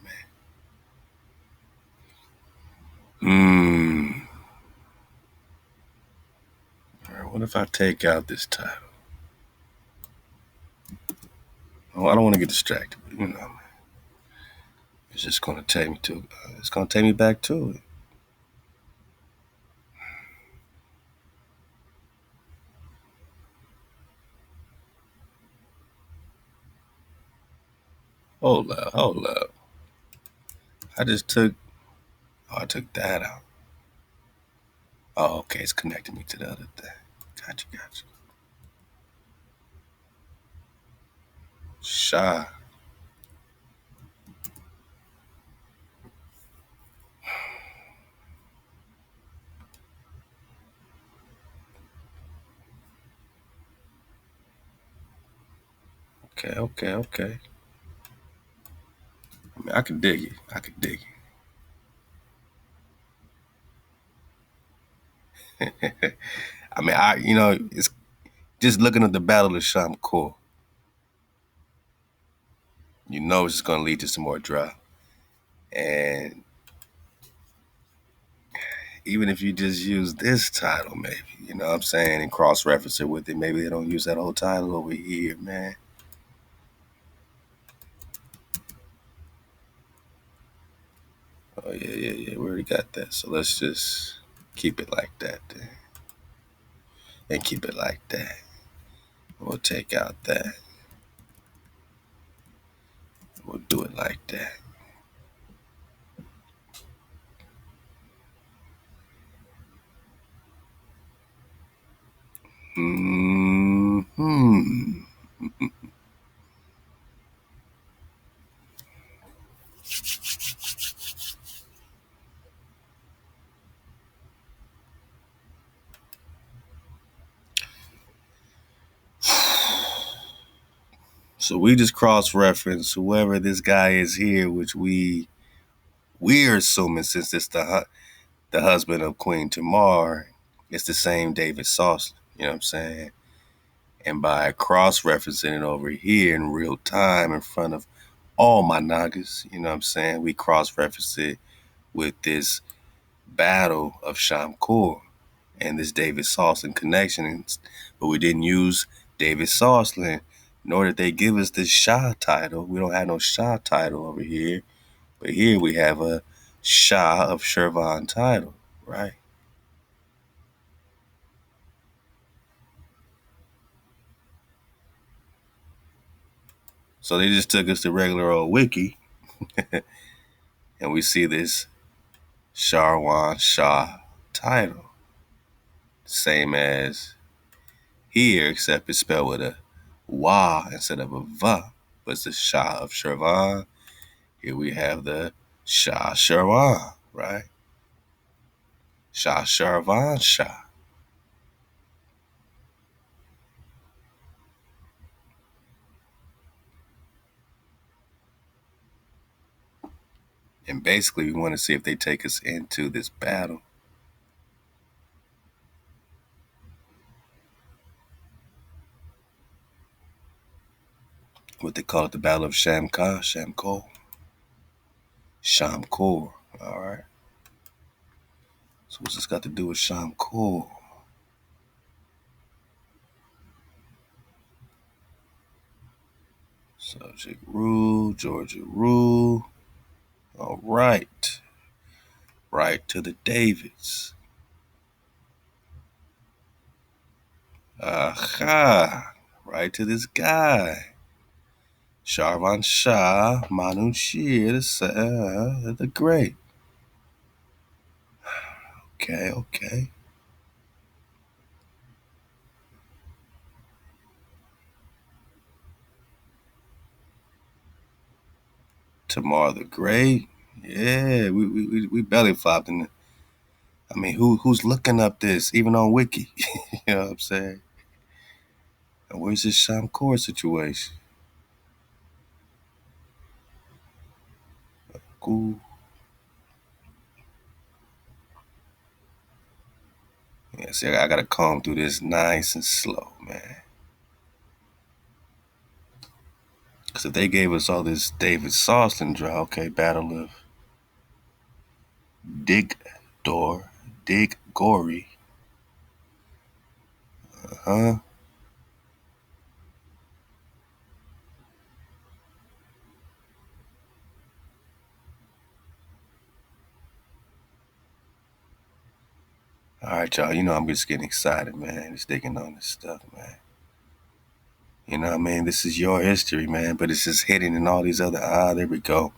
man. What if I take out this title? Oh, I don't want to get distracted, but it's just going to take me to. It's going to take me back to it. Hold up, hold up. I just took. Oh, I took that out. Oh, okay. It's connecting me to the other thing. Gotcha, gotcha. Shy. Okay, okay, okay. I mean, I can dig it. I can dig it. I mean, it's just looking at the Battle of Shamkur. It's just going to lead to some more drama. And even if you just use this title, maybe, you know what I'm saying, and cross-reference it with it, maybe they don't use that whole title over here, man. Oh, yeah, yeah, yeah. We already got that. So let's just keep it like that then. And keep it like that. We'll take out that. We'll do it like that. Hmm. So we just cross-reference whoever this guy is here, which we're assuming since it's the husband of Queen Tamar, it's the same David Sauceland. You know what I'm saying? And by cross-referencing it over here in real time in front of all my Nagas, you know what I'm saying? We cross-reference it with this battle of Shamkur and this David Sauceland connection. But we didn't use David Sauceland, nor did they give us the Shah title. We don't have no Shah title over here. But here we have a Shah of Shirvan title, right? So they just took us to regular old wiki, and we see this Sharwan Shah title. Same as here, except it's spelled with a wa instead of a va. But it's the Shah of Shirvan. Here we have the Shah Shirvan, right? Shah Shirvan Shah. And basically, we want to see if they take us into this battle. What they call it, the Battle of Shamkur. Shamkur, all right? So what's this got to do with Shamkur? Subject rule, Georgia rule. All right. Right to the Davids. Aha. Right to this guy. Sharvan Shah, Manushir, the Great. Okay, okay. Tamar the Great. Yeah, we belly flopped in it. I mean, who's looking up this, even on Wiki? You know what I'm saying? And where's this Shamkur situation? Cool. Yeah, see, I gotta comb through this nice and slow, man. Because if they gave us all this David Sauceland draw, okay, Battle of Dig Door, Dig Gory. Huh? All right, y'all. You know I'm just getting excited, man. Just digging on this stuff, man. You know what I mean? This is your history, man, but it's just hidden in all these other. There we go.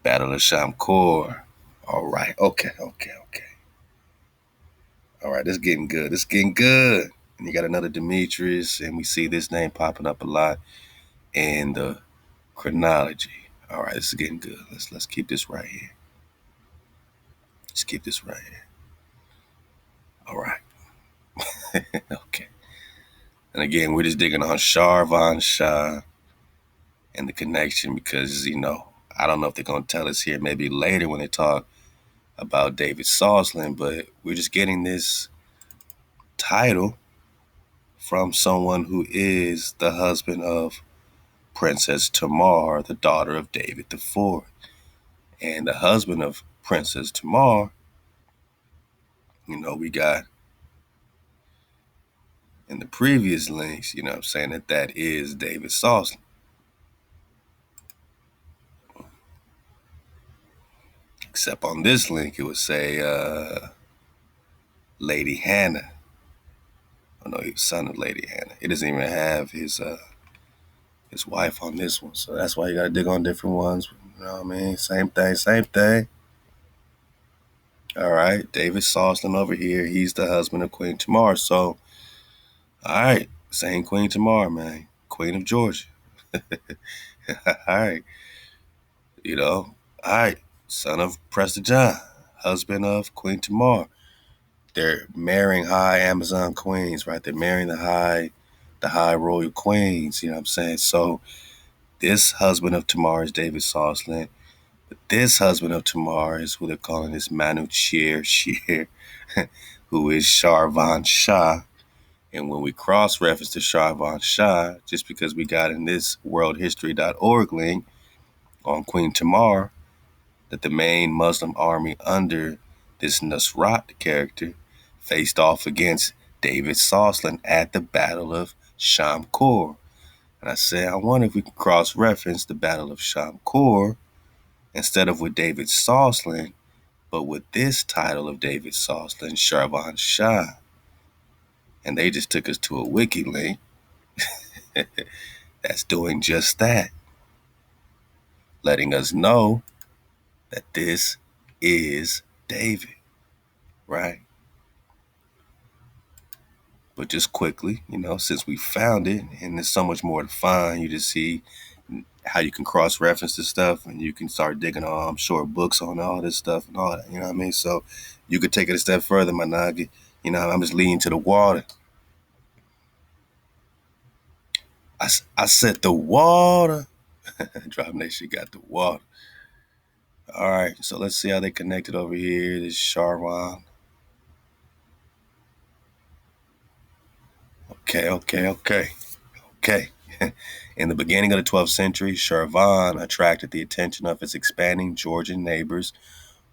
Battle of Shamkur. All right. Okay. All right. This is getting good. This is getting good. And you got another Demetrius, and we see this name popping up a lot in the chronology. All right. This is getting good. Let's keep this right here. Let's keep this right here. All right. Okay. And again, we're just digging on Sharvan Shah and the connection because, I don't know if they're going to tell us here maybe later when they talk about David Soslan, but we're just getting this title from someone who is the husband of Princess Tamar, the daughter of David IV. And the husband of Princess Tamar, we got in the previous links, I'm saying that is David Soslan. Except on this link, it would say Lady Hannah. Oh no, he was son of Lady Hannah. It doesn't even have his wife on this one, so that's why you gotta dig on different ones. You know what I mean? Same thing. All right, David Soslan over here. He's the husband of Queen Tamar. So, all right, same Queen Tamar, man, Queen of Georgia. All right, all right, son of Prester John, husband of Queen Tamar. They're marrying high Amazon queens, right? They're marrying the high royal queens. You know what I'm saying? So this husband of Tamar is David Soslan. But this husband of Tamar is who they're calling this Manu Shir, who is Sharvan Shah. And when we cross-reference to Sharvan Shah, just because we got in this worldhistory.org link on Queen Tamar, that the main Muslim army under this Nusrat character faced off against David Soslan at the Battle of Shamkur. And I said, I wonder if we can cross-reference the Battle of Shamkur instead of with David Soslan, but with this title of David Soslan, Sharvan Shah. And they just took us to a wiki link that's doing just that, letting us know that this is David, right? But just quickly, since we found it, and there's so much more to find, you just see how you can cross-reference this stuff, and you can start digging on, I'm sure, books on all this stuff and all that, you know what I mean? So you could take it a step further, my nugget. I'm just leading to the water. I said the water. Drop Nation got the water. All right, so let's see how they connected over here. This is Sharwan. Okay. In the beginning of the 12th century, Sharvan attracted the attention of its expanding Georgian neighbors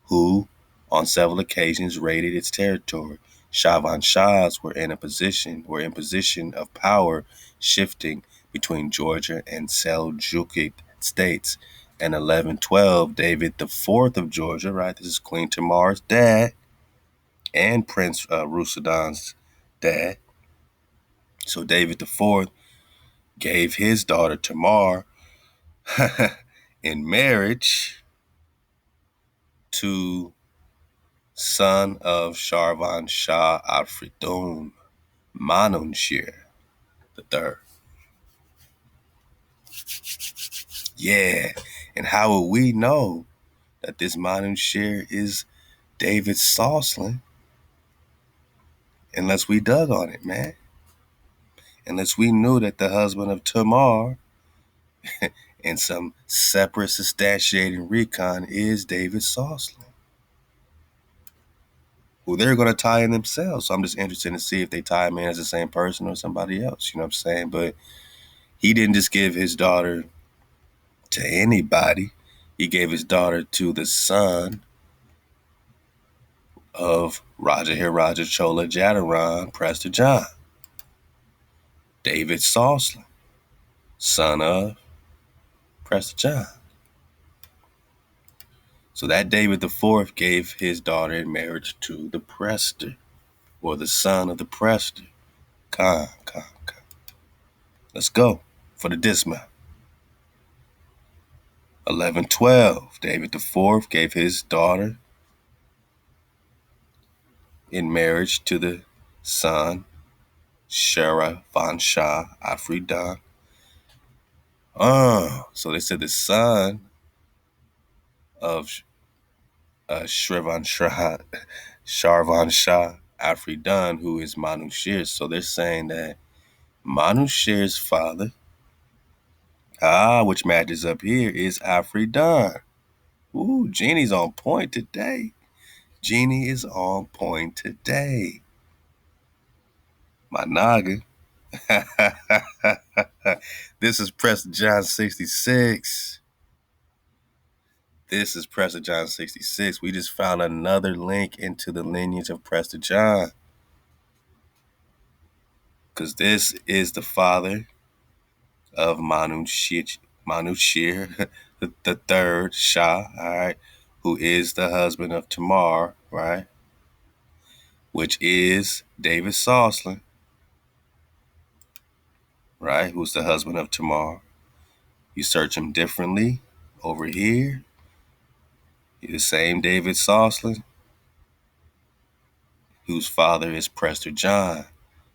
who, on several occasions, raided its territory. Sharvan Shahs were in position of power shifting between Georgia and Seljuk states. In 1112, David IV of Georgia, right, this is Queen Tamar's dad, and Prince Rusudan's dad. So David IV gave his daughter Tamar in marriage to son of Sharvan Shah Alfredun Manunshir the third. Yeah, and how will we know that this Manunshir is David Soslan unless we dug on it, man? Unless we knew that the husband of Tamar in some separate substantiating recon is David Soslan, who they're going to tie in themselves. So I'm just interested to see if they tie him in as the same person or somebody else, you know what I'm saying? But he didn't just give his daughter to anybody. He gave his daughter to the son of Raja Hiraja Chola Jadaron Prester John, David Soslan, son of Prester John. So that David IV gave his daughter in marriage to the Prester, or the son of the Prester. Khan. Let's go for the dismount. 1112, David IV gave his daughter in marriage to the son, Shara Van Shah Afridan. So they said the son of Shravan Sharvan Shah Afridan, who is Manu Shir. So they're saying that Manu Shir's father, which matches up here, is Afridan. Ooh, Jeannie's on point today. Jeannie is on point today. My noggin. This is Prester John 66. This is Prester John 66. We just found another link into the lineage of Prester John. Because this is the father of Manu Shir, the third Shah, all right, who is the husband of Tamar, right, which is David Soslan, right, who's the husband of Tamar. You search him differently over here. He's the same David Soslan, whose father is Prester John,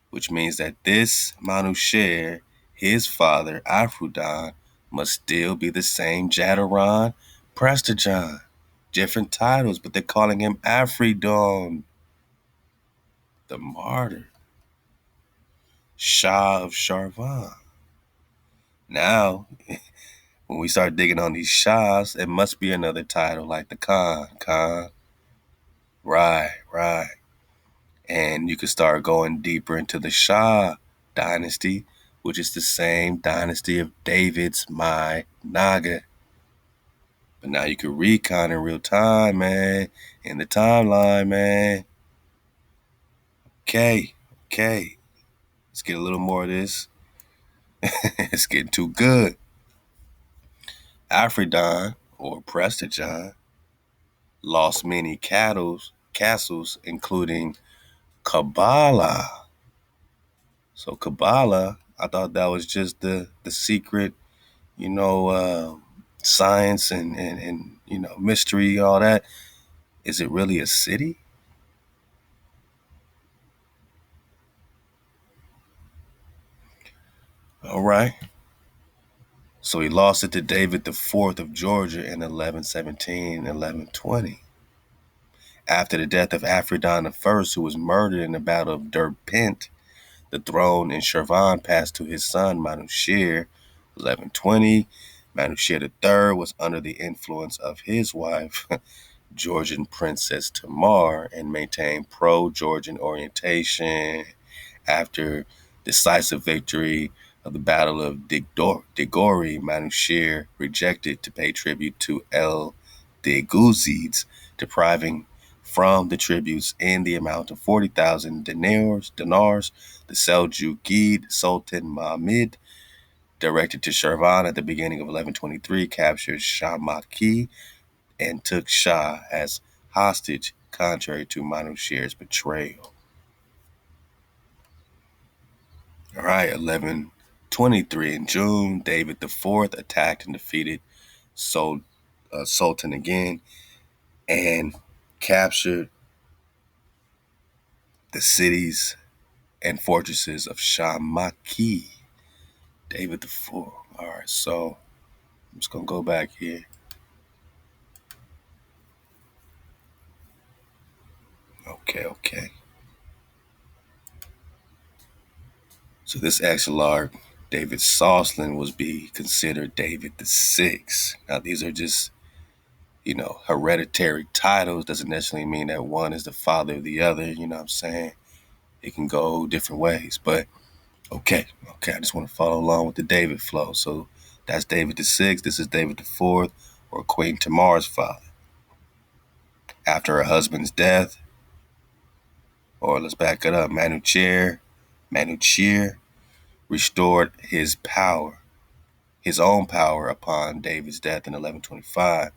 which means that this Manu Sher, his father, Afrudan, must still be the same Jadaron Prester John. Different titles, but they're calling him Afridon, the martyr, Shah of Sharvan. Now, when we start digging on these Shahs, it must be another title like the Khan. Right. And you could start going deeper into the Shah dynasty, which is the same dynasty of David's Naga. But now you can recon in real time, man, in the timeline, man. Okay. Let's get a little more of this. It's getting too good. Afridon, or Prester John, lost many castles, including Kabbalah. So Kabbalah, I thought that was just the secret, science and mystery, all that. Is it really a city? All right. So he lost it to David IV of Georgia in 1117, 1120. After the death of Afridon I, who was murdered in the Battle of Derpent, the throne in Shirvan passed to his son Manushir, 1120. Manushir III was under the influence of his wife, Georgian Princess Tamar, and maintained pro-Georgian orientation. After decisive victory of the Battle of Digori, Manushir rejected to pay tribute to El Deguzids, depriving from the tributes in the amount of 40,000 dinars. The Seljuk Sultan Mahmud, directed to Shirvan at the beginning of 1123, captured Shamaki and took Shah as hostage, contrary to Manushir's betrayal. All right, 1123 in June, David IV attacked and defeated Sultan again and captured the cities and fortresses of Shamaki. David IV. All right, so I'm just going to go back here. Okay. So this Exarch, David Soslan, was be considered David VI. Now, these are just, hereditary titles. Doesn't necessarily mean that one is the father of the other. You know what I'm saying? It can go different ways. But, okay. I just want to follow along with the David flow. So that's David VI. This is David IV, or Queen Tamar's father. After her husband's death, or let's back it up. Manuchihr restored his power, his own power upon David's death in 1125.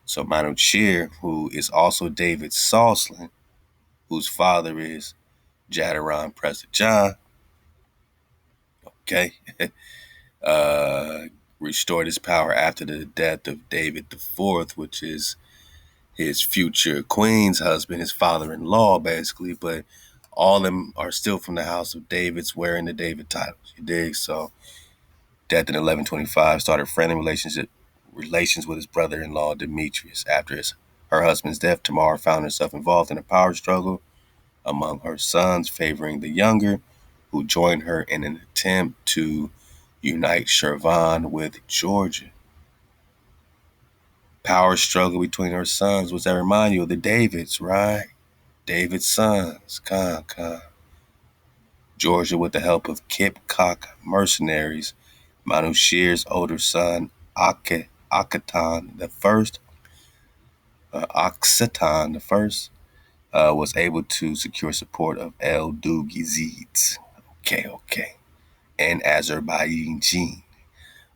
So Manuchihr, who is also David's Soslan, whose father is Jadaron Prester John, okay, uh, restored his power after the death of David the Fourth, which is his future queen's husband, his father-in-law, basically. But all of them are still from the house of David, wearing the David titles. You dig? So, death in 1125 started friendly relations with his brother-in-law Demetrius. After her husband's death, Tamar found herself involved in a power struggle among her sons, favoring the younger, who joined her in an attempt to unite Shirvan with Georgia. Power struggle between her sons. Was that remind you of the Davids, right? David's sons, Khan. Georgia, with the help of Kipchak mercenaries, Manushir's older son, Akhetan the First, Aksetan the First, was able to secure support of El Dugizids, okay, and Azerbaijan,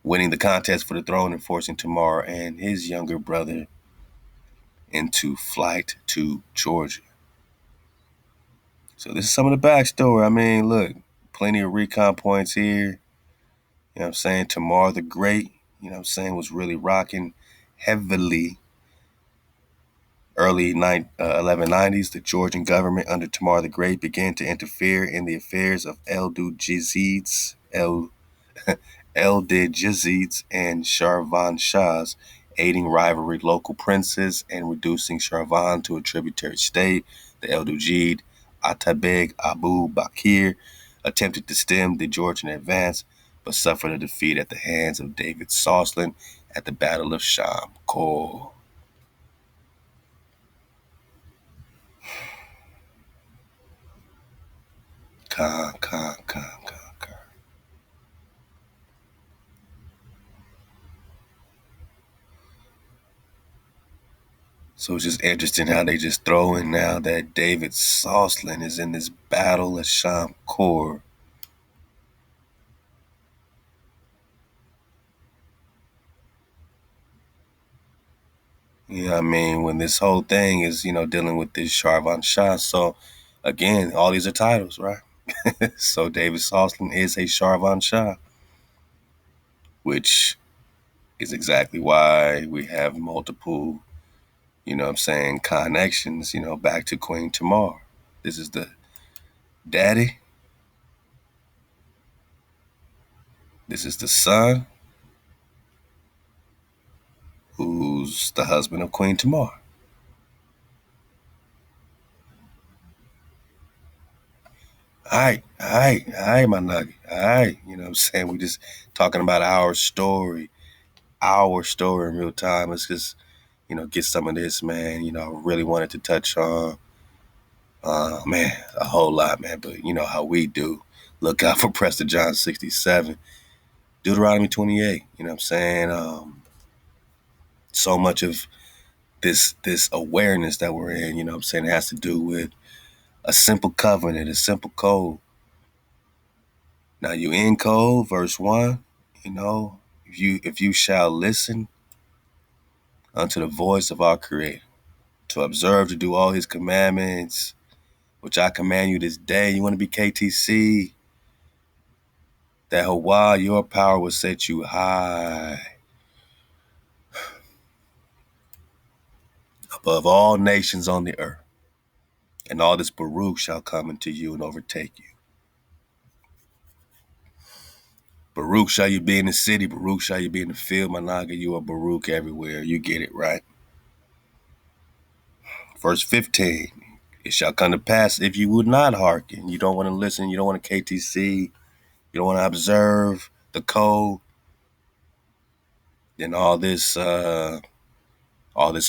winning the contest for the throne and forcing Tamar and his younger brother into flight to Georgia. So this is some of the backstory. I mean, look, plenty of recon points here. You know what I'm saying? Tamar the Great, you know what I'm saying, was really rocking heavily. Early 1190s, the Georgian government under Tamar the Great began to interfere in the affairs of Eldijizids and Sharvan Shahs, aiding rivalry local princes and reducing Sharvan to a tributary state. The Eldujid, Atabeg Abu Bakr, attempted to stem the Georgian advance, but suffered a defeat at the hands of David Soslan at the Battle of Shamkor. Khan. So it's just interesting how they just throw in now that David Soslan is in this battle at Shamkor. You know what I mean? When this whole thing is, dealing with this Sharvan Shah. So again, all these are titles, right? So David Soslan is a Sharvan Shah, which is exactly why we have multiple, connections, back to Queen Tamar. This is the daddy. This is the son, who's the husband of Queen Tamar. All right, my nugget. All right, you know what I'm saying? We just talking about our story in real time. Let's just, get some of this, man. I really wanted to touch on, man, a whole lot, man. But you know how we do. Look out for Prester John 67, Deuteronomy 28. You know what I'm saying? So much of this awareness that we're in, you know what I'm saying, it has to do with a simple covenant, a simple code. Now you in code, verse 1, if you shall listen unto the voice of our Creator, to observe to do all his commandments, which I command you this day. You want to be KTC, that HaWah, your power will set you high above all nations on the earth. And all this Baruch shall come into you and overtake you. Baruch shall you be in the city, Baruch shall you be in the field, Managa, you are Baruch everywhere. You get it right. Verse 15, it shall come to pass if you would not hearken. You don't want to listen, you don't want to KTC, you don't want to observe the code, then all this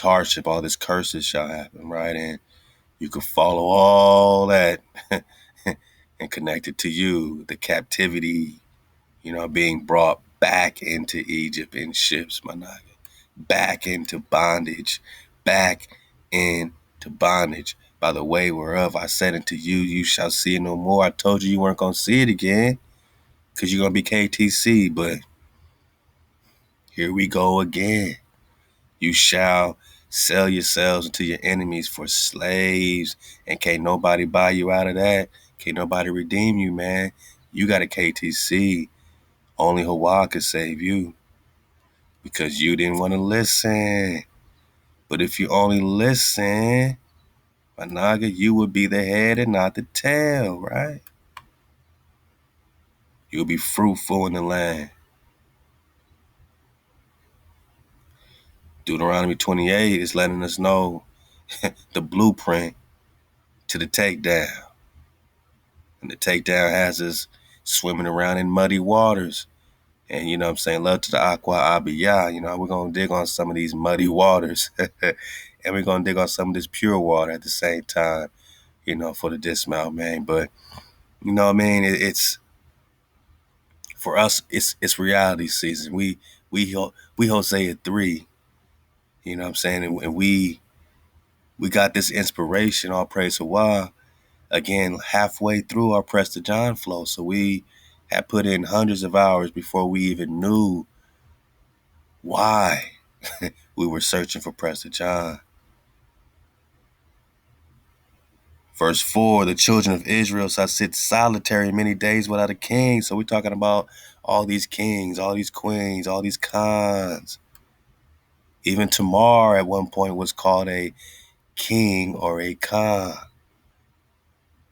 hardship, all this curses shall happen, right? And you can follow all that and connect it to you, the captivity, being brought back into Egypt in ships, Managa, back into bondage, back into bondage, By the way whereof I said unto you, you shall see it no more. I told you weren't going to see it again because you're going to be KTC. But here we go again. You shall sell yourselves unto your enemies for slaves. And can't nobody buy you out of that. Can't nobody redeem you, man. You got a KTC. Only HaWah could save you because you didn't want to listen. But if you only listen, my naga, you would be the head and not the tail, right? You'll be fruitful in the land. Deuteronomy 28 is letting us know the blueprint to the takedown. And the takedown has us swimming around in muddy waters. And you know what I'm saying? Love to the aqua abiyah. You know, we're going to dig on some of these muddy waters. And we're going to dig on some of this pure water at the same time, you know, for the dismount, man. But, you know what I mean? It's for us, it's reality season. We Hosea 3, you know what I'm saying? And we got this inspiration, all praise HaWah, again, halfway through our Prester John flow. So we had put in hundreds of hours before we even knew why we were searching for Prester John. Verse 4, the children of Israel shall sit solitary many days without a king. So we're talking about all these kings, all these queens, all these khans. Even Tamar at one point was called a king or a khan,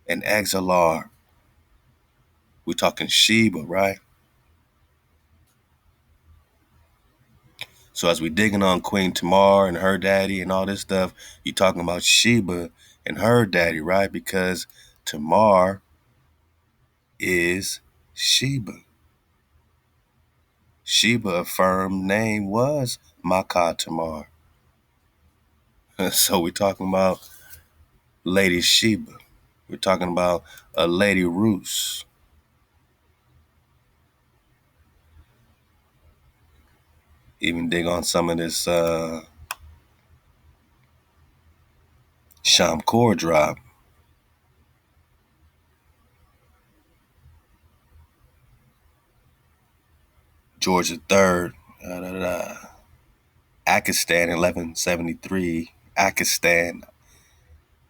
an exilar. We're talking Sheba, right? So as we digging on Queen Tamar and her daddy and all this stuff, you're talking about Sheba and her daddy, right? Because Tamar is Sheba. Sheba, affirmed name was Maakhah Tamar. So we're talking about Lady Sheba. We're talking about a Lady RUS. Even dig on some of this Sham Core drop. George III, Akistan, 1173. Akistan,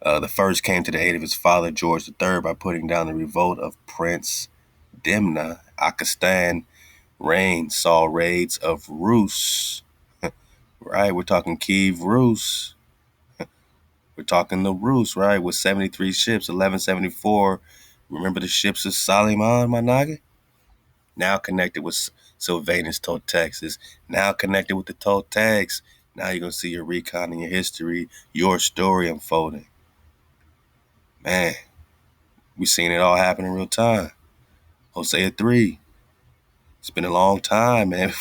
the first came to the aid of his father, George III, by putting down the revolt of Prince Dimna. Akistan reign saw raids of RUS. Right, we're talking Kiev RUS. We're talking the RUS, right, with 73 ships, 1174. Remember the ships of Suleiman, my naga? Now connected with Sylvanus Toltexes. Now connected with the Toltecs. Now you're going to see your recon and your history, your story unfolding. Man, we seen it all happen in real time. Hosea 3. It's been a long time, man,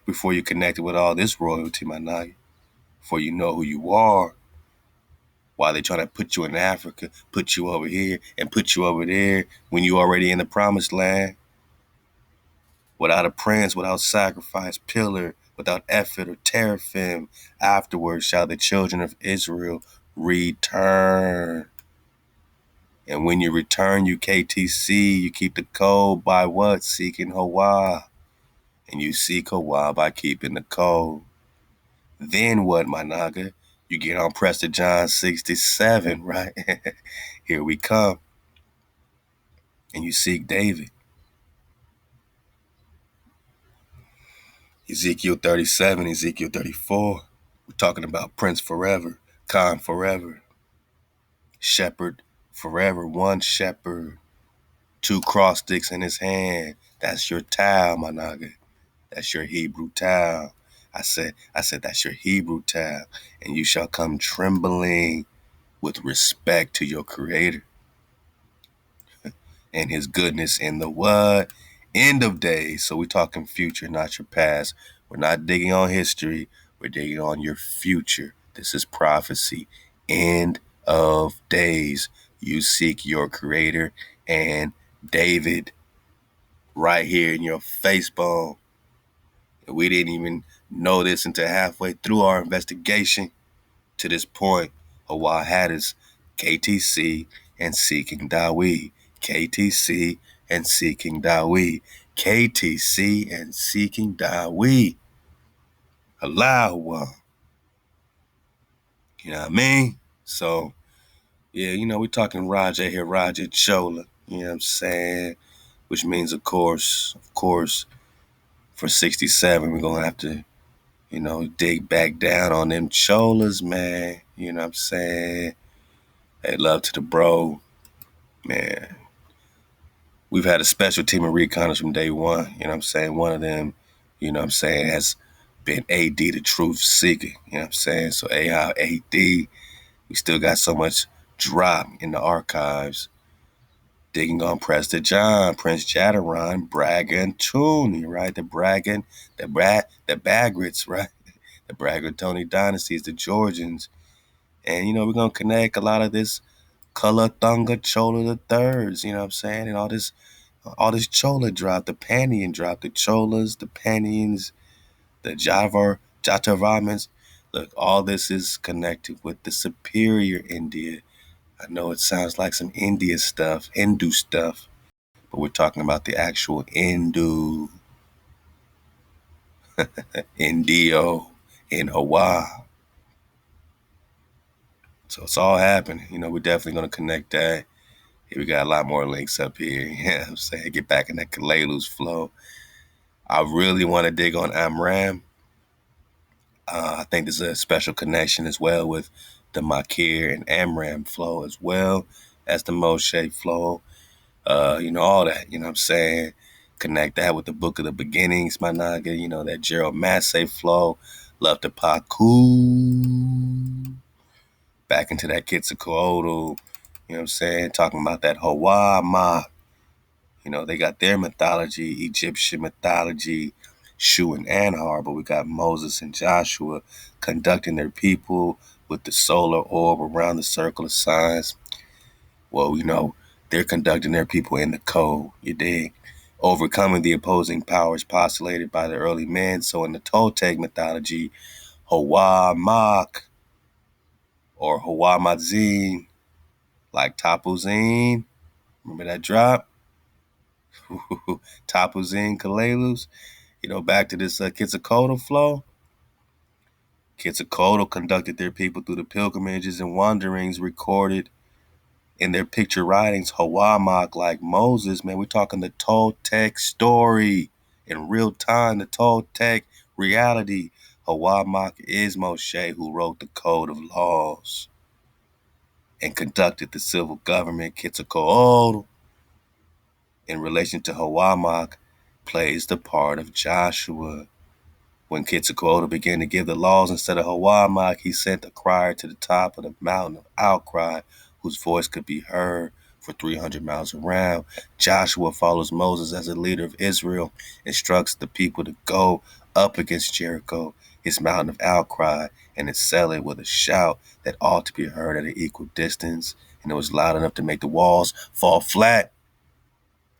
before you connected with all this royalty, my naga. Before you know who you are. Why they trying to put you in Africa, put you over here, and put you over there when you already in the promised land? Without a prince, without sacrifice, pillar, without effort or teraphim, afterwards shall the children of Israel return. And when you return, you KTC, you keep the code by what? Seeking HaWah. And you seek HaWah by keeping the code. Then what, my naga? You get on Prester John 67, right? Here we come. And you seek David. Ezekiel 37, Ezekiel 34. We're talking about Prince forever, Khan forever, Shepherd forever, one shepherd, two cross sticks in his hand. That's your towel, my naga. That's your Hebrew towel. I said, that's your Hebrew towel. And you shall come trembling with respect to your creator and his goodness in the what? End of days. So we're talking future, not your past. We're not digging on history. We're digging on your future. This is prophecy. End of days. You seek your creator and David right here in your face bone. And we didn't even know this until halfway through our investigation. To this point, HaWah had us KTC and seeking ThaWaDa. KTC and seeking ThaWaDa. KTC and seeking ThaWaDa. Halal HaWah. You know what I mean? So, yeah, we're talking Raja here, Raja Chola. You know what I'm saying? Which means, of course, for 67, we're going to have to, dig back down on them Cholas, man. You know what I'm saying? Hey, love to the bro. Man, we've had a special team of reconners from day one. You know what I'm saying? One of them, has been AD the truth seeker. You know what I'm saying? So AD, we still got so much drop in the archives. Digging on Prester John, Prince Jadaron, Braga and Tooney, right? The Bagrits, right? The Braga Tony dynasties, the Georgians. And, we're going to connect a lot of this Kalathunga Chola the thirds, you know what I'm saying? And all this Chola drop, the Panian drop, the Cholas, the Panians, the Jatavamans. Look, all this is connected with the superior India. I know it sounds like some Hindu stuff, but we're talking about the actual Indio, in Hawaii. So it's all happening. We're definitely going to connect that. Here we got a lot more links up here. Yeah, I'm saying get back in that Kalelu's flow. I really want to dig on Amram. I think there's a special connection as well with the Maakhah and Amram flow as well as the Moshe flow. All that, what I'm saying? Connect that with the Book of the Beginnings, my naga, that Gerald Massey flow. Love the Paku. Back into that Quetzalcoatl, you know what I'm saying? Talking about that Hawaii. They got their mythology, Egyptian mythology, Shu and Anhar, but we got Moses and Joshua conducting their people with the solar orb around the circle of signs. Well, they're conducting their people in the code, you dig? Overcoming the opposing powers postulated by the early men. So in the Toltec mythology, Hawaii or Hawaii like Tapuzin. Remember that drop? Tapuzin Kalelus. Back to this Quetzalcoatl flow. Quetzalcoatl conducted their people through the pilgrimages and wanderings recorded in their picture writings. Hawaii like Moses, man, we're talking the Toltec story in real time, the Toltec reality. Hawaii is Moshe, who wrote the code of laws and conducted the civil government. Quetzalcoatl, in relation to Hawaii, plays the part of Joshua. When Quetzalcoatl began to give the laws instead of Hawaii, he sent a crier to the top of the mountain of outcry, whose voice could be heard for 300 miles around. Joshua follows Moses as a leader of Israel, instructs the people to go up against Jericho, his mountain of outcry, and assail it with a shout that ought to be heard at an equal distance, and it was loud enough to make the walls fall flat.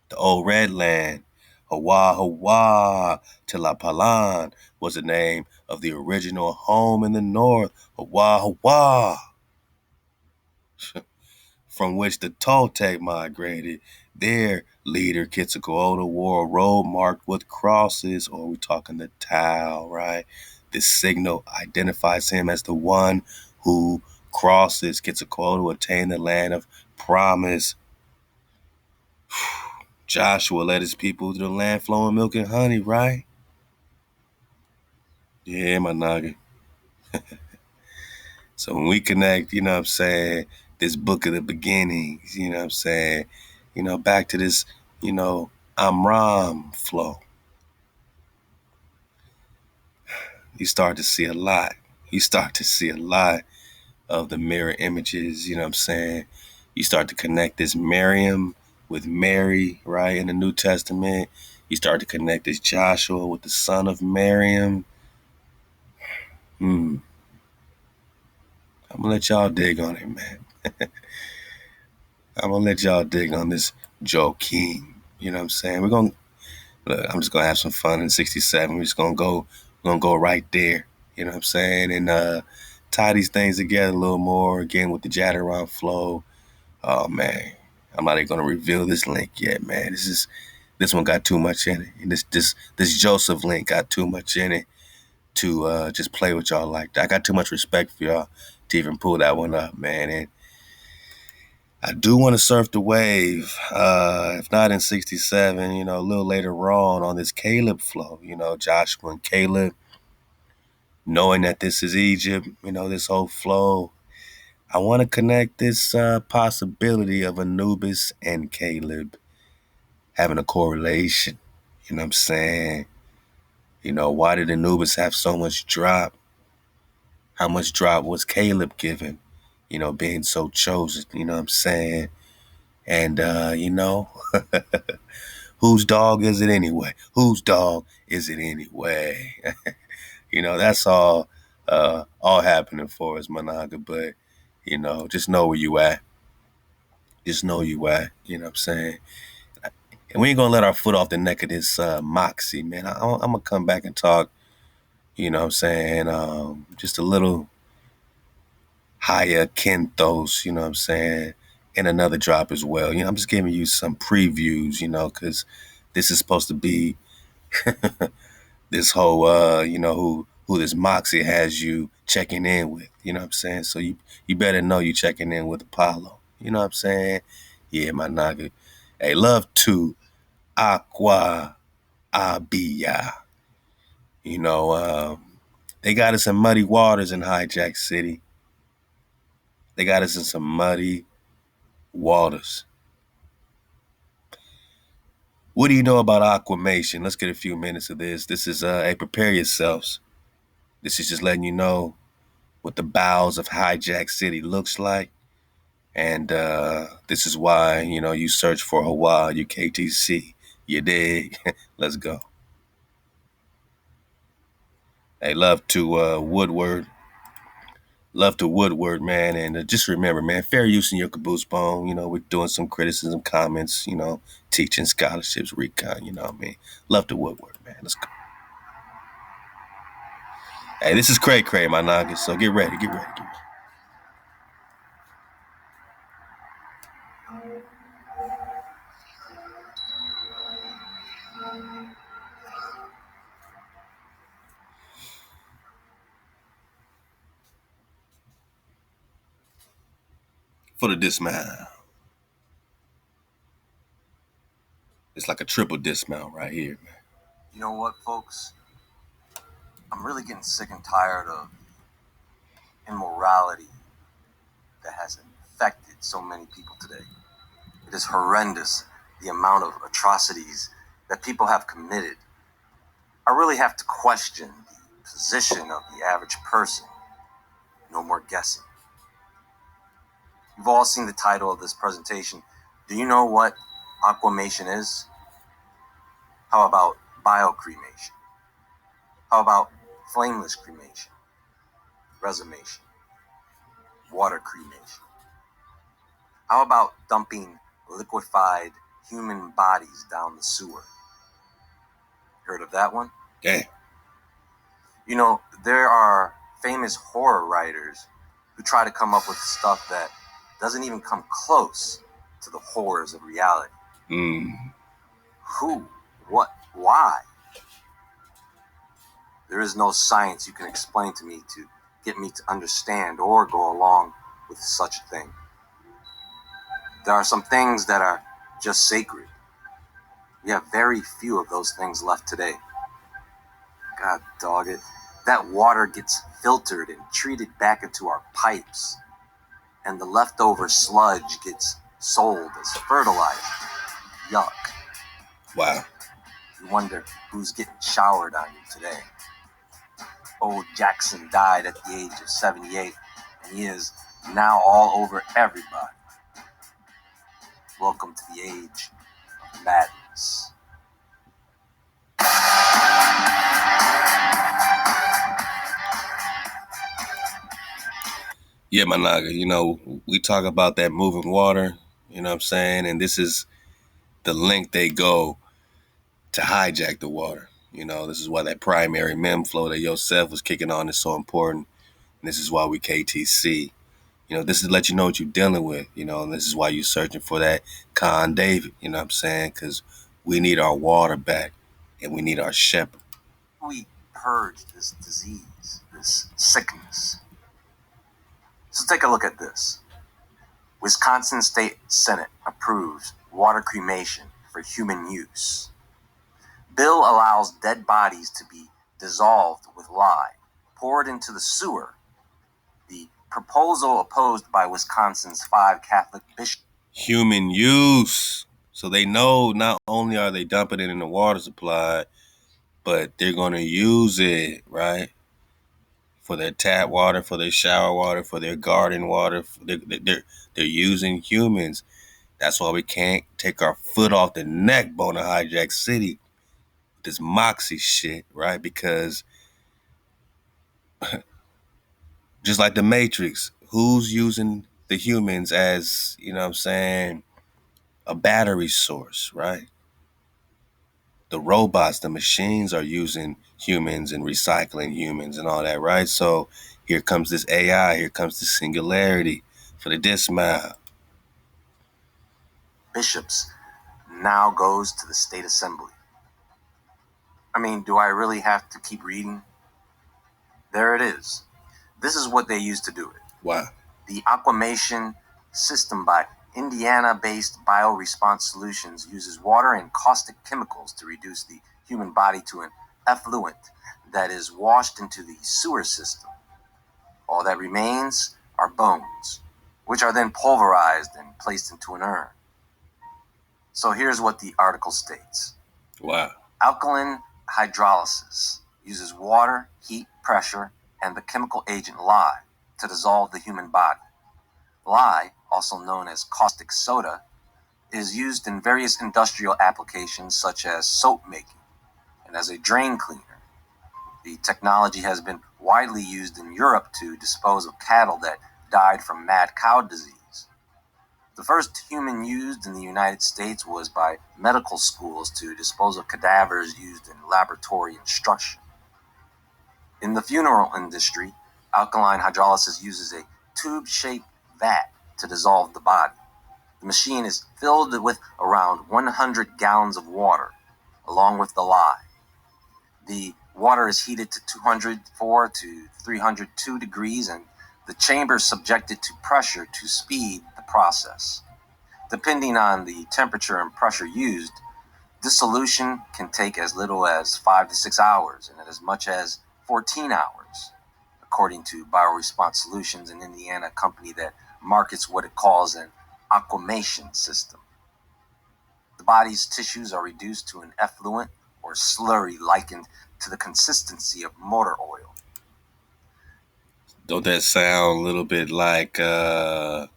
The old red land, HaWah, Tlapalan, was the name of the original home in the north, HaWah, from which the Toltec migrated. Their leader, Quetzalcoatl, wore a robe marked with crosses, or we're talking the Tau, right? This signal identifies him as the one who crosses. Quetzalcoatl attained the land of promise. Joshua led his people to the land flowing milk and honey, right? Yeah, my naga. So when we connect, you know what I'm saying, this book of the beginnings, you know what I'm saying, back to this, Amram flow, you start to see a lot. You start to see a lot of the mirror images, you know what I'm saying? You start to connect this Miriam with Mary, right, in the New Testament. You start to connect this Joshua with the son of Miriam. I'm going to let y'all dig on it, man. I'm going to let y'all dig on this Joaquin. You know what I'm saying? I'm just going to have some fun in 67. We're just going to go right there. You know what I'm saying? And tie these things together a little more, again, with the Jadaron flow. Oh, man. I'm not even going to reveal this link yet, man. This one got too much in it. And this Joseph link got too much in it to just play with y'all like that. I got too much respect for y'all to even pull that one up, man. And I do want to surf the wave, if not in 67, a little later on this Caleb flow, Joshua and Caleb, knowing that this is Egypt, this whole flow. I want to connect this possibility of Anubis and Caleb having a correlation. You know what I'm saying? Why did Anubis have so much drop? How much drop was Caleb given? Being so chosen, you know what I'm saying? And, whose dog is it anyway? Whose dog is it anyway? That's all happening for us, Maakhah. But, just know where you at. Just know you at. You know what I'm saying? And we ain't gonna let our foot off the neck of this moxie, man. I'm gonna come back and talk, you know what I'm saying, just a little higher kenthos, you know what I'm saying, in another drop as well. I'm just giving you some previews, because this is supposed to be this whole, who this Moxie has you checking in with, you know what I'm saying? So you better know you checking in with Apollo, you know what I'm saying? Yeah, my nigga. Hey, love to Aqua Abia. They got us in muddy waters in Hijack City. They got us in some muddy waters. What do you know about aquamation? Let's get a few minutes of this. This is prepare yourselves. This is just letting you know what the bowels of Hijack City looks like. And this is why, you search for HaWah, UKTC. You dig? Let's go. Hey, love to Woodward. Love to Woodward, man. And just remember, man, fair use in your caboose bone. We're doing some criticism, comments, teaching, scholarships, recon, you know what I mean? Love to Woodward, man. Let's go. Hey, this is Cray Cray, my noggin. So get ready. For the dismount. It's like a triple dismount right here, man. You know what, folks? I'm really getting sick and tired of immorality that has infected so many people today. It is horrendous, the amount of atrocities that people have committed. I really have to question the position of the average person. No more guessing. You've all seen the title of this presentation. Do you know what aquamation is? How about biocremation? How about flameless cremation? Resumation? Water cremation? How about dumping liquefied human bodies down the sewer? Heard of that one? Damn. There are famous horror writers who try to come up with stuff that doesn't even come close to the horrors of reality. Who? What? Why? There is no science you can explain to me to get me to understand or go along with such a thing. There are some things that are just sacred. We have very few of those things left today. God dog it. That water gets filtered and treated back into our pipes. And the leftover sludge gets sold as fertilizer. Yuck. Wow. You wonder who's getting showered on you today. Old Jackson died at the age of 78, and he is now all over everybody. Welcome to the age of madness. Yeah, my naga, we talk about that moving water, you know what I'm saying? And this is the link they go to hijack the water. This is why that primary mem flow that Yosef was kicking on is so important. And this is why we KTC. This is to let you know what you're dealing with, and this is why you're searching for that Con David, you know what I'm saying? Because we need our water back and we need our shepherd. We purge this disease, this sickness. So take a look at this. Wisconsin State Senate approves water cremation for human use. Bill allows dead bodies to be dissolved with lye, poured into the sewer. The proposal opposed by Wisconsin's 5 Catholic bishops. Human use. So they know not only are they dumping it in the water supply, but they're going to use it, right? For their tap water, for their shower water, for their garden water. They're using humans. That's why we can't take our foot off the neck, Bona Hijack City. This Moxie shit, right? Because just like the Matrix, who's using the humans as, a battery source, right? The robots, the machines are using humans and recycling humans and all that, right? So here comes this AI, here comes the singularity for the dismount. Bishops now goes to the state assembly. I mean, do I really have to keep reading? There it is. This is what they used to do it. Wow. The aquamation system by Indiana-based BioResponse Solutions uses water and caustic chemicals to reduce the human body to an effluent that is washed into the sewer system. All that remains are bones, which are then pulverized and placed into an urn. So here's what the article states. Wow. Alkaline hydrolysis uses water, heat, pressure, and the chemical agent lye to dissolve the human body. Lye, also known as caustic soda, is used in various industrial applications such as soap making and as a drain cleaner. The technology has been widely used in Europe to dispose of cattle that died from mad cow disease. The first human used in the United States was by medical schools to dispose of cadavers used in laboratory instruction. In the funeral industry, alkaline hydrolysis uses a tube-shaped vat to dissolve the body. The machine is filled with around 100 gallons of water, along with the lye. The water is heated to 204 to 302 degrees, and the chamber is subjected to pressure to speed the process. Depending on the temperature and pressure used, this solution can take as little as 5 to 6 hours and as much as 14 hours, according to BioResponse Solutions, an Indiana company that markets what it calls an aquamation system. The body's tissues are reduced to an effluent or slurry likened to the consistency of motor oil. Don't that sound a little bit like the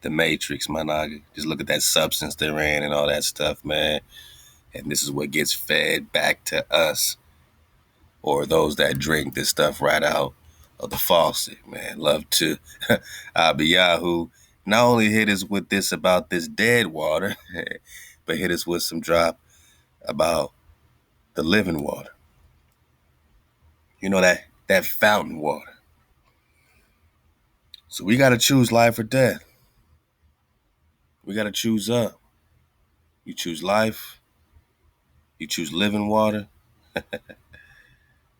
Matrix, man? Just look at that substance they're in and all that stuff, man. And this is what gets fed back to us, or those that drink this stuff right out of the faucet, man. Love to Abiyahu not only hit us with this about this dead water, but hit us with some drop about the living water. That fountain water. So we got to choose life or death. We got to choose up. You choose life. You choose living water.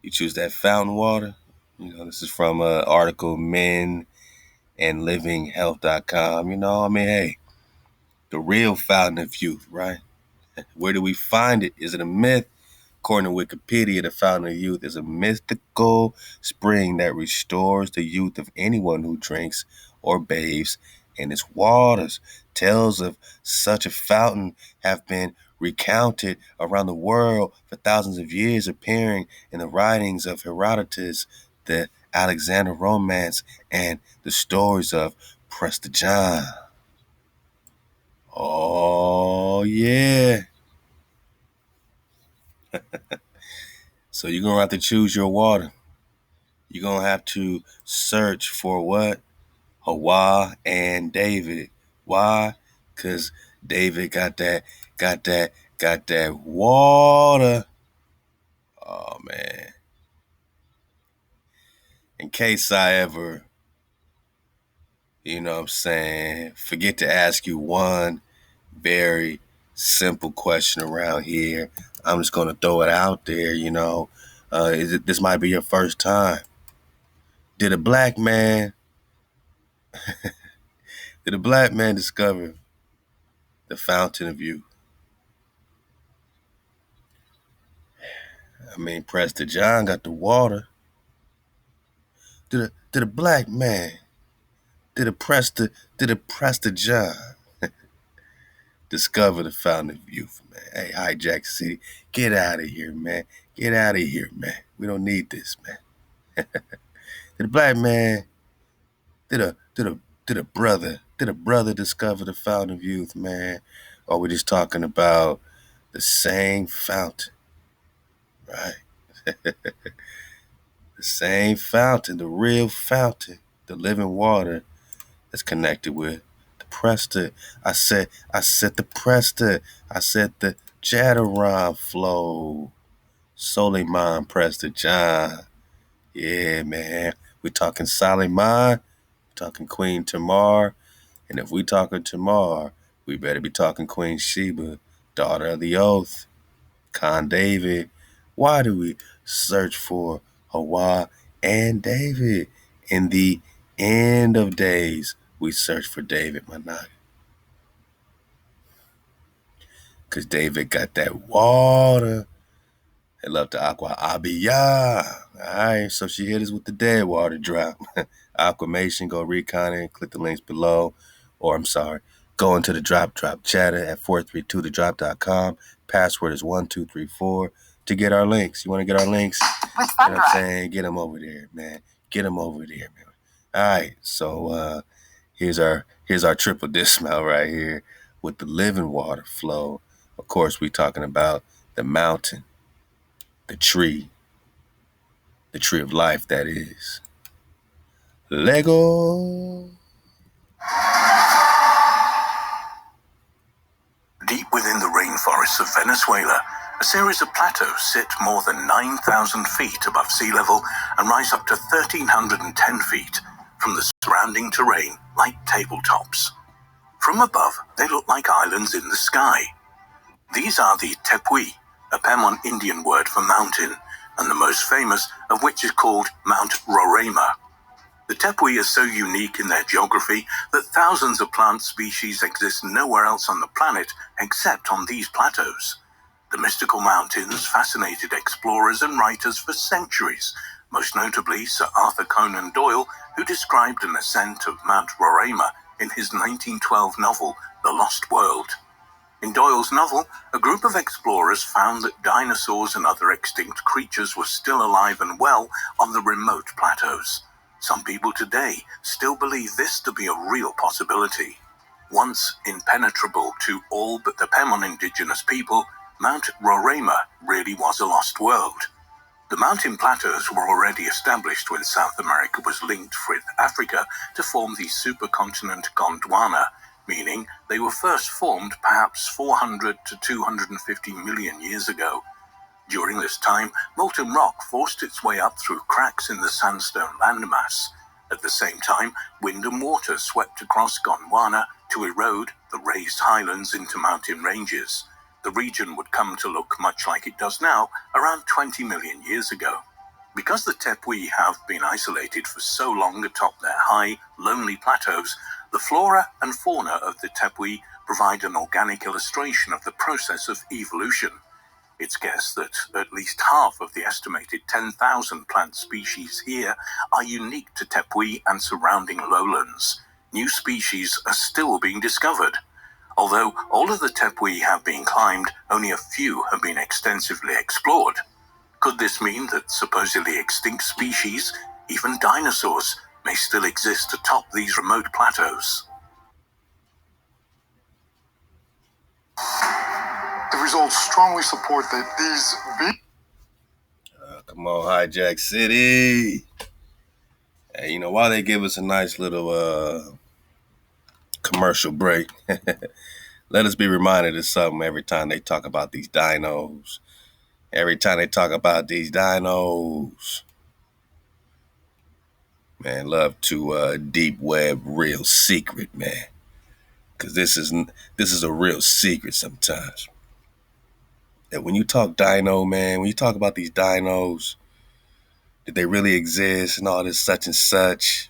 You choose that fountain water. This is from an article, menandlivinghealth.com. Hey, the real fountain of youth, right? Where do we find it? Is it a myth? According to Wikipedia, the fountain of youth is a mystical spring that restores the youth of anyone who drinks or bathes in its waters. Tales of such a fountain have been recounted around the world for thousands of years, appearing in the writings of Herodotus, the Alexander Romance, and the stories of Prester John. Oh, yeah. So you're going to have to choose your water. You're going to have to search for what? HaWah and David. Why? Because David got that water. Oh, man. And case I ever, forget to ask you one very simple question around here, I'm just going to throw it out there, this might be your first time. Did a black man, discover the fountain of youth? I mean, Prester John got the water. Did a black man, did a Prester John discover the fountain of youth, man? Hey, Hijack City, get out of here, man. Get out of here, man. We don't need this, man. Did a black man, did a brother discover the fountain of youth, man? Or we just talking about the same fountain, right? The same fountain, the real fountain, the living water that's connected with the Prester. I said the Prester. I said the Jadaron flow. Soleiman Prester John. Yeah, man. We talking Soleiman, talking Queen Tamar. And if we talking Tamar, we better be talking Queen Sheba, daughter of the oath, Khan David. Why do we search for HaWah and David? In the end of days, we search for David, my nigga. Because David got that water. They love the Aqua Abiyah. Alright, so she hit us with the dead water drop. Aquamation, go recon it, click the links below. Or I'm sorry, go into the drop chatter at 432thedrop.com. Password is 1234 to get our links. You want to get our links? You know what I'm saying? Get them over there, man. Get them over there, man. Alright, so here's our triple dismount right here with the living water flow. Of course, we talking about the mountain, the tree of life, that is. Lego. Deep within the rainforests of Venezuela, a series of plateaus sit more than 9,000 feet above sea level and rise up to 1,310 feet from the surrounding terrain like tabletops. From above, they look like islands in the sky. These are the Tepui, a Pemon Indian word for mountain, and the most famous of which is called Mount Roraima. The Tepui are so unique in their geography that thousands of plant species exist nowhere else on the planet except on these plateaus. The mystical mountains fascinated explorers and writers for centuries, most notably Sir Arthur Conan Doyle, who described an ascent of Mount Roraima in his 1912 novel, The Lost World. In Doyle's novel, a group of explorers found that dinosaurs and other extinct creatures were still alive and well on the remote plateaus. Some people today still believe this to be a real possibility. Once impenetrable to all but the Pemon indigenous people, Mount Roraima really was a lost world. The mountain plateaus were already established when South America was linked with Africa to form the supercontinent Gondwana, meaning they were first formed perhaps 400 to 250 million years ago. During this time, molten rock forced its way up through cracks in the sandstone landmass. At the same time, wind and water swept across Gondwana to erode the raised highlands into mountain ranges. The region would come to look much like it does now, around 20 million years ago. Because the Tepui have been isolated for so long atop their high, lonely plateaus, the flora and fauna of the Tepui provide an organic illustration of the process of evolution. It's guessed that at least half of the estimated 10,000 plant species here are unique to Tepui and surrounding lowlands. New species are still being discovered. Although all of the Tepui have been climbed, only a few have been extensively explored. Could this mean that supposedly extinct species, even dinosaurs, may still exist atop these remote plateaus? The results strongly support that these Come on, Hijack City. Hey, while they give us a nice little commercial break, let us be reminded of something every time they talk about these dinos. Every time they talk about these dinos, Man, love to deep web real secret, man. Cause this is a real secret sometimes. That when you talk dino, man, when you talk about these dinos, did they really exist and all this such and such?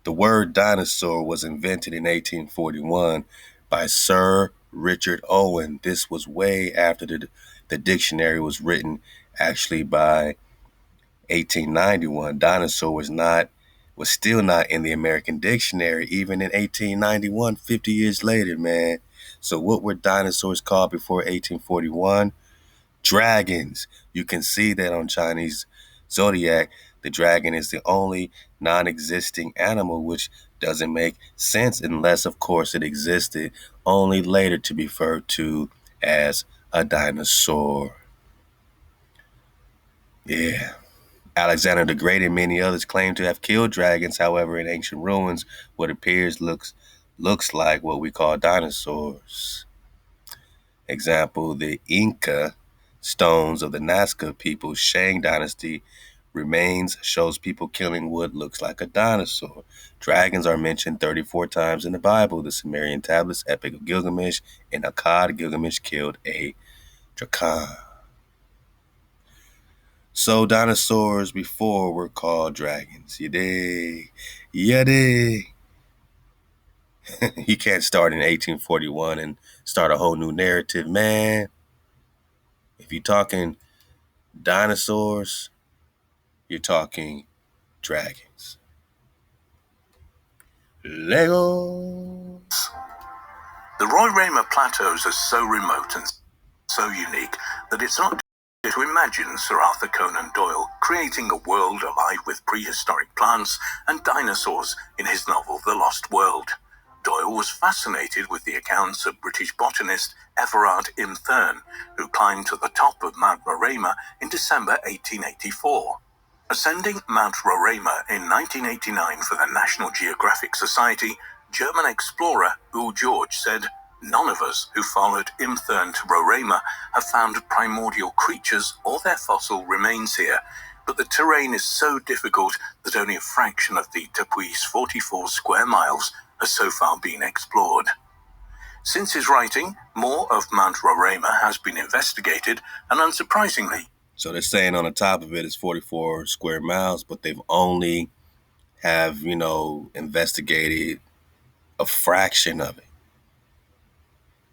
The word dinosaur was invented in 1841 by Sir Richard Owen. This was way after the dictionary was written, actually by 1891. Dinosaur was still not in the American dictionary, even in 1891, 50 years later, man. So what were dinosaurs called before 1841? Dragons. You can see that on Chinese zodiac. The dragon is the only non-existing animal, which doesn't make sense unless, of course, it existed only later to be referred to as a dinosaur. Yeah. Alexander the Great and many others claim to have killed dragons. However, in ancient ruins, what appears looks like what we call dinosaurs. Example, the Inca stones of the Nazca people's Shang dynasty remains shows people killing what looks like a dinosaur. Dragons are mentioned 34 times in the Bible. The Sumerian tablets, Epic of Gilgamesh, and Akkad, Gilgamesh killed a dragon. So dinosaurs before were called dragons. You dig? You dig? You can't start in 1841 and start a whole new narrative, man. If you're talking dinosaurs, you're talking dragons. Lego. The Roraima Plateaus are so remote and so unique that it's not difficult to imagine Sir Arthur Conan Doyle creating a world alive with prehistoric plants and dinosaurs in his novel The Lost World. Doyle was fascinated with the accounts of British botanist Everard Imthurn, who climbed to the top of Mount Roraima in December 1884. Ascending Mount Roraima in 1989 for the National Geographic Society, German explorer Uwe George said, "None of us who followed Imthurn to Roraima have found primordial creatures or their fossil remains here, but the terrain is so difficult that only a fraction of the Tepui's 44 square miles has so far been explored." Since his writing, more of Mount Roraima has been investigated, and unsurprisingly, so they're saying on the top of it is 44 square miles, but they've only have, investigated a fraction of it.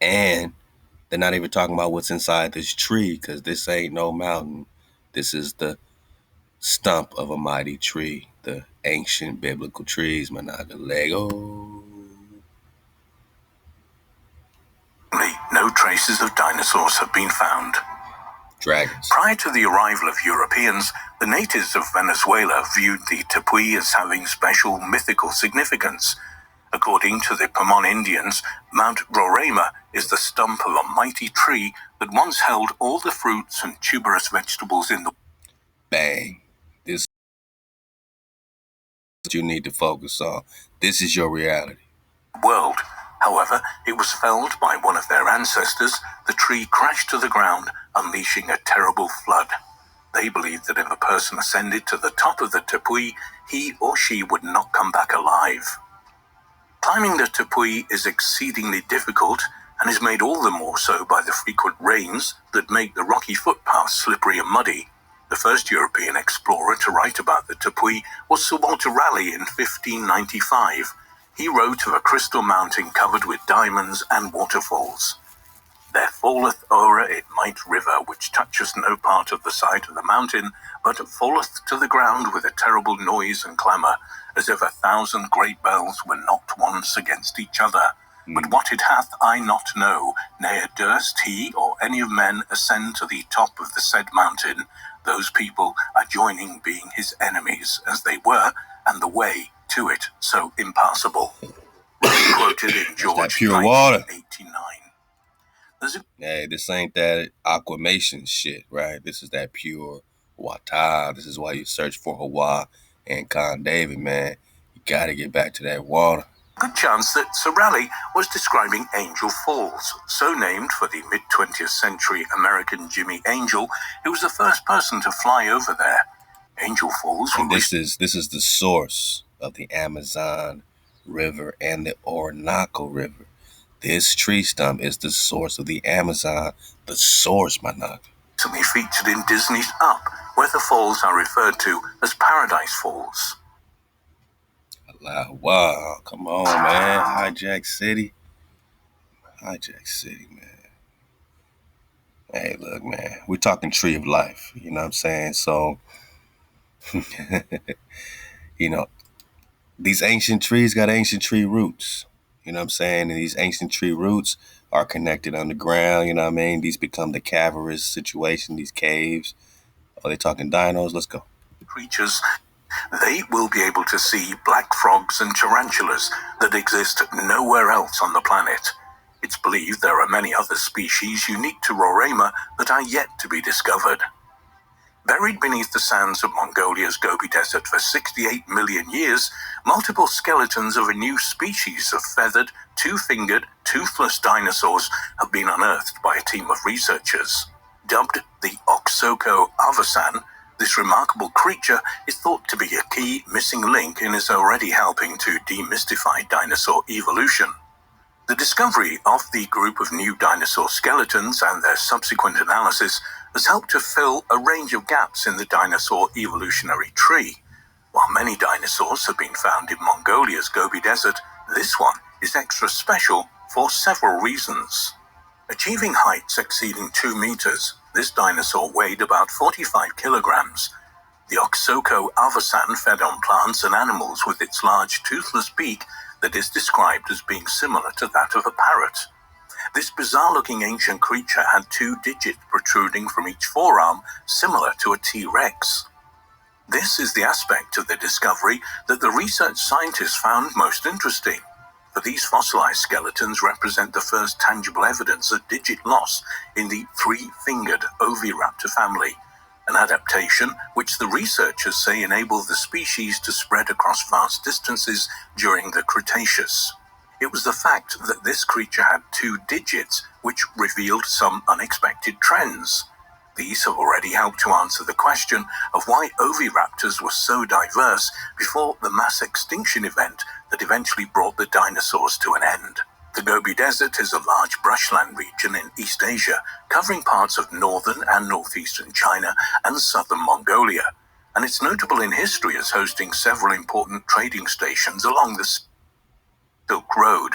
And they're not even talking about what's inside this tree, because this ain't no mountain. This is the stump of a mighty tree, the ancient biblical trees, Managa Lego. no traces of dinosaurs have been found. Dragons. Prior to the arrival of Europeans, the natives of Venezuela viewed the Tepui as having special mythical significance. According to the Pamon Indians, Mount Roraima is the stump of a mighty tree that once held all the fruits and tuberous vegetables in the Bang. This is what you need to focus on. This is your reality. world. However, it was felled by one of their ancestors. The tree crashed to the ground, unleashing a terrible flood. They believed that if a person ascended to the top of the Tepui, he or she would not come back alive. Climbing the Tepui is exceedingly difficult and is made all the more so by the frequent rains that make the rocky footpaths slippery and muddy. The first European explorer to write about the Tepui was Sir Walter Raleigh in 1595. He wrote of a crystal mountain covered with diamonds and waterfalls. "There falleth o'er it might river, which toucheth no part of the side of the mountain, but falleth to the ground with a terrible noise and clamour, as if 1,000 great bells were knocked once against each other. But what it hath I not know, ne'er durst he or any of men ascend to the top of the said mountain, those people adjoining being his enemies as they were, and the way to it so impassable." Quoted in George that pure water. 1989. Hey, this ain't that aquamation shit, right? This is that pure water. This is why you search for HaWah and Con David, man. You gotta get back to that water. Good chance that Sir Raleigh was describing Angel Falls, so named for the mid-20th century American Jimmy Angel, who was the first person to fly over there. Angel Falls and this is the source of the Amazon River and the Orinoco River. This tree stump is the source of the Amazon, the source, my knock. Recently featured in Disney's Up, where the falls are referred to as Paradise Falls. Halal HaWah, come on, man. Hijack City. Hijack City, man. Hey, look, man. We're talking tree of life. You know what I'm saying? So, you know, these ancient trees got ancient tree roots. You know what I'm saying? And these ancient tree roots are connected underground. You know what I mean? These become the cavernous situation, these caves. Are they talking dinos? Let's go. Creatures, they will be able to see black frogs and tarantulas that exist nowhere else on the planet. It's believed there are many other species unique to Roraima that are yet to be discovered. Buried beneath the sands of Mongolia's Gobi Desert for 68 million years, multiple skeletons of a new species of feathered, two-fingered, toothless dinosaurs have been unearthed by a team of researchers. Dubbed the Oxoko Avasan, this remarkable creature is thought to be a key missing link and is already helping to demystify dinosaur evolution. The discovery of the group of new dinosaur skeletons and their subsequent analysis has helped to fill a range of gaps in the dinosaur evolutionary tree. While many dinosaurs have been found in Mongolia's Gobi Desert, this one is extra special for several reasons. Achieving heights exceeding 2 meters, this dinosaur weighed about 45 kilograms. The Oxoko Avasan fed on plants and animals with its large toothless beak that is described as being similar to that of a parrot. This bizarre-looking ancient creature had 2 digits protruding from each forearm, similar to a T-Rex. This is the aspect of the discovery that the research scientists found most interesting, for these fossilized skeletons represent the first tangible evidence of digit loss in the 3-fingered oviraptor family, an adaptation which the researchers say enabled the species to spread across vast distances during the Cretaceous. It was the fact that this creature had 2 digits which revealed some unexpected trends. These have already helped to answer the question of why oviraptors were so diverse before the mass extinction event that eventually brought the dinosaurs to an end. The Gobi Desert is a large brushland region in East Asia, covering parts of northern and northeastern China and southern Mongolia, and it's notable in history as hosting several important trading stations along the Silk Road.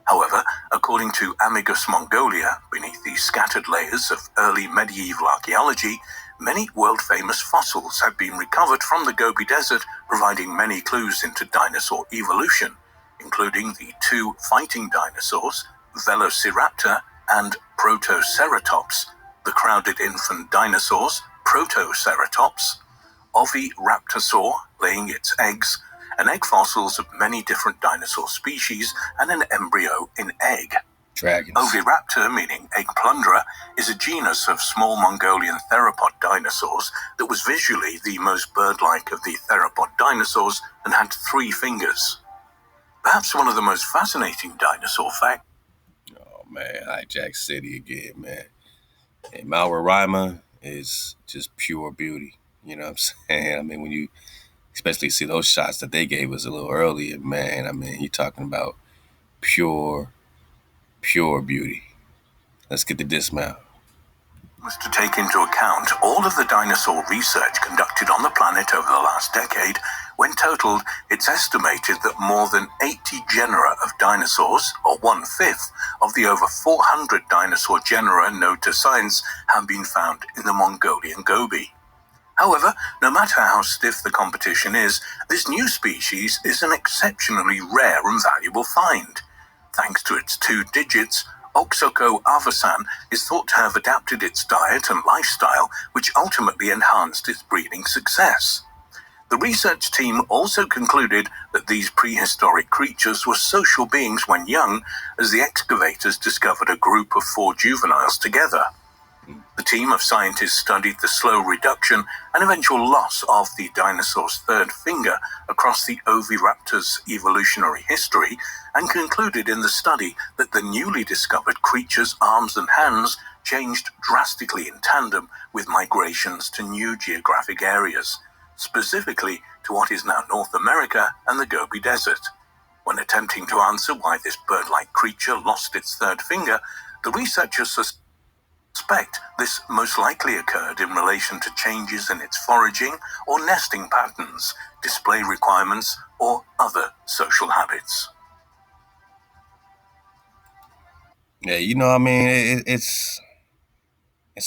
However, according to Amigus Mongolia, beneath these scattered layers of early medieval archaeology, many world-famous fossils have been recovered from the Gobi Desert, providing many clues into dinosaur evolution, including the 2 fighting dinosaurs, Velociraptor and Protoceratops, the crowded infant dinosaurs, Protoceratops, Oviraptorosaur laying its eggs, and egg fossils of many different dinosaur species, and an embryo in egg. Dragons. Oviraptor, meaning egg plunderer, is a genus of small Mongolian theropod dinosaurs that was visually the most bird-like of the theropod dinosaurs and had 3 fingers. Perhaps one of the most fascinating dinosaur facts. Oh, man. Hijack City again, man. And Mount Roraima is just pure beauty. You know what I'm saying? I mean, when you especially see those shots that they gave us a little earlier, man, I mean, you're talking about pure beauty. Let's get the dismount. Was to take into account all of the dinosaur research conducted on the planet over the last decade. When totaled, it's estimated that more than 80 genera of dinosaurs, or 1/5 of the over 400 dinosaur genera known to science, have been found in the Mongolian Gobi. However, no matter how stiff the competition is, this new species is an exceptionally rare and valuable find. Thanks to its 2 digits, Oxoko Avasan is thought to have adapted its diet and lifestyle, which ultimately enhanced its breeding success. The research team also concluded that these prehistoric creatures were social beings when young, as the excavators discovered a group of 4 juveniles together. The team of scientists studied the slow reduction and eventual loss of the dinosaur's 3rd finger across the oviraptor's evolutionary history and concluded in the study that the newly discovered creature's arms and hands changed drastically in tandem with migrations to new geographic areas. specifically to what is now North America and the Gobi Desert. When attempting to answer why this bird-like creature lost its third finger, the researchers suspect this most likely occurred in relation to changes in its foraging or nesting patterns, display requirements, or other social habits. Yeah, I mean, it's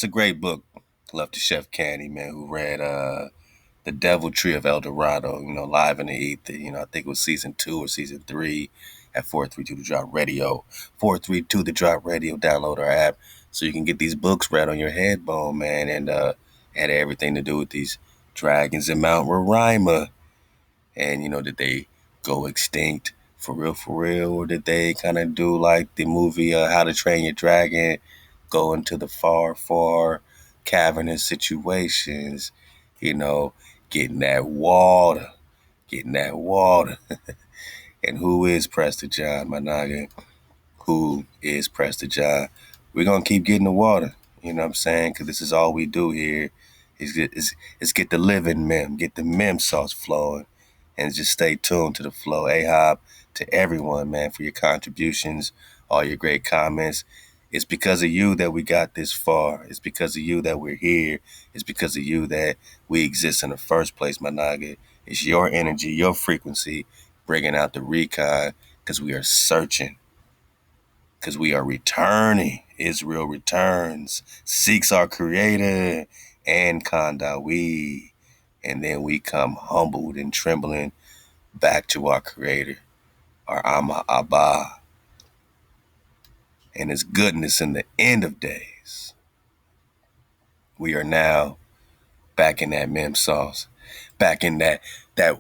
a great book. Love to Chef Candy, man, who read The Deviltry of El Dorado, live in the ether. I think it was season 2 or season 3 at 432 The Drop Radio. 432 The Drop Radio, download our app so you can get these books read on your headbone, man, and had everything to do with these dragons in Mount Roraima. And did they go extinct for real, or did they kind of do like the movie How to Train Your Dragon, go into the far cavernous situations, you know, getting that water, getting that water. And who is Prester John, my noggin? Who is Prester John? We're gonna keep getting the water. You know what I'm saying? Because this is all we do here. Is get the living mem, get the mem sauce flowing, and just stay tuned to the flow. Ahab, to everyone, man, for your contributions, all your great comments. It's because of you that we got this far. It's because of you that we're here. It's because of you that we exist in the first place, my nugget. It's your energy, your frequency, bringing out the recon, because we are searching, because we are returning. Israel returns, seeks our creator, and Kandawi. And then we come humbled and trembling back to our creator, our Ama Abba, and his goodness in the end of days. We are now back in that mem sauce, back in that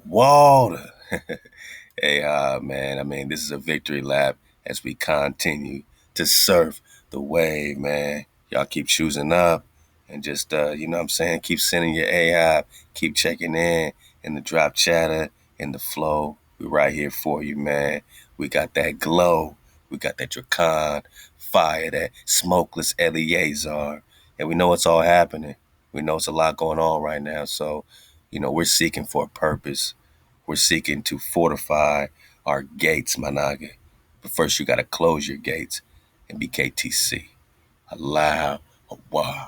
water. Hey, man, I mean, this is a victory lap as we continue to surf the wave, man. Y'all keep choosing up and just, you know what I'm saying, keep sending your AI, keep checking in the drop chatter, in the flow. We're right here for you, man. We got that glow. We got that Dracan fire, that smokeless Eleazar. And we know it's all happening. We know it's a lot going on right now. So, we're seeking for a purpose. We're seeking to fortify our gates, Managa. But first, you got to close your gates and be KTC. Halal HaWah.